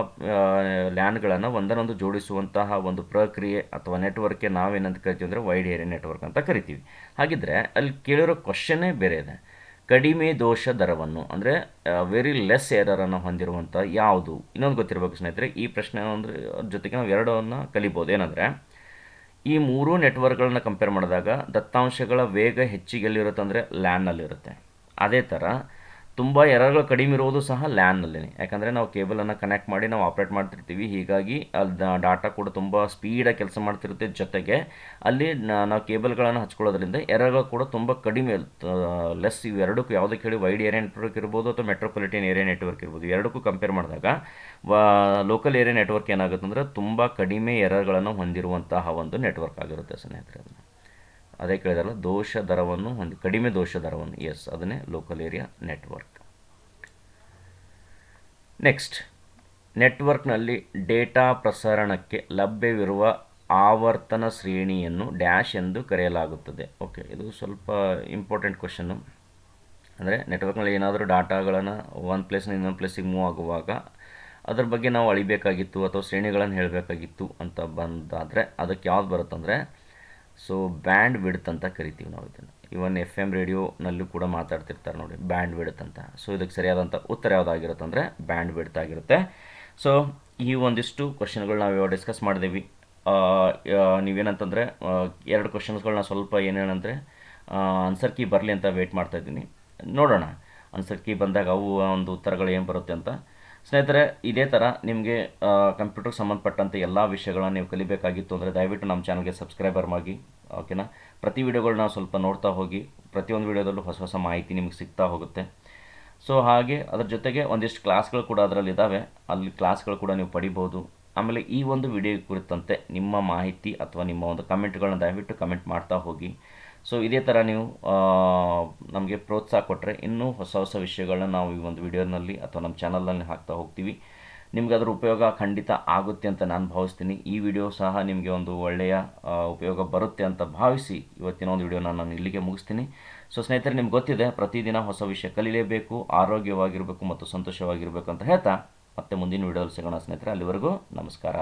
ಲ್ಯಾನ್ಗಳನ್ನು ಒಂದನ್ನೊಂದು ಜೋಡಿಸುವಂತಹ ಒಂದು ಪ್ರಕ್ರಿಯೆ ಅಥವಾ ನೆಟ್ವರ್ಕ್ಗೆ ನಾವೇನಂತ ಕರಿತೀವಿ ಅಂದರೆ ವೈಡ್ ಏರಿಯಾ ನೆಟ್ವರ್ಕ್ ಅಂತ ಕರಿತೀವಿ. ಹಾಗಿದ್ರೆ ಅಲ್ಲಿ ಕೇಳಿರೋ ಕ್ವಶನ್ನೇ ಬೇರೆ ಇದೆ. ಕಡಿಮೆ ದೋಷ ದರವನ್ನು ಅಂದರೆ ವೆರಿ ಲೆಸ್ ಎರರನ್ನು ಹೊಂದಿರುವಂಥ ಯಾವುದು? ಇನ್ನೊಂದು ಗೊತ್ತಿರಬೇಕು ಸ್ನೇಹಿತರೆ, ಈ ಪ್ರಶ್ನೆ ಅಂದರೆ ಜೊತೆಗೆ ನಾವು ಎರಡನ್ನು ಕಲಿಬೋದು. ಏನಂದರೆ ಈ ಮೂರೂ ನೆಟ್ವರ್ಕ್ಗಳನ್ನ ಕಂಪೇರ್ ಮಾಡಿದಾಗ ದತ್ತಾಂಶಗಳ ವೇಗ ಹೆಚ್ಚಿಗೆ ಎಲ್ಲಿರುತ್ತೆ ಅಂದರೆ ಲ್ಯಾನ್ನಲ್ಲಿರುತ್ತೆ. ಅದೇ ಥರ ತುಂಬ ಎರರ್ಗಳು ಕಡಿಮೆ ಇರೋದು ಸಹ ಲ್ಯಾನ್ನಲ್ಲೇ, ಯಾಕಂದರೆ ನಾವು ಕೇಬಲನ್ನು ಕನೆಕ್ಟ್ ಮಾಡಿ ನಾವು ಆಪ್ರೇಟ್ ಮಾಡ್ತಿರ್ತೀವಿ. ಹೀಗಾಗಿ ಅಲ್ಲಿ ಡಾಟಾ ಕೂಡ ತುಂಬ ಸ್ಪೀಡಾಗಿ ಕೆಲಸ ಮಾಡ್ತಿರುತ್ತೆ. ಜೊತೆಗೆ ಅಲ್ಲಿ ನಾವು ಕೇಬಲ್ಗಳನ್ನು ಹಚ್ಕೊಳ್ಳೋದ್ರಿಂದ ಎರರ್ಗಳು ಕೂಡ ತುಂಬ ಕಡಿಮೆ, ಲೆಸ್. ಇವೆರಡಕ್ಕೂ ಯಾವುದಕ್ಕೆ ಹೇಳಿ ವೈಡ್ ಏರಿಯಾ ನೆಟ್ವರ್ಕ್ ಇರ್ಬೋದು ಅಥವಾ ಮೆಟ್ರೋಪಾಲಿಟನ್ ಏರಿಯಾ ನೆಟ್ವರ್ಕ್ ಇರ್ಬೋದು, ಎರಡಕ್ಕೂ ಕಂಪೇರ್ ಮಾಡಿದಾಗ ಲೋಕಲ್ ಏರಿಯಾ ನೆಟ್ವರ್ಕ್ ಏನಾಗುತ್ತೆ ಅಂದರೆ ತುಂಬ ಕಡಿಮೆ ಎರರ್ಗಳನ್ನು ಹೊಂದಿರುವಂತಹ ಒಂದು ನೆಟ್ವರ್ಕ್ ಆಗಿರುತ್ತೆ ಸ್ನೇಹಿತರೆ. ಅದೇ ಕೇಳಿದಲ್ಲ, ದೋಷ ದರವನ್ನು ಕಡಿಮೆ ದೋಷ ದರವನ್ನು, ಎಸ್, ಅದನ್ನೇ ಲೋಕಲ್ ಏರಿಯಾ ನೆಟ್ವರ್ಕ್. ನೆಕ್ಸ್ಟ್, ನೆಟ್ವರ್ಕ್ನಲ್ಲಿ ಡೇಟಾ ಪ್ರಸರಣಕ್ಕೆ ಲಭ್ಯವಿರುವ ಆವರ್ತನ ಶ್ರೇಣಿಯನ್ನು ಡ್ಯಾಶ್ ಎಂದು ಕರೆಯಲಾಗುತ್ತದೆ. ಓಕೆ, ಇದು ಸ್ವಲ್ಪ ಇಂಪಾರ್ಟೆಂಟ್ ಕ್ವಶನ್ನು. ಅಂದರೆ ನೆಟ್ವರ್ಕ್ನಲ್ಲಿ ಏನಾದರೂ ಡಾಟಾಗಳನ್ನು ಒಂದು ಪ್ಲೇಸ್ನ ಇನ್ನೊಂದು ಪ್ಲೇಸಿಗೆ ಮೂವ್ ಆಗುವಾಗ ಅದ್ರ ಬಗ್ಗೆ ನಾವು ಅಳಿಬೇಕಾಗಿತ್ತು ಅಥವಾ ಶ್ರೇಣಿಗಳನ್ನು ಹೇಳಬೇಕಾಗಿತ್ತು ಅಂತ ಬಂದಾದರೆ ಅದಕ್ಕೆ ಯಾವ್ದು ಬರುತ್ತಂದರೆ ಬ್ಯಾಂಡ್ ವಿಡ್ತ್ ಅಂತ ಕರಿತೀವಿ ನಾವು ಇದನ್ನು. ಇವನ್ FM ರೇಡಿಯೋನಲ್ಲೂ ಕೂಡ ಮಾತಾಡ್ತಿರ್ತಾರೆ ನೋಡಿ, ಬ್ಯಾಂಡ್ ವಿಡ್ತ್ ಅಂತ. ಇದಕ್ಕೆ ಸರಿಯಾದಂಥ ಉತ್ತರ ಯಾವುದಾಗಿರುತ್ತೆ ಅಂದರೆ ಬ್ಯಾಂಡ್ ವಿಡ್ತ್ ಆಗಿರುತ್ತೆ. ಈ ಒಂದಿಷ್ಟು ಕ್ವಶನ್ಗಳು ನಾವು ಡಿಸ್ಕಸ್ ಮಾಡಿದ್ದೀವಿ. ನೀವೇನಂತಂದರೆ ಎರಡು ಕ್ವಶನ್ಸ್ಗಳನ್ನ ಸ್ವಲ್ಪ ಏನೇನಂದರೆ ಆನ್ಸರ್ ಕೀ ಬರಲಿ ಅಂತ ವೆಯ್ಟ್ ಮಾಡ್ತಾಯಿದ್ದೀನಿ. ನೋಡೋಣ ಆನ್ಸರ್ ಕೀ ಬಂದಾಗ ಅವು ಒಂದು ಉತ್ತರಗಳು ಏನು ಬರುತ್ತೆ ಅಂತ. ಸ್ನೇಹಿತರೆ, ಇದೇ ಥರ ನಿಮಗೆ ಕಂಪ್ಯೂಟರ್ಗೆ ಸಂಬಂಧಪಟ್ಟಂತೆ ಎಲ್ಲ ವಿಷಯಗಳನ್ನ ನೀವು ಕಲಿಬೇಕಾಗಿತ್ತು ಅಂದರೆ ದಯವಿಟ್ಟು ನಮ್ಮ ಚಾನಲ್ಗೆ ಸಬ್ಸ್ಕ್ರೈಬರ್ ಆಗಿ, ಓಕೆನಾ. ಪ್ರತಿ ವಿಡಿಯೋಗಳನ್ನ ಸ್ವಲ್ಪ ನೋಡ್ತಾ ಹೋಗಿ, ಪ್ರತಿಯೊಂದು ವಿಡಿಯೋದಲ್ಲೂ ಹೊಸ ಹೊಸ ಮಾಹಿತಿ ನಿಮಗೆ ಸಿಗ್ತಾ ಹೋಗುತ್ತೆ. ಹಾಗೆ ಅದ್ರ ಜೊತೆಗೆ ಒಂದಿಷ್ಟು ಕ್ಲಾಸ್ಗಳು ಕೂಡ ಅದರಲ್ಲಿ ಇದ್ದಾವೆ, ಅಲ್ಲಿ ಕ್ಲಾಸ್ಗಳು ಕೂಡ ನೀವು ಪಡಿಬೋದು. ಆಮೇಲೆ ಈ ಒಂದು ವಿಡಿಯೋ ಕುರಿತಂತೆ ನಿಮ್ಮ ಮಾಹಿತಿ ಅಥವಾ ನಿಮ್ಮ ಒಂದು ಕಮೆಂಟ್ಗಳನ್ನ ದಯವಿಟ್ಟು ಕಮೆಂಟ್ ಮಾಡ್ತಾ ಹೋಗಿ. ಇದೇ ಥರ ನೀವು ನಮಗೆ ಪ್ರೋತ್ಸಾಹ ಕೊಟ್ಟರೆ ಇನ್ನೂ ಹೊಸ ಹೊಸ ವಿಷಯಗಳನ್ನ ನಾವು ಈ ಒಂದು ವಿಡಿಯೋನಲ್ಲಿ ಅಥವಾ ನಮ್ಮ ಚಾನಲ್ನಲ್ಲಿ ಹಾಕ್ತಾ ಹೋಗ್ತೀವಿ. ನಿಮ್ಗೆ ಅದರ ಉಪಯೋಗ ಖಂಡಿತ ಆಗುತ್ತೆ ಅಂತ ನಾನು ಭಾವಿಸ್ತೀನಿ. ಈ ವಿಡಿಯೋ ಸಹ ನಿಮಗೆ ಒಂದು ಒಳ್ಳೆಯ ಉಪಯೋಗ ಬರುತ್ತೆ ಅಂತ ಭಾವಿಸಿ ಇವತ್ತಿನ ಒಂದು ವಿಡಿಯೋನ ನಾನು ಇಲ್ಲಿಗೆ ಮುಗಿಸ್ತೀನಿ. ಸ್ನೇಹಿತರೆ, ನಿಮ್ಗೆ ಗೊತ್ತಿದೆ, ಪ್ರತಿದಿನ ಹೊಸ ವಿಷಯ ಕಲಿಯಲೇಬೇಕು, ಆರೋಗ್ಯವಾಗಿರಬೇಕು ಮತ್ತು ಸಂತೋಷವಾಗಿರಬೇಕು ಅಂತ ಹೇಳ್ತಾ ಮತ್ತೆ ಮುಂದಿನ ವಿಡಿಯೋದಲ್ಲಿ ಸಿಗೋಣ ಸ್ನೇಹಿತರೆ. ಅಲ್ಲಿವರೆಗೂ ನಮಸ್ಕಾರ.